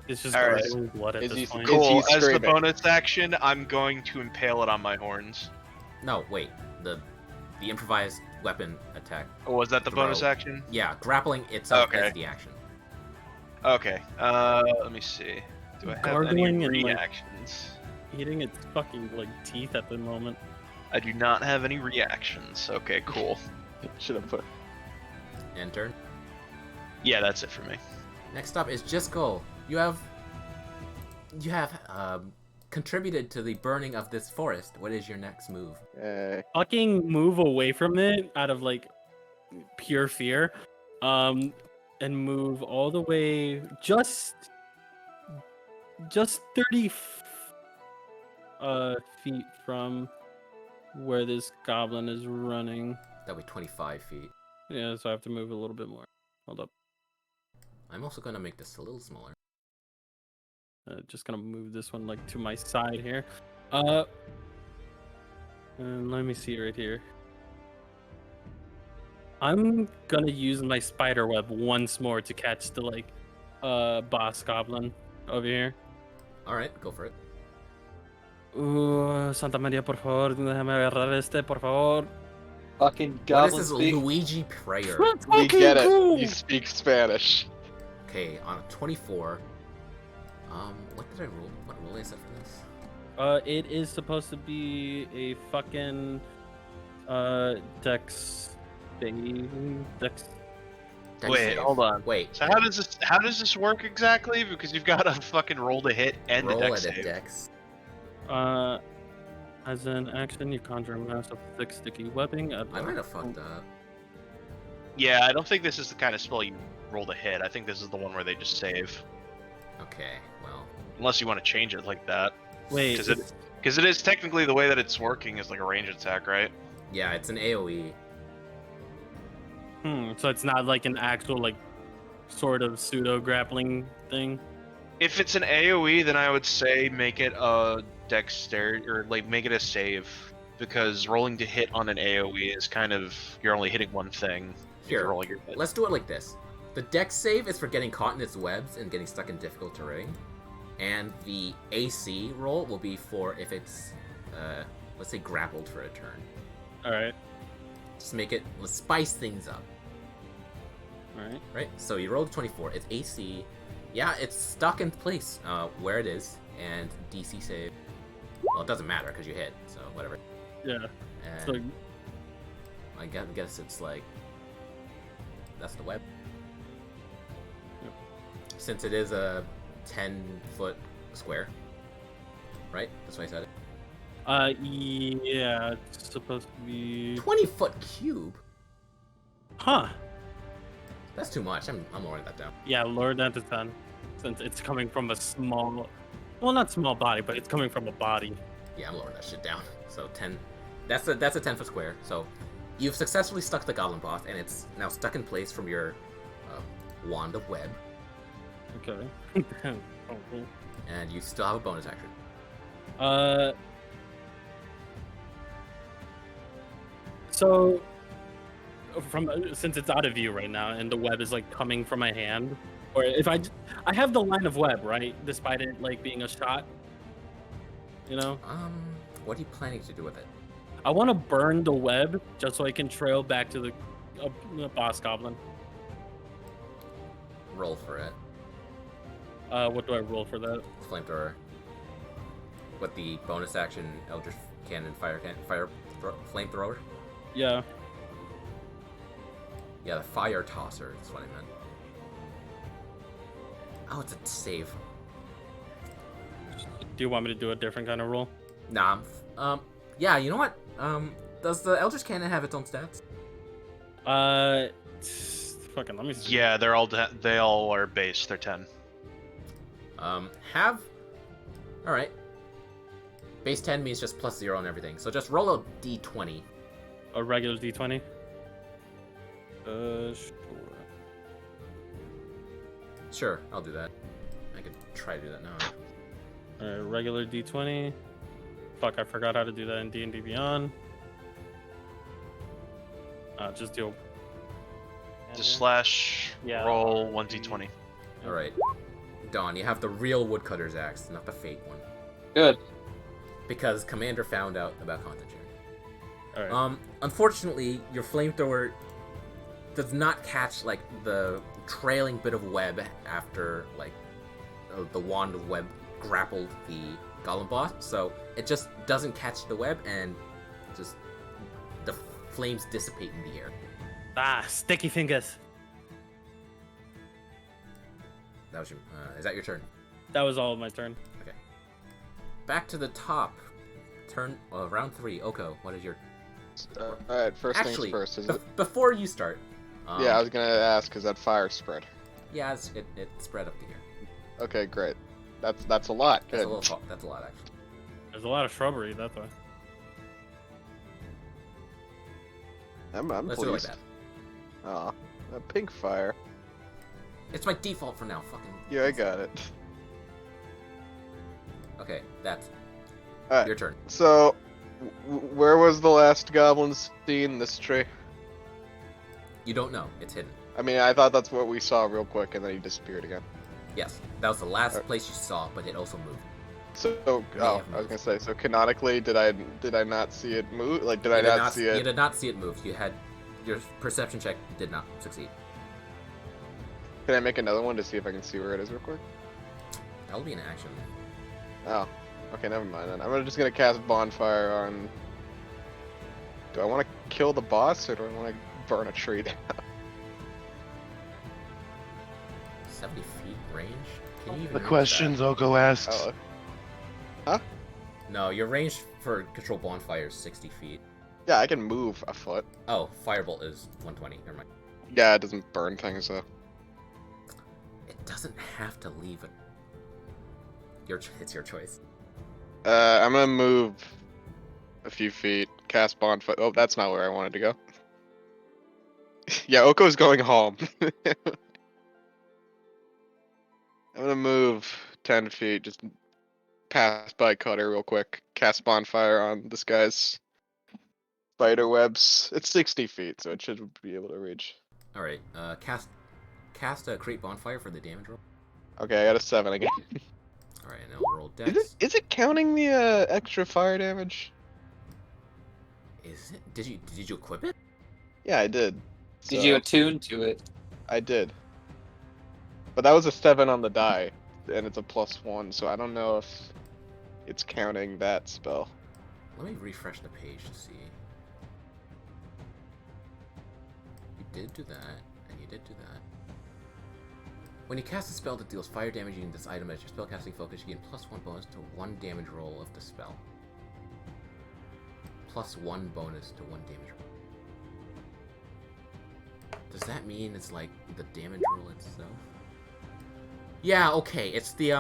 It's just Alright. gurgling blood at Is this he- point. is he Cool. As the screaming? bonus action, I'm going to impale it on my horns. No, wait. The improvised weapon attack. Oh, was that the bonus Throw. action? Yeah, grappling itself Okay. is the action. Okay. Let me see. Do I have any Gargling and, like- reactions? Eating its fucking like teeth at the moment. I do not have any reactions. Okay, cool. Should have put. End turn. Yeah, that's it for me. Next up is Jiskel. You have contributed to the burning of this forest. What is your next move? Fucking move away from it out of like pure fear. And move all the way just 30 feet from where this goblin is running. That'll be 25 feet. Yeah, so I have to move a little bit more. Hold up. I'm also gonna make this a little smaller. Just gonna move this one like to my side here. And let me see right here. I'm gonna use my spider web once more to catch the like boss goblin over here. Alright, go for it. Santa Maria, por favor, déjame agarrar este, por favor. Fucking What goblin is this speak. Luigi prayer? We get it. cool. You speak Spanish. Okay, on a 24. What did I roll? What roll is that for this? It is supposed to be a fucking dex thing. Dex. Dex Wait, save. hold on. Wait. So how does this work exactly? Because you've got to fucking roll to hit and roll the dex at a save. dex. As an action, you conjure a mass of thick, sticky webbing. I might have fucked up. Yeah, I don't think this is the kind of spell you roll to hit. I think this is the one where they just save. Okay, well, Unless you want to change it like that. Wait, Because it is technically the way that it's working is like a range attack, right? yeah, it's an AOE. so it's not like an actual like sort of pseudo grappling thing. If it's an AoE, then I would say make it a dexterity, or like make it a save. Because rolling to hit on an AoE is kind of, you're only hitting one thing. if you're Here, rolling your hit. let's do it like this. The dex save is for getting caught in its webs and getting stuck in difficult terrain. And the AC roll will be for if it's, let's say, grappled for a turn. Alright. Just make it, let's spice things up. Alright. Right? So you rolled a 24, it's AC. Yeah, it's stuck in place where it is, and DC save. Well, it doesn't matter because you hit, so whatever. Yeah. And So I guess it's like, that's the web. Yep. Since it is a 10-foot square, right? That's why I said it. yeah, it's supposed to be 20-foot cube? Huh. That's too much. I'm lowering that down. Yeah, lower down to 10. Since it's coming from a small, well, not small body, but it's coming from a body. Yeah, I'm lowering that shit down. So 10. That's a 10-foot square. So you've successfully stuck the goblin boss, and it's now stuck in place from your wand of web, Okay. Oh, cool. and you still have a bonus action. So from since it's out of view right now, and the web is like coming from my hand, or if I have the line of web, right? Despite it like being a shot, you know. What are you planning to do with it? I want to burn the web just so I can trail back to the boss goblin. Roll for it. What do I roll for that? Flamethrower. With the bonus action, Eldritch Cannon, Flamethrower? Yeah. Yeah, the Fire Tosser is what I meant. Oh, it's a save. Do you want me to do a different kind of roll? Nah, yeah, you know what? Does the Eldritch Cannon have its own stats? Fucking let me see. Yeah, they all are base. They're 10. Alright. Base 10 means just +0 on everything. So just roll a d20. A regular d20. Sure. Sure, I'll do that. I could try to do that now. Alright, regular d20. Fuck, I forgot how to do that in D&D Beyond. Just do. Just slash Yeah. roll 1d20. Alright. Dawn, you have the real woodcutter's axe, not the fake one. Good. Because Commander found out about content sharing. Alright. Unfortunately, your flamethrower does not catch, like, the trailing bit of web after, like, the wand of web grappled the golem boss, so it just doesn't catch the web, and just the flames dissipate in the air. Sticky fingers. That was your, is that your turn? That was all of my turn. Okay. Back to the top. Round 3. Oko, what is your... Alright, first Actually, things first. Is it? before you start... Yeah, I was gonna ask, is that fire spread? Yeah, it spread up to here. Okay, great. That's a lot. That's Good. that's a lot, actually. There's a lot of shrubbery, that's why. I'm Let's do it like pleased. that. Aw, a pink fire. It's my default for now, fucking... Yeah, I got it. Okay, that's Alright, your turn. so where was the last goblin seen? This tree? You don't know. It's hidden. I mean, I thought that's what we saw real quick, and then he disappeared again. Yes, that was the last Alright. place you saw, but it also moved. So, May oh, have I was moved. gonna say, so canonically, did I not see it move? Like, did I You did not see You it? did not see it move. You had... Your perception check did not succeed. Can I make another one to see if I can see where it is real quick? That'll be an action. Oh, okay, never mind then. I'm just gonna cast bonfire on. Do I want to kill the boss or do I want to burn a tree down? 70 feet range? Can you even The reach questions Oko asks. Oh, that? No, your range for control bonfire is 60 feet. yeah, I can move a foot. Oh, firebolt is 120. Never mind. Yeah, it doesn't burn things though. doesn't have to leave it. It's your choice. I'm gonna move a few feet, cast bonfire. Oh, that's not where I wanted to go. Yeah, Oko's going home. I'm gonna move 10 feet, just pass by Cutter real quick. Cast bonfire on this guy's spider webs. It's 60 feet, so it should be able to reach. All right. Cast a create bonfire for the damage roll. Okay, I got a 7 again. All right, now roll dex. Is it counting the extra fire damage? Is it? Did you equip it? Yeah, I did. Did So, you attune to it? I did. But that was a 7 on the die, and it's a +1, so I don't know if it's counting that spell. Let me refresh the page to see. You did do that, and you did do that. When you cast a spell that deals fire damage using this item as your spellcasting focus, you gain +1 bonus to 1 damage roll of the spell. +1 bonus to 1 damage roll. Does that mean it's like the damage roll itself? Yeah, okay. It's the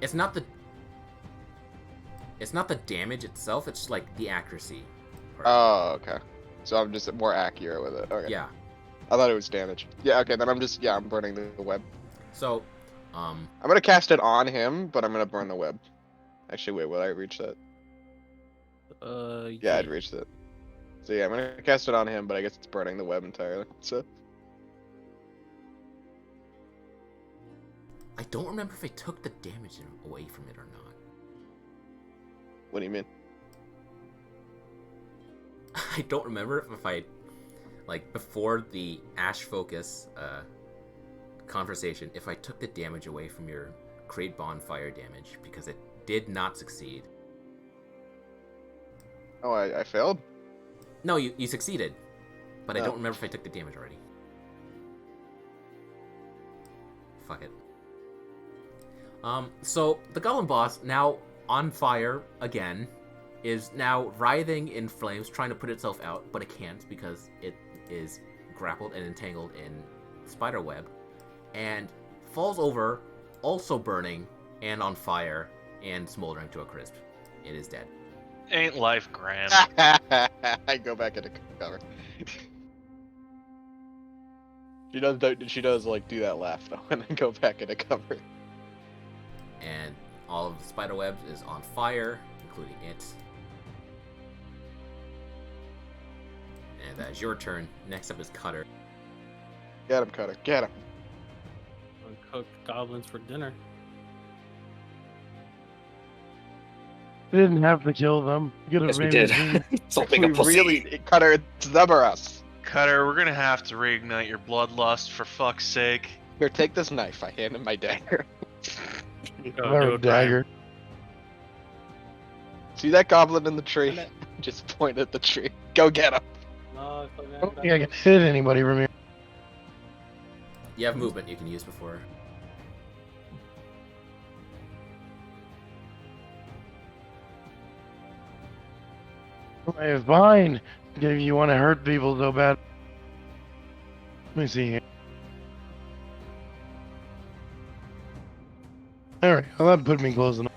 it's not the damage itself. It's like the accuracy part. Oh, okay. So I'm just more accurate with it. Okay. Yeah. I thought it was damage. Yeah. Okay. Then I'm burning the web. So, I'm gonna cast it on him, but I'm gonna burn the web. Actually, wait. Will I reach that? Yeah, I'd reached it. So yeah, I'm gonna cast it on him, but I guess it's burning the web entirely. So. I don't remember if I took the damage away from it or not. What do you mean? I don't remember if I, like, before the Ash Focus conversation, if I took the damage away from your create bonfire damage, because it did not succeed. Oh, I failed? No, you succeeded, but I Oh. don't remember if I took the damage already. Fuck it. So the Golem boss, now on fire again, is now writhing in flames, trying to put itself out, but it can't because it is grappled and entangled in spider web, and falls over, also burning and on fire and smoldering to a crisp. It is dead. Ain't life grand? I go back into cover. She does like do that laugh though, and then go back into cover. And all of the spider webs is on fire, including it. And that is your turn. Next up is Cutter. Get him, Cutter. Get him. Cook goblins for dinner. We didn't have to kill them. Get Yes, we did. Something a We pussy. really, Cutter, it's them or us. Cutter, we're gonna have to reignite your bloodlust for fuck's sake. Here, take this knife. I hand him my dagger. Or dagger. See that goblin in the tree? Just point at the tree. Go get him. No, I don't think I can hit anybody from here. You have movement you can use before. It's fine. If you want to hurt people so bad. Let me see here. Alright, well that put me close enough.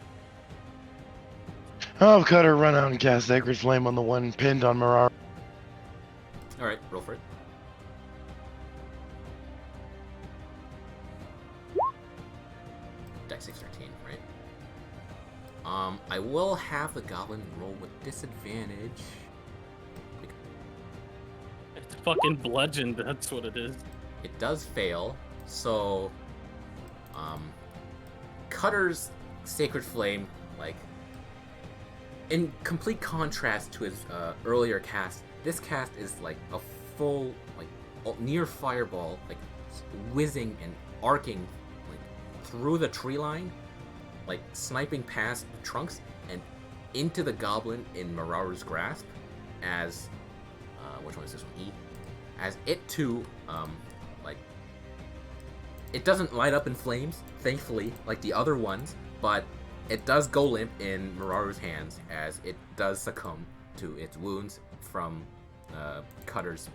I'll have Cutter run out and cast Sacred Flame on the one pinned on Marar. Alright, roll for it. Dex 613, right? I will have the goblin roll with disadvantage. It's fucking bludgeoned, that's what it is. It does fail, so Cutter's Sacred Flame, like, in complete contrast to his earlier cast, this cast is like a full, like, near fireball, like, whizzing and arcing, like, through the tree line, like, sniping past the trunks and into the goblin in Mararu's grasp, as, which one is this one? E? As it too, like, it doesn't light up in flames, thankfully, like the other ones, but it does go limp in Mararu's hands as it does succumb to its wounds from Cutter's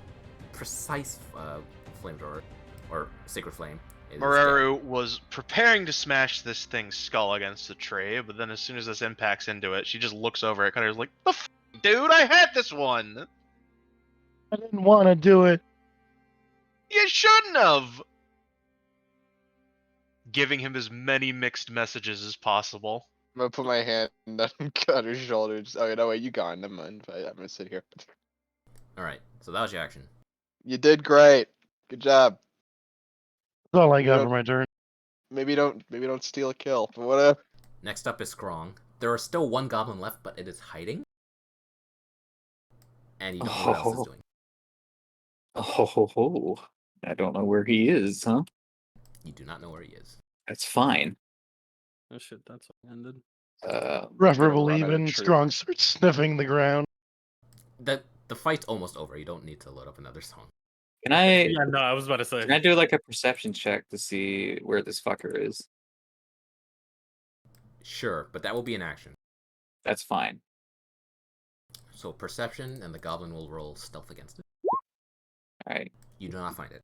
precise flamethrower, or Sacred Flame, It is dead. Moraru was preparing to smash this thing's skull against the tree, but then as soon as this impacts into it, she just looks over at Cutter's like, "The f, dude, I had this one. I didn't want to do it. You shouldn't have." Giving him as many mixed messages as possible. I'm gonna put my hand on Cutter's shoulder. Just, oh, no, wait, you gone. Never mind. I'm gonna sit here. All right, so that was your action. You did great. Good job. That's all I You got don't- for my turn. Maybe don't steal a kill, but whatever. Next up is Scrong. There is still one goblin left, but it is hiding. And you don't know what else it's doing. Oh, I don't know where he is, huh? You do not know where he is. That's fine. Oh shit, that's all ended. Preferably run at a when tree. Strong starts sniffing the ground. The fight's almost over. You don't need to load up another song. Can I Yeah, no, I was about to say. can I do like a perception check to see where this fucker is? Sure, but that will be an action. That's fine. So perception, and the goblin will roll stealth against it. Alright. You do not find it.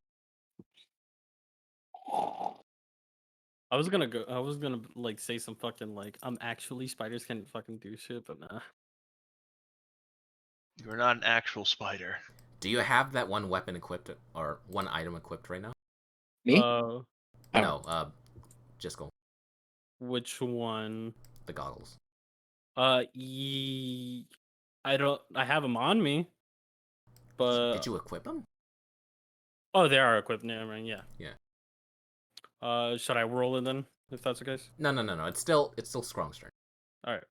I was gonna like say some fucking like actually spiders can fucking do shit, but nah. You're not an actual spider. Do you have that one weapon equipped, or one item equipped right now? Me? Oh. No, Jiskel, Which one? the goggles. I have them on me. But Did you equip them? oh, they are equipped. Never mind. Yeah. Yeah. Should I roll it then, if that's the case? No. It's still Scrong's turn. All right.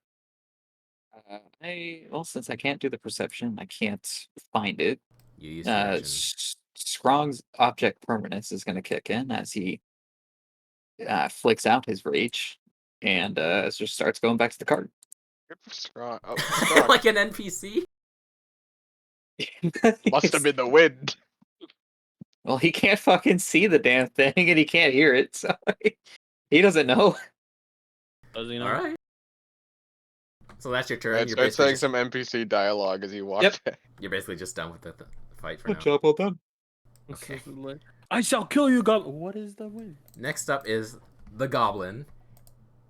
Well, since I can't do the perception, I can't find it. You use your action. Scrong's object permanence is going to kick in as he flicks out his reach and just starts going back to the card. Strong. Oh, strong. Like an NPC. Must have been the wind. Well, he can't fucking see the damn thing and he can't hear it, so he doesn't know. Does he know? All right. So that's your turn. I'd You're start basically, saying just, some NPC dialogue as he walked. Yep. you're basically just done with the fight for Good now. job, well done. Okay. I shall kill you, goblin. What is the win? Next up is the goblin,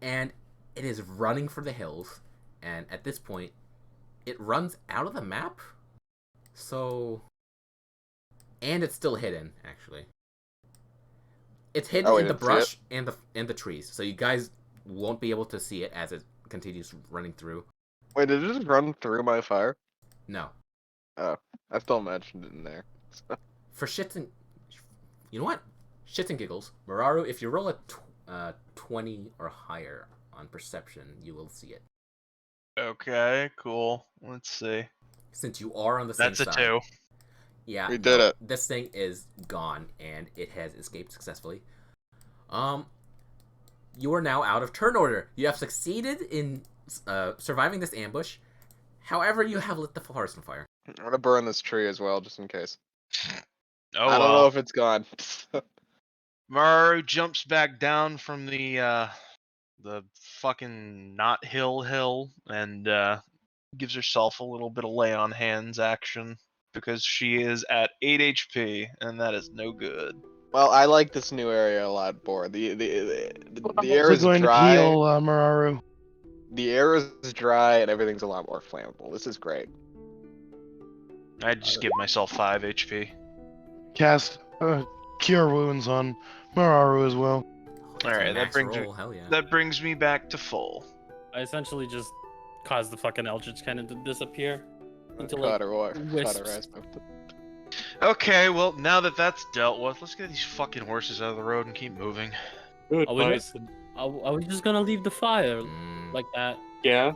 and it is running for the hills. And at this point, it runs out of the map. So, and it's still hidden. Actually, it's hidden Oh, we in the didn't see brush and the trees. So you guys won't be able to see it as it continues running through. Wait, did it just run through my fire? No, I still mentioned it in there. for shits and you know what? Shits and giggles, Muraru, if you roll a 20 or higher on perception, you will see it. Okay, cool. Let's see. Since you are on the same That's a side. 2. Yeah, We did it. This thing is gone, and it has escaped successfully. You are now out of turn order. You have succeeded in surviving this ambush. However, you have lit the forest on fire. I'm gonna burn this tree as well, just in case. Oh I don't know well. if it's gone. Maru jumps back down from the fucking not hill and gives herself a little bit of lay on hands action because she is at 8 HP and that is no good. Well, I like this new area a lot more. The air Is is going dry. to heal Muraru. The air is dry and everything's a lot more flammable. This is great. I'd just give myself 5 HP. Cast Cure Wounds on Muraru as well. It's a Alright, that max brings roll, hell yeah. That brings me back to full. I essentially just caused the fucking Eldritch Cannon to disappear until Caught it her, caught her wisps. eyes. Okay, well now that that's dealt with, let's get these fucking horses out of the road and keep moving. Good Are we Bison. Are we just gonna leave the fire Mm, like that? Yeah.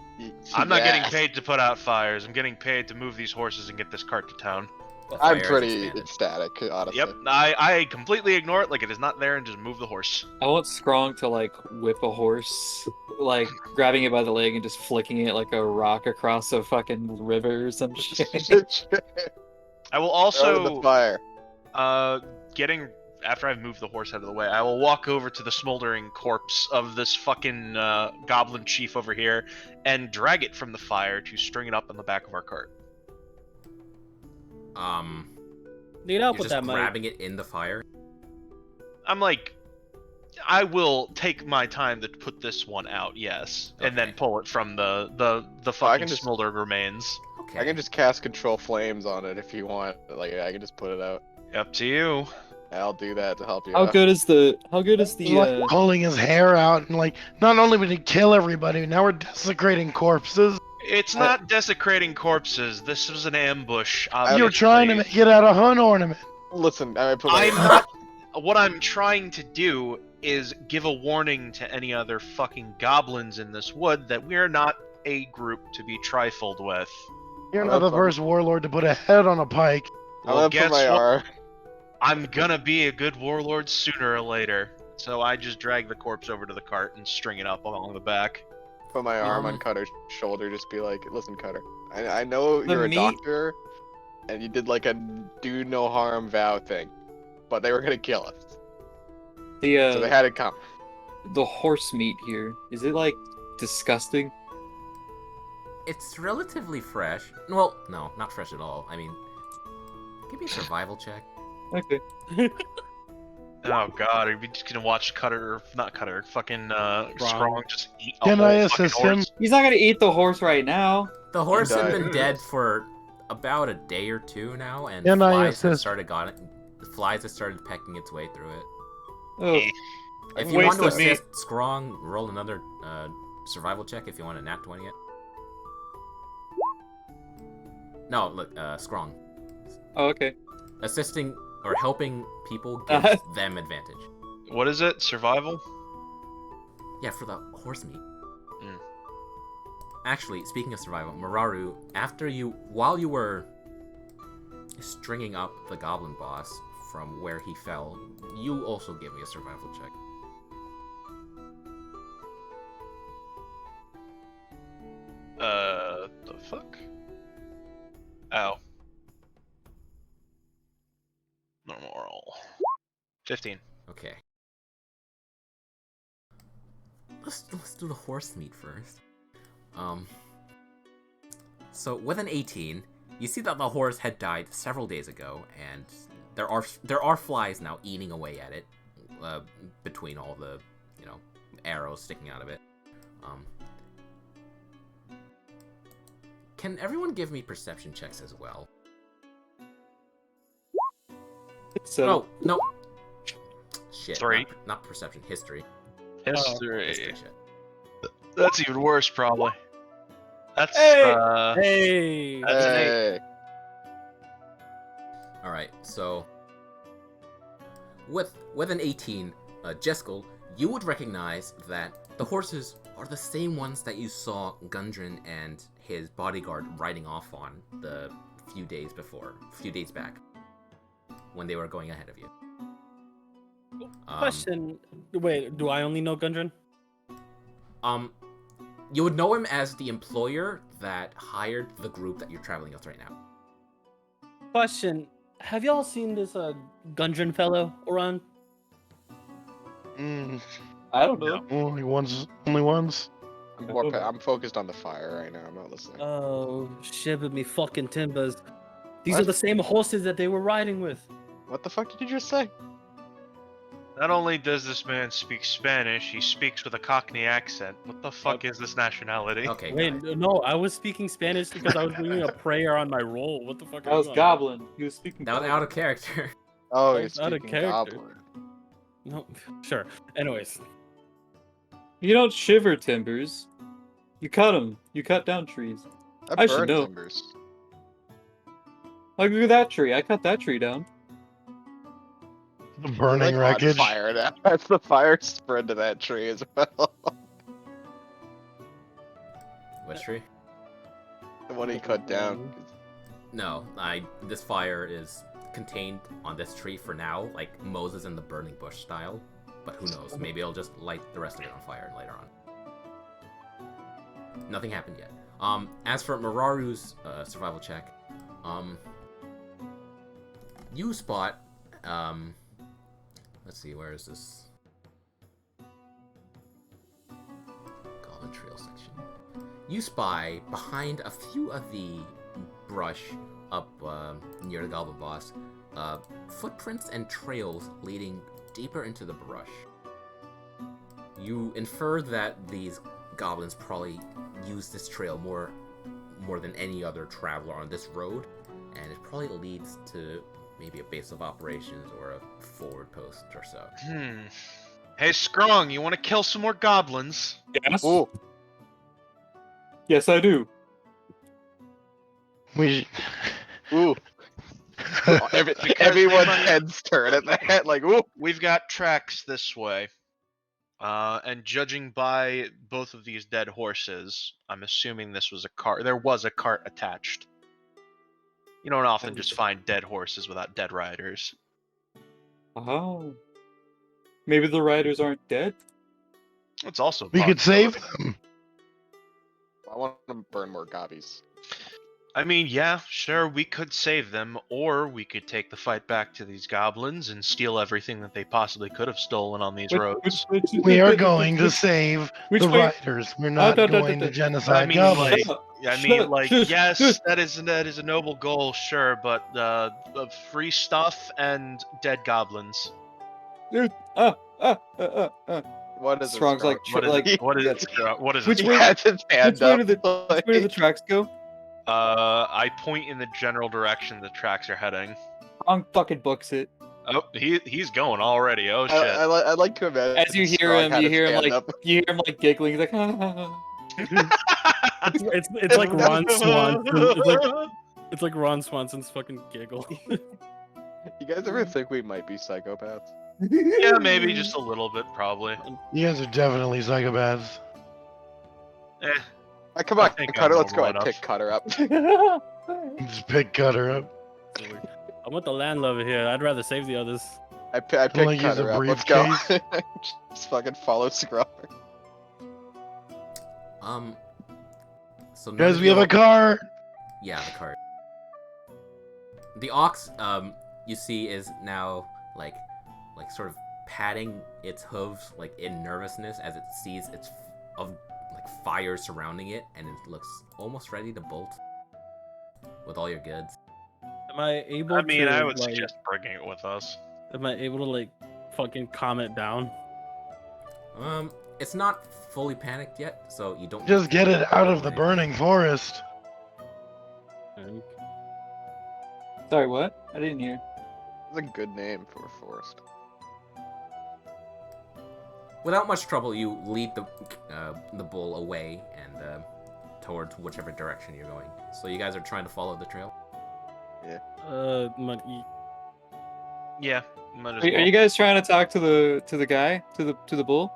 I'm not getting Yes. paid to put out fires. I'm getting paid to move these horses and get this cart to town. the I'm fire is pretty expanded. ecstatic, honestly. Yep, I completely ignore it like it is not there and just move the horse. I want Scrong to like whip a horse, like grabbing it by the leg and just flicking it like a rock across a fucking river or some shit. I will Out of the also, fire. after I've moved the horse out of the way, I will walk over to the smoldering corpse of this fucking goblin chief over here and drag it from the fire to string it up on the back of our cart. Need help You're with just that, Mike. grabbing it in the fire. I'm like I will take my time to put this one out, yes, and then Okay. pull it from the I fucking can just- smoldered remains. Okay. I can just cast control flames on it if you want. Like I can just put it out. Up to you. I'll do that to help you How out. good is the Like pulling his hair out and like not only would he kill everybody, now we're desecrating corpses. It's not desecrating corpses. This was an ambush. You're Obviously. trying to make it out a hun ornament. Listen, I put my I'm not. What I'm trying to do is give a warning to any other fucking goblins in this wood that we are not a group to be trifled with. You're I'm not the gonna put- first warlord to put a head on a pike. I'm Well, gonna guess put my what? R. I'm gonna be a good warlord sooner or later. So I just drag the corpse over to the cart and string it up along the back. Put my arm on Cutter's shoulder. Just be like, listen, Cutter. I know The you're a meat- doctor, and you did like a do no harm vow thing, but they were gonna kill us, so they the had it come. the horse meat here? Is it like disgusting? It's relatively fresh. Well, no, not fresh at all. I mean, give me a survival check. Okay. Oh god, are we just gonna watch Cutter, not Cutter, fucking Strong just eat a Can whole I fucking assist him? horse? He's not gonna eat the horse right now. The horse had died. been dead for about a day or two now, and Can I flies have assist? flies have started pecking its way through it. Oh, If you want to Waste of meat. assist Strong, roll another survival check if you want to nat 20 it. No, look, Strong. oh okay. Assisting or helping people gives them advantage. What is it? Survival? Yeah, for the horse meat. Mm. Actually, speaking of survival, Muraru, while you were stringing up the goblin boss from where he fell, you also give me a survival check. The fuck? Ow. Normal roll. 15. Okay. Let's do the horse meat first. So with an 18, you see that the horse had died several days ago, and there are flies now eating away at it, between all the arrows sticking out of it. Can everyone give me perception checks as well? So Oh, no. Shit. 3. Not perception, history. History. History shit. That's even worse, probably. That's Hey! That's an 8. Hey, Alright, so with an 18, Jeskel, you would recognize that the horses are the same ones that you saw Gundren and his bodyguard riding off on the few days back, when they were going ahead of you. Question. Wait, do I only know Gundren? You would know him as the employer that hired the group that you're traveling with right now. Question. Have y'all seen this Gundren fellow around? I don't know. Only once. I'm focused on the fire right now. I'm not listening. Oh, shiver me fucking timbers. These What? are the same horses that they were riding with. What the fuck did you just say? Not only does this man speak Spanish, he speaks with a Cockney accent. What the fuck is this nationality? Okay, Wait, guys. no, I was speaking Spanish because I was doing a prayer on my roll. What the fuck? That was Goblin. He was speaking. That was Goblin. out of character. Oh, you're That's out of speaking character. goblin. No, sure. Anyways, You don't shiver timbers. You cut them. You cut down trees. I I should burned know. timbers. Like look at that tree. I cut that tree down. The burning Like, on wreckage. fire now. That's the fire spread to that tree as well. Which tree? The one he cut down. No, this fire is contained on this tree for now, like Moses in the burning bush style. But who knows? Maybe it'll just light the rest of it on fire later on. Nothing happened yet. As for Muraru's survival check, you spot, let's see, where is this? Goblin Trail section. You spy behind a few of the brush up near the Goblin Boss, footprints and trails leading deeper into the brush. You infer that these goblins probably use this trail more than any other traveler on this road, and it probably leads to maybe a base of operations or a forward post or so. Hey, Scrong, you want to kill some more goblins? Yes. Ooh. Yes, I do. We. Ooh. Because Everyone's they might- heads turn at that. Like, ooh. We've got tracks this way. And judging by both of these dead horses, I'm assuming this was a cart. There was a cart attached. You don't often just find dead horses without dead riders. Oh. Maybe the riders aren't dead? It's also a We could save possibility. them. I want to burn more gobbies. I mean, yeah, sure, we could save them, or we could take the fight back to these goblins and steal everything that they possibly could have stolen on these roads. We are going to save which the way- riders. We're not going to genocide I mean, goblins. yes, that is a noble goal, sure, but free stuff and dead goblins. What is Strong's it? like, Strong? What is like, what is it? What is Which it? He way- has his hand which way up. do the where do the tracks go? I point in the general direction the tracks are heading. Strong fucking books it. Oh, he's going already. Oh shit. I like to imagine. As you hear Strong him, had you his hear him hand like up. giggling. He's like, It's like Ron Swanson. It's like Ron Swanson's fucking giggle. You guys ever think we might be psychopaths? Yeah, maybe just a little bit, probably. You guys are definitely psychopaths. Eh. Come I on, think Cutter. I'm Let's go normal and pick enough. Cutter up. Just pick Cutter up. I want the landlubber here. I'd rather save the others. I picked Will I use Cutter a up. Let's go. briefcase? Just fucking follow Scrubber. So none Guys, of we have you- a cart. Yeah, the cart. The ox, you see, is now like sort of patting its hooves, like in nervousness, as it sees its fire surrounding it, and it looks almost ready to bolt with all your goods. Am I able I mean, to, I would like, suggest bringing it with us. am I able to, like, fucking calm it down? It's not fully panicked yet, so you don't Just get it out of the burning forest. And sorry, what? I didn't hear. That's a good name for a forest. Without much trouble, you lead the bull away and towards whichever direction you're going. So you guys are trying to follow the trail. Yeah, might as Are well. you guys trying to talk to the guy, to the bull?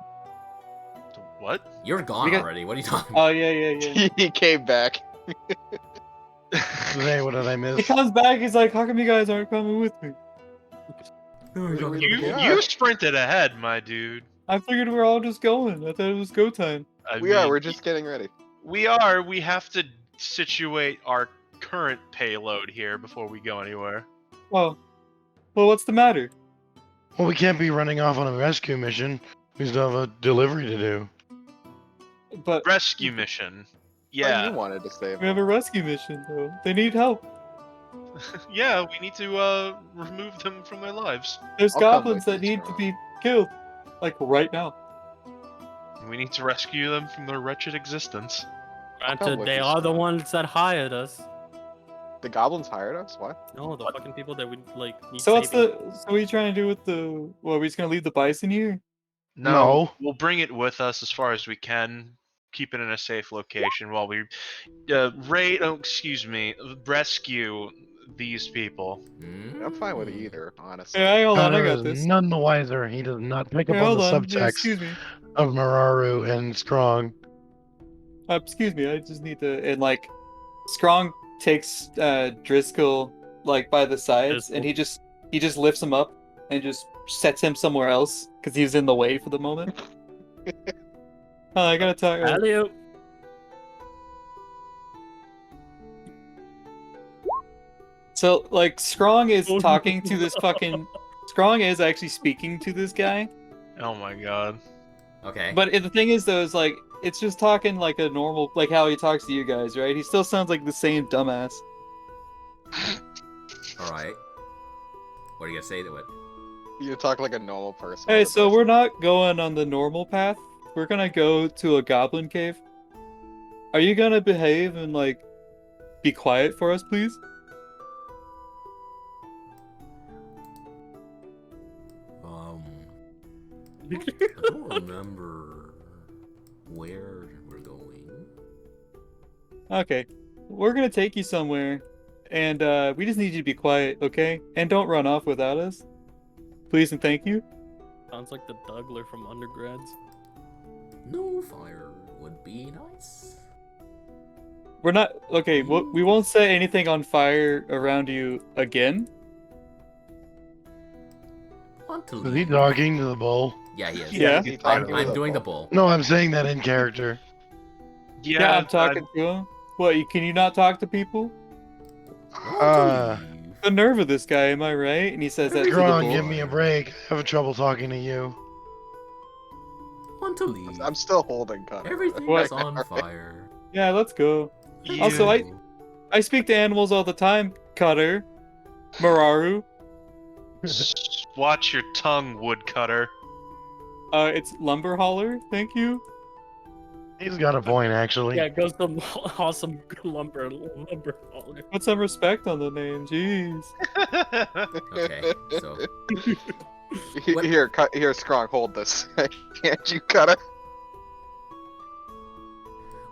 What? You're gone We got- already. What are you talking about? Oh yeah. He came back. Hey, what did I He miss? comes back. He's like, "How come you guys aren't coming with me?" You sprinted ahead, my dude. I figured we're all just going. I thought it was go time. I We are. mean, We're just getting ready. We are. We have to situate our current payload here before we go anywhere. Well, what's the matter? Well, we can't be running off on a rescue mission. We still have a delivery to do. But Rescue mission. Oh, Yeah. you wanted to save we have a rescue mission, though. They need help. Yeah, we need to remove them from their lives. There's I'll come goblins with that you, need to Strong. be killed, like right now. We need to rescue them from their wretched existence. come granted, with they you, are the Strong. ones that hired us. The goblins hired us? What? No, the fucking people that we like. Need So what's saving. so what are you trying to do with the? Well, are we just gonna leave the bison here? No. We'll bring it with us as far as we can. Keep it in a safe location while we rescue these people. I'm fine with Mm. either, honestly. Hey, hold on, I Connor got is this. none the wiser. He does not pick up Hey, on hold the on. Yeah, subtext excuse me. of Mararu and Strong. Excuse me. I just need to. And like, Strong takes Driscoll like by the sides, and he just lifts him up and just sets him somewhere else because he's in the way for the moment. I gotta talk. Alley-oop. So like, Strong is talking to this fucking. Strong is actually speaking to this guy. Oh my god. Okay. But the thing is, though, is like it's just talking like a normal, like how he talks to you guys, right? He still sounds like the same dumbass. All right. What are you gonna say to it? You talk like a normal person. Hey, with a so bison. we're not going on the normal path. we're gonna go to a goblin cave. Are you gonna behave and like be quiet for us, please? I don't remember where we're going. Okay, we're gonna take you somewhere, and we just need you to be quiet, okay? And don't run off without us. Please and thank you. Sounds like the Dougler from undergrads. No fire would be nice. We're not okay. We won't set anything on fire around you again. Want to Is he leave? talking to the bull? Yeah, he is. Yeah. He's talking to I'm the doing the bull. bull. No, I'm saying that in character. Yeah, I'm talking to him. What? Can you not talk to people? Uh, The nerve of this guy, am I right? And he says that to the Gron, bull. give me a break. I'm having trouble talking to you. Want to leave? I'm still holding Connor. Everything What? is on fire. Yeah, let's go. Also, I speak to animals all the time, Cutter. Mararu. Watch your tongue, woodcutter. It's lumber hauler, thank you. He's got a point, actually. Yeah, it goes to awesome lumber hauler. Put some respect on the name, jeez. Okay, so What- Here, Strong, hold this. Can't you cut it?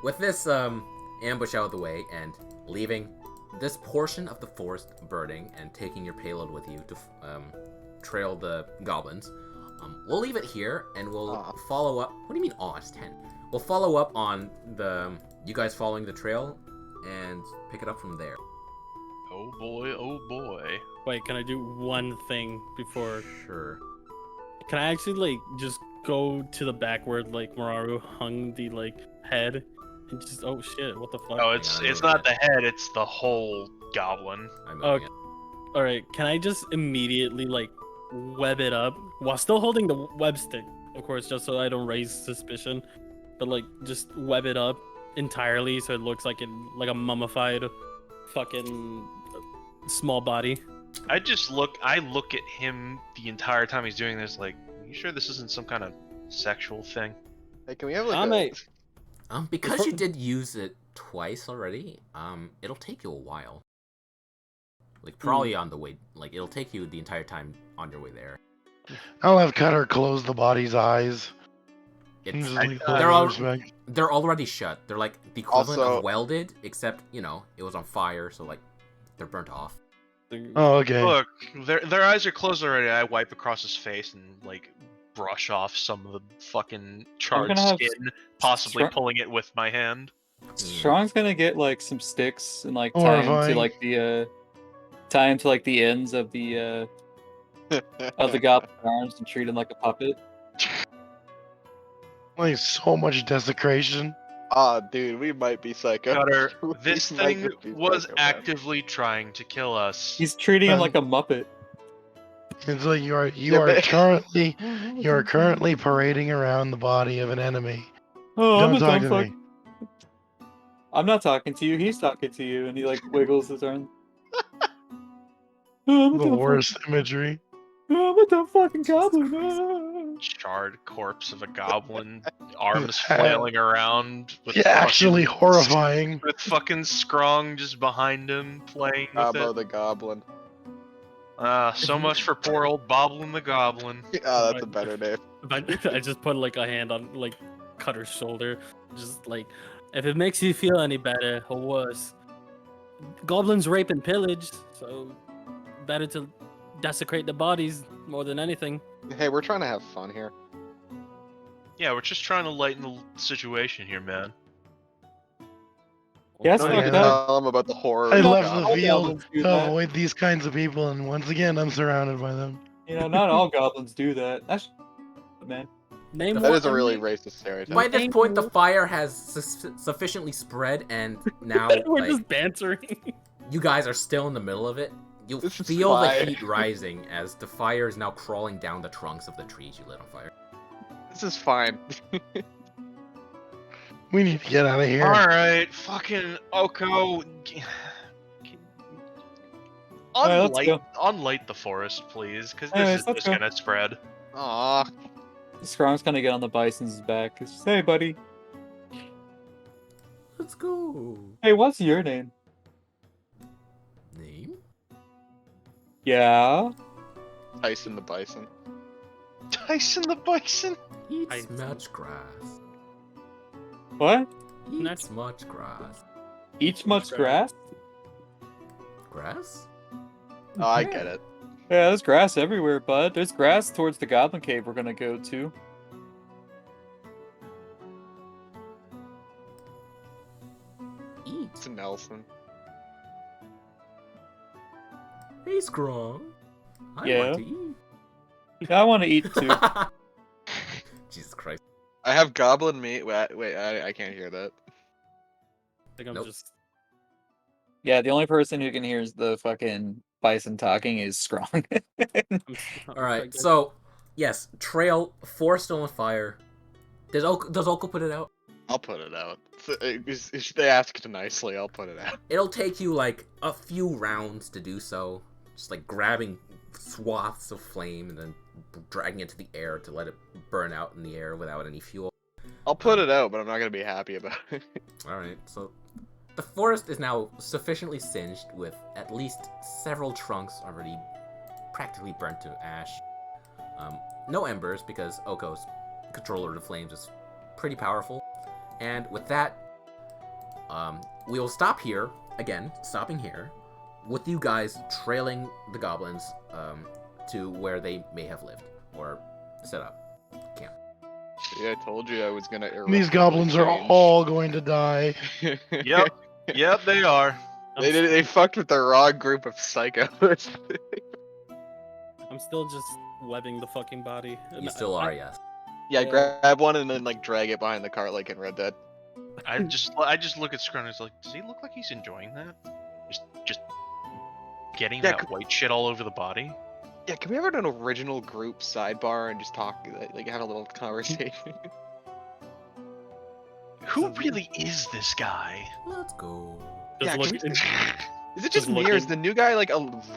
with this ambush out of the way and leaving this portion of the forest burning and taking your payload with you to trail the goblins, we'll leave it here and we'll follow up. What do you mean, it's 10? We'll follow up on the you guys following the trail and pick it up from there. Oh boy, oh boy. Wait, can I do one thing before? Sure. Can I actually just go to the back where Mararu hung the head and just oh shit, what the fuck? Oh, Hang it's on, it's I'm not the head, it's the whole goblin. I'm Oh, moving it. All right, can I just immediately web it up while still holding the web stick, of course, just so I don't raise suspicion, but just web it up entirely so it looks like a mummified fucking small body. I look at him the entire time he's doing this are you sure this isn't some kind of sexual thing? Hey, can we have Because you did use it twice already, it'll take you a while. Probably on the way, it'll take you the entire time on your way there. I'll have Cutter close the body's eyes. It's, they're already shut. They're the equivalent Also- of welded, except, it was on fire, so they're burnt off. Oh, okay. Look, their eyes are closed already. I wipe across his face and brush off some of the fucking charred gonna have skin, possibly Strong- pulling it with my hand. Strong's gonna get some sticks and tie him Horrifying. to the ends of the goblin's arms and treat him like a puppet. So much desecration. Dude, we might be psycho. Cutter, We this might thing be was psycho, man. actively trying to kill us. He's treating him like a muppet. It's like you Yeah, are but- currently parading around the body of an enemy. Oh, Don't I'm talk a to dumb me. fuck. I'm not talking to you. He's talking to you, and he wiggles his arm. Oh, I'm a The dumb worst imagery. I'm a dumb fucking goblin. Ah. Charred corpse of a goblin, arms flailing around. With Yeah, actually fucking- horrifying. With fucking Strong just behind him, playing with Bobo it. the Goblin. So much for poor old Boblin the Goblin. That's a better name. I just put a hand on Cutter's shoulder, just if it makes you feel any better or worse, goblins rape and pillage, so better to desecrate the bodies more than anything. Hey, we're trying to have fun here. Yeah, we're just trying to lighten the situation here, man. Yeah, it's Don't fuck even that. tell them about the horror. I of left Goblin. the all field goblins do to that. avoid these kinds of people, and once again, I'm surrounded by them. Not all goblins do that. That's man. Name That one. is a really racist stereotype. By this Thank point, the you. fire has sufficiently spread, and now We're just bantering. you guys are still in the middle of it. You This is feel the fire. heat rising as the fire is now crawling down the trunks of the trees you lit on fire. This is fine. We need to get out of here. Alright, fucking Oko. Alright, let's go. Unlight the forest, please, because this Anyways, is let's just go. gonna spread. Aw. Scrong's gonna get on the bison's back. Just, hey, buddy. Let's go. Hey, what's your name? Name? Yeah. Tyson the Bison. Tyson the Bison. Eats much grass. What? Eats much grass. Eats much grass? Grass? Oh, I get it. Yeah, there's grass everywhere, bud. There's grass towards the goblin cave we're gonna go to. Eat. It's Nelson. Hey, Scrong. I Yeah? want to eat. Yeah, I want to eat too. Jesus Christ. I have goblin meat. Wait, I can't hear that. I think I'm Nope. just. Yeah, the only person who can hear the fucking bison talking is Scrong. Alright, so, yes, trail, 4 stolen fire. Does Oko put it out? I'll put it out. If they asked nicely, I'll put it out. It'll take you, like, a few rounds to do so. Just, like, grabbing swaths of flame and then dragging it to the air to let it burn out in the air without any fuel. I'll put it out, but I'm not gonna be happy about it. Alright, so the forest is now sufficiently singed with at least several trunks already practically burnt to ash. No embers because Oko's controller of the flames is pretty powerful. And with that, we will stop here, again, stopping here, with you guys trailing the goblins to where they may have lived or set up camp. Yeah, I told you I was gonna. These goblins are all going to die. Yep. Yep, they are. They fucked with the wrong group of psychos. I'm still just webbing the fucking body. You still are, yes. Yeah, grab one and then like drag it behind the cart like in Red Dead. I just look at Scrun and it's like, does he look like he's enjoying that? Just getting Yeah, that white shit all over the body? Yeah, can we have an original group sidebar and just talk, like have a little conversation? Who really is this guy? Let's go. Yeah, Just can look- Is it just Just me or is looking- the new guy like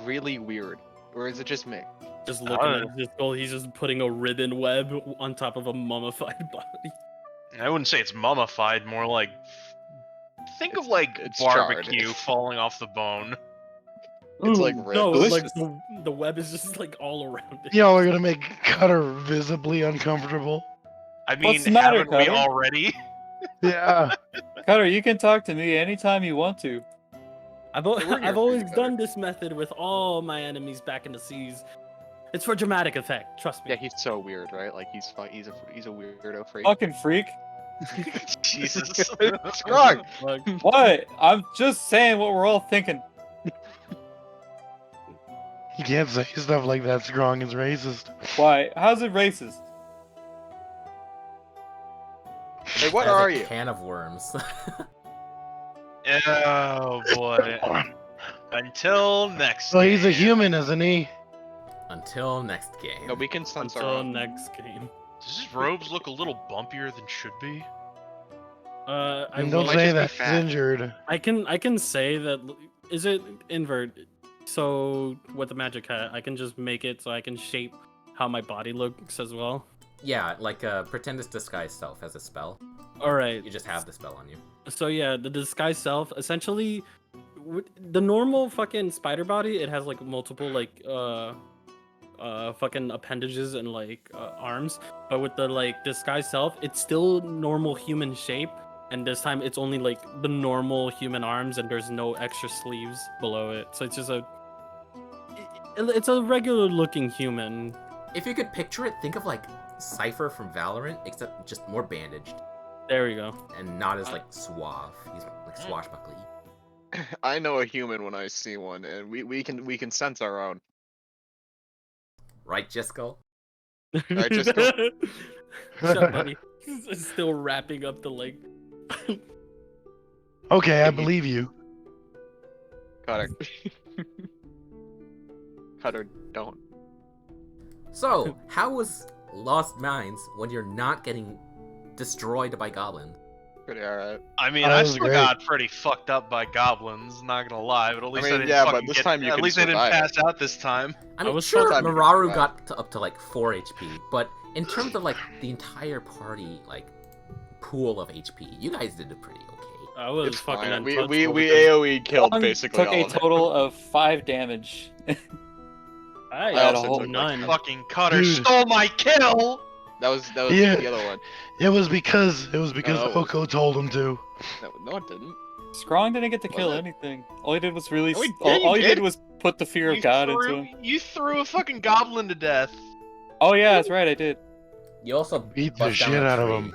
really weird, or is it just me? Just looking at this goal, he's just putting a ribbon web on top of a mummified body. I wouldn't say it's mummified, more like think of like It's charred. barbecue falling off the bone. It's like Ooh, red. no, Delicious. like the web is just like all around it. Y'all are gonna make Cutter visibly uncomfortable. I mean, What's the matter, haven't we Cutter? already? Yeah. Cutter, you can talk to me anytime you want to. I've we're here I've for always you, Cutter. done this method with all my enemies back in the seas. It's for dramatic effect, trust me. Yeah, he's so weird, right? Like he's a weirdo freak. Fucking freak. Jesus. Strong. Like, What? I'm just saying what we're all thinking. You can't say stuff like that. Strong is racist. Why? How's it racist? Hey, what As are a you? can of worms. Oh boy. Until next. So he's a game. human, isn't he? Until next game. No, we can sense our until own. next game. Does his robes look a little bumpier than should be? I And don't will- might say just be that. He's fat. injured. I can say that. Is it invert? So with the magic hat, I can just make it so I can shape how my body looks as well. Yeah, like pretend it's disguise self as a spell. All right. You just have the spell on you. So yeah, the disguise self essentially, the normal fucking spider body, it has like multiple like fucking appendages and like arms, but with the like disguise self, it's still normal human shape, and this time it's only like the normal human arms, and there's no extra sleeves below it. So it's just it's a regular looking human. If you could picture it, think of like Cypher from Valorant, except just more bandaged There we go. and not as like suave. He's like swashbuckly. I know a human when I see one, and we can sense our own. Right, Jiskel? Alright, just go. Shut up, buddy. He's still wrapping up the leg. Okay, I believe you. Cutter. Cutter, don't. So, how was Lost Mines when you're not getting destroyed by goblins? Pretty alright. I mean, Oh, that I was still great. got pretty fucked up by goblins, not gonna lie, but at least I, mean, didn't yeah, but fucking this get, time you at can least I didn't survive. pass out this time. I mean, was sure, sometime you can Mararu survive. got up to like 4 HP, but in terms of like the entire party like pool of HP, you guys did it pretty okay. I was It's fucking fine. We untouchable because AoE killed Strong basically took all a of them. total of 5 damage. I I had a also whole took, like, 9. Fucking Cutter Dude. stole my kill. That was Yeah. the other one. It was because No, it Oko told him to. No, it didn't. Strong didn't get to Was kill it? anything. All he did was really. No, he- all yeah, you all he did did. was put the fear of God into him. You threw a fucking goblin to death. Oh yeah, that's right. I did. You also Beat the bust down shit a out of tree. him.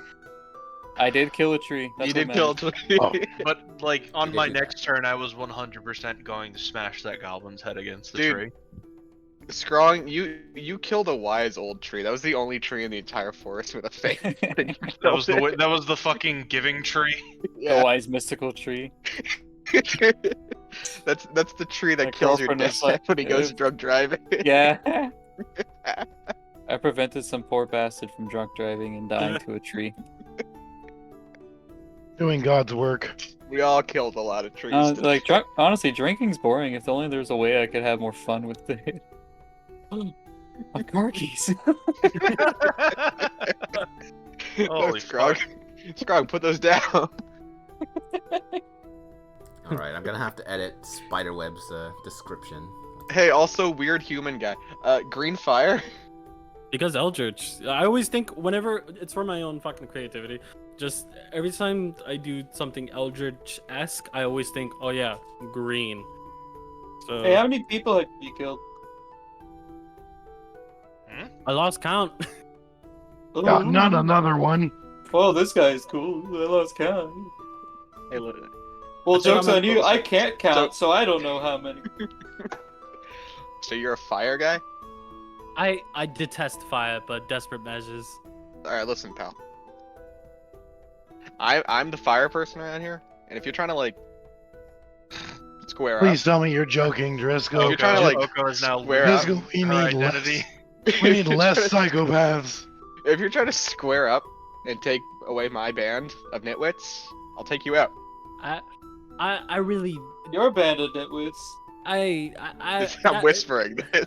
I did kill a tree. That's You what did kill matters. it. Oh. But like on did my do that. next turn, I was 100% going to smash that goblin's head against the Dude. tree. Strong, you killed a wise old tree. That was the only tree in the entire forest with a face. That was the fucking giving tree. The Yeah. wise mystical tree. That's the tree that My kills your girlfriend was dad like, when he goes drunk driving. Yeah. I prevented some poor bastard from drunk driving and dying to a tree. Doing God's work. We all killed a lot of trees. Like, honestly, drinking's boring. If only there was a way I could have more fun with it. My car keys. Holy Scrog. Scrog, put those down. Alright, I'm gonna have to edit Spiderweb's description. Hey, also weird human guy. Green fire. Because Eldritch. I always think whenever it's for my own fucking creativity. Just every time I do something Eldritch-esque, I always think, oh yeah, green. So Hey, how many people have you killed? I lost count. Not another one. Oh, this guy is cool. I lost count. Hey, look. Well, I think joke's I'm on you. I can't count, so I don't know how many. So you're a fire guy? I detest fire, but desperate measures. Alright, listen, pal. I'm the fire person around here, and if you're trying to like square Please up, tell me you're joking, Driscoll. You're trying to, like, Oko is now square up. Driscoll, we her need identity. less. We need if you're less trying psychopaths. if you're trying to square up and take away my band of nitwits, I'll take you out. I really You're a band of nitwits. I'm whispering this.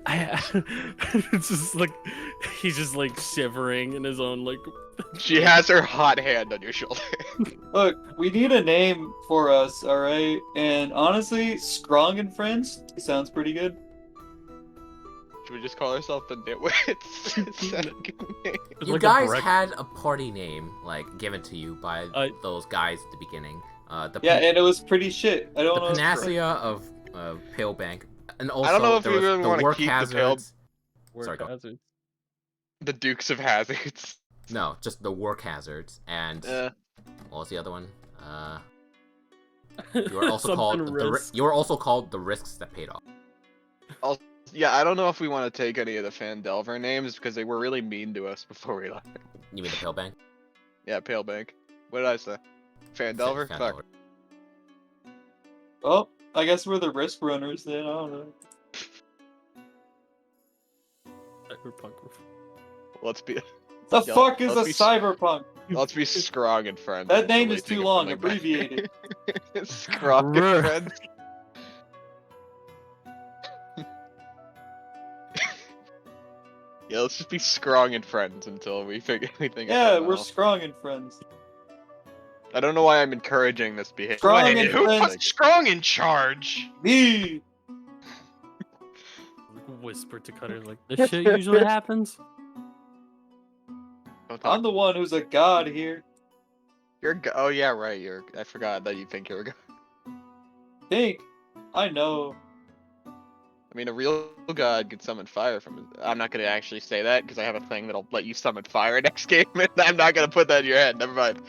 it's just like he's just like shivering in his own like. She has her hot hand on your shoulder. Look, we need a name for us, alright? And honestly, Strong and Friends sounds pretty good. Should we just call ourselves the nitwits? Is that a good name? It's You like a guys break- had a party name, like, given to you by those guys at the beginning. Yeah, and it was pretty shit. I don't the know. panacea of palebank, and also I don't know if there we was really the want to work keep hazards. Word Sorry, go. hazards. the Dukes of Hazards. No, just the work hazards, and Uh, what was the other one? You were also Something called risk. you were also called the risks that paid off. yeah, I don't know if we want to take any of the phandelver names because they were really mean to us before we left. You mean the palebank? Yeah, Palebank. What did I say? Phandelver? Fuck. Well, I guess we're the risk runners then. I don't know. Cyberpunk. Let's be The Yeah, fuck is a let's be- cyberpunk? Scrog and Friends. That name Really is take too it long. from, like, Abbreviate it. Scrog Brr. and Friends. Yeah, let's just be Scrog and Friends until we figure anything Yeah, out. we're Strong and Friends. I don't know why I'm encouraging this behavior. Strong Wait, and who Friends. put Strong in charge? Me. Whisper to Cutter like this shit usually happens. Don't talk. I'm the one who's a god here. Oh yeah, right. I forgot that you think you're a god. Think. I know. I mean, a real god could summon fire from his... I'm not gonna actually say that because I have a thing that'll let you summon fire next game, and I'm not gonna put that in your head. Never mind.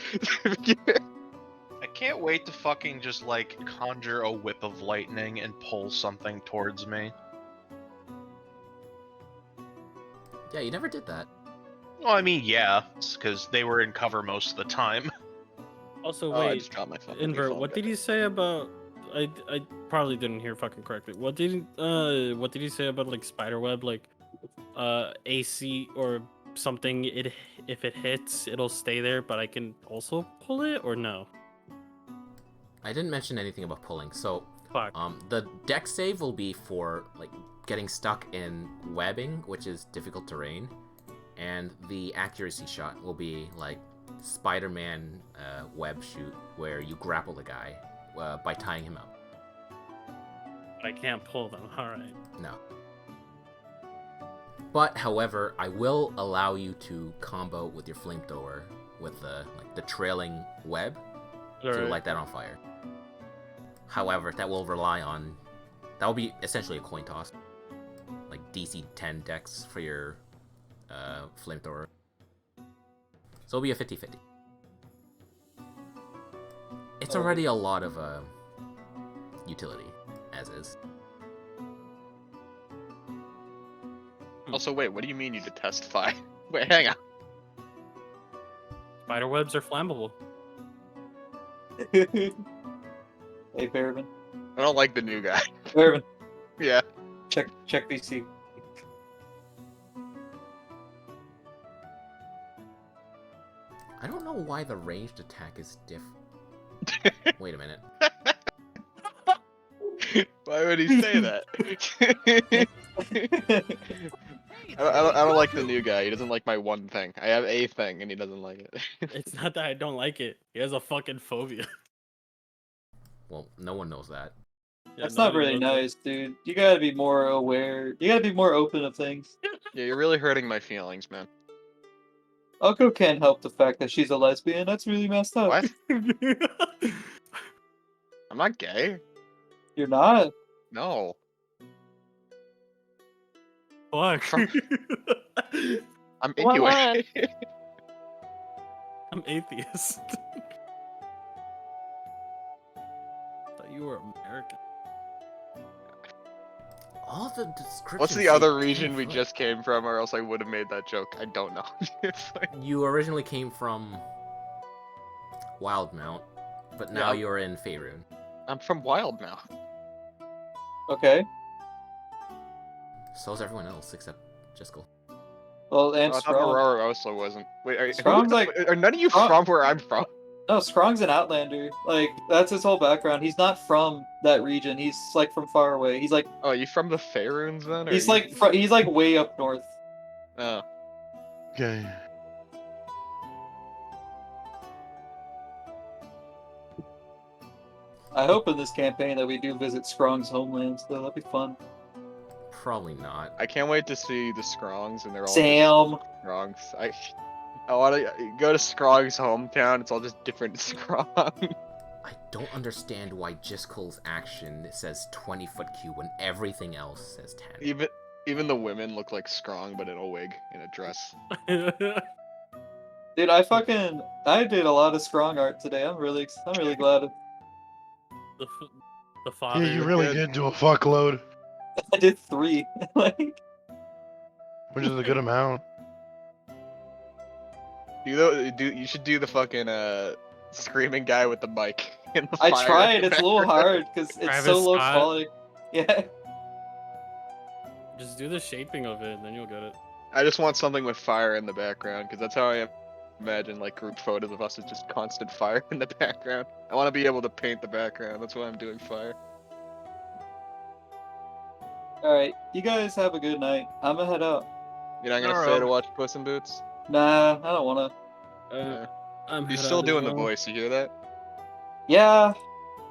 I can't wait to fucking just like conjure a whip of lightning and pull something towards me. Yeah, you never did that. Well, I mean, yeah, because they were in cover most of the time. Also, Oh, I wait, just dropped my fucking Invert. phone. What did he say about? I probably didn't hear fucking correctly. What did he say about like spiderweb, like AC or something? If it hits, it'll stay there, but I can also pull it or no? I didn't mention anything about pulling. So, Fuck. the deck save will be for like getting stuck in webbing, which is difficult terrain, And the accuracy shot will be like Spider-Man web shoot, where you grapple the guy by tying him up. I can't pull them. All right. No. But, however, I will allow you to combo with your flamethrower with the trailing web to light that on fire. However, that will rely on... That will be essentially a coin toss. Like DC 10 dex for your flamethrower. So it'll be a 50-50. It's already a lot of utility, as is. Also, wait, what do you mean you detest fire? Wait, hang on. Spider webs are flammable. Hey, Paraben. I don't like the new guy. Paraben, Yeah. check VC. I don't know why the ranged attack is different. Wait a minute. Why would he say that? I don't like the new guy. He doesn't like my one thing. I have a thing, and he doesn't like it. It's not that I don't like it. He has a fucking phobia. Well, no one knows that. Yeah, That's not nobody really knows nice, dude. You gotta be more aware. You gotta be more open of things. Yeah, you're really hurting my feelings, man. Oko can't help the fact that she's a lesbian. That's really messed up. What? that. I'm not gay. You're not. No. Fuck. I'm Why anyway. I'm atheist. Thought you were American. All the descriptions. What's the say other 10 region we foot. just came from, or else I would have made that joke? I don't know. It's like- You originally came from Wildmount, but now Yeah. you're in Faerun. I'm from Wildmouth. Okay. So is everyone else except Jiskel. Well, Oh, and I thought Strong. Aurora also wasn't. Wait, Strong's like- are none of you Strong- from where I'm from? No, Strong's an Outlander. Like, that's his whole background. He's not from that region. He's like from far away. He's like Oh, you from the Faeruns then? Or he's you... like he's like way up north. Oh. Okay. I hope in this campaign that we do visit Strong's homelands, though. That'd be fun. Probably not. I can't wait to see the Skrongs, and they're all Sam. just Skrongs. I want to go to Skrong's hometown. It's all just different Skrong. I don't understand why Jiskel's action says 20-foot cube when everything else says 10. Even the women look like Skrong, but in a wig, in a dress. Dude, I did a lot of Strong art today. I'm really glad. The father. Yeah, you really good. did do a fuckload, I did 3. Like, which is a good amount. You should do the fucking screaming guy with the mic in the I fire tried. in the It's a little background. hard because it's Travis so low Scott. quality. Yeah. Just do the shaping of it, and then you'll get it. I just want something with fire in the background, because that's how I imagine like group photos of us as just constant fire in the background. I want to be able to paint the background. That's why I'm doing fire. All right, you guys have a good night. I'm gonna head out. You're not gonna Alright. stay to watch Puss in Boots? Nah, I don't wanna. I'm You're head still out as doing the well. voice. You hear that? Yeah.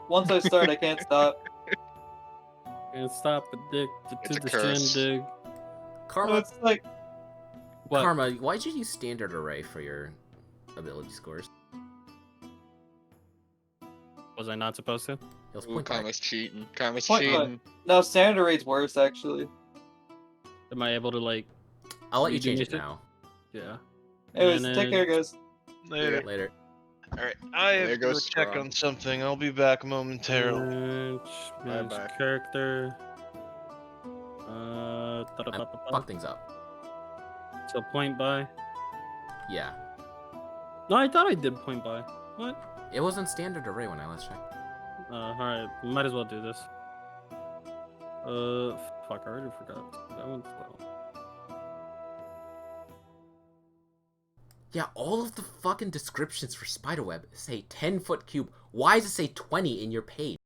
Once I start, I can't stop. Can't stop addicted It's to a the curse. shindig. Karma, It's like What? Karma, why'd you use standard array for your ability scores? Was I not supposed to? It was Ooh, point back. Karma's cheating. Karma's Point cheating. no standard rate's worse actually. Am I able to like? I'll let you redo change it music? now. Yeah. Anyways, And take then- care, guys. Later. Later. Alright, I There have to go goes check Strong. on something. I'll be back momentarily. Manage Bye-bye. character. I Ta-da-pa-pa-pa. fuck things up. So point by. Yeah. No, I thought I did point by. What? It was in standard array when I last checked. Alright, might as well do this. Fuck, I already forgot. That one's slow. Yeah, all of the fucking descriptions for Spiderweb say 10-foot cube. Why does it say 20 in your page?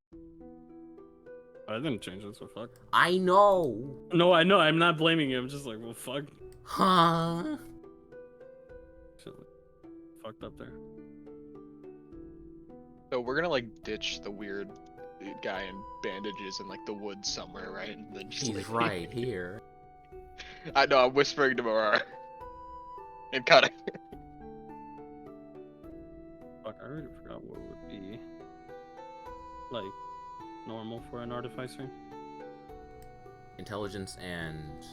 I didn't change it, so fuck. I know. No, I know. I'm not blaming you. I'm just like, well, fuck. Huh? fucked up there. So we're gonna like ditch the weird guy in bandages in like the woods somewhere, right? And then just, He's like, right here. I know. I'm whispering to Marar and cutting. Fuck, I already forgot what would be like normal for an artificer. Intelligence and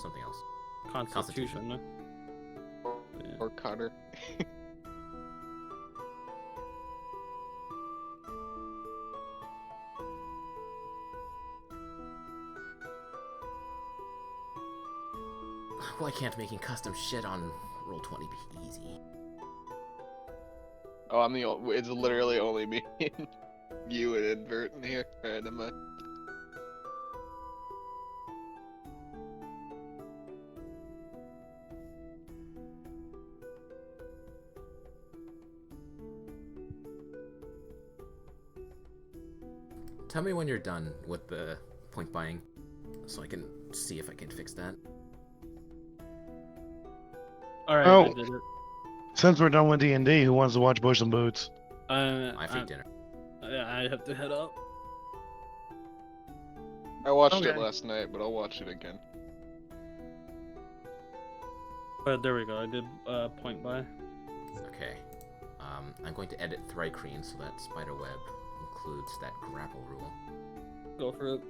something else. Constitution. No? Yeah. Or Connor. Why can't making custom shit on Roll20 be easy? Oh, I'm the. It's literally only me, and you, and Invert in here. Alright, never mind. Tell me when you're done with the point buying, so I can see if I can fix that. All right, Oh. I did it. Since we're done with D&D, who wants to watch Bush and Boots? I free dinner. I have to head out. I watched Okay. it last night, but I'll watch it again. But there we go. I did point buy. Okay. I'm going to edit Thrycreen so that spiderweb includes that grapple rule. Go for it.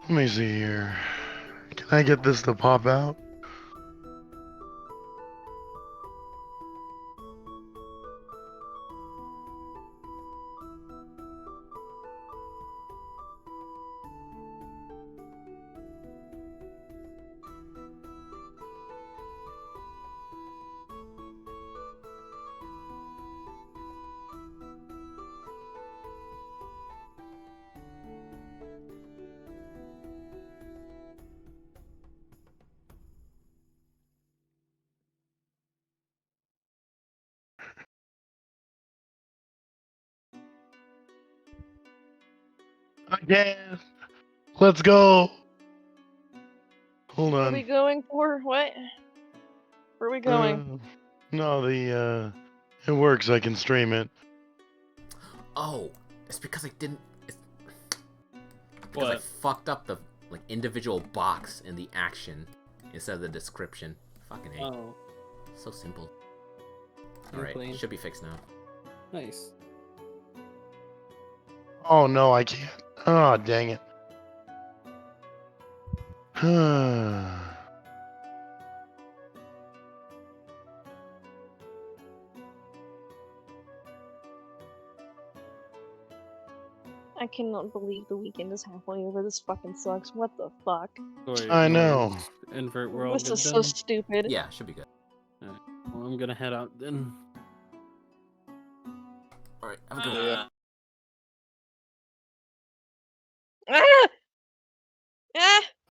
Let me see here. Can I get this to pop out? Again. Let's go. Hold What are on. we going for? What? Where are we going? No, it works. I can stream it. Oh, it's because I didn't. It's because I What? fucked up the individual box in the action instead of the description. Fucking A. Oh, So simple. You're Alright, clean. should be fixed now. nice. Oh no, I can't. Oh dang it. I cannot believe the weekend is halfway over. This fucking sucks. What the fuck? Wait, I no, know. Invert world. This good is so then? stupid. Yeah, should be good. Well, I'm gonna head out then. Alright, have a good Yeah. Ah! Ah!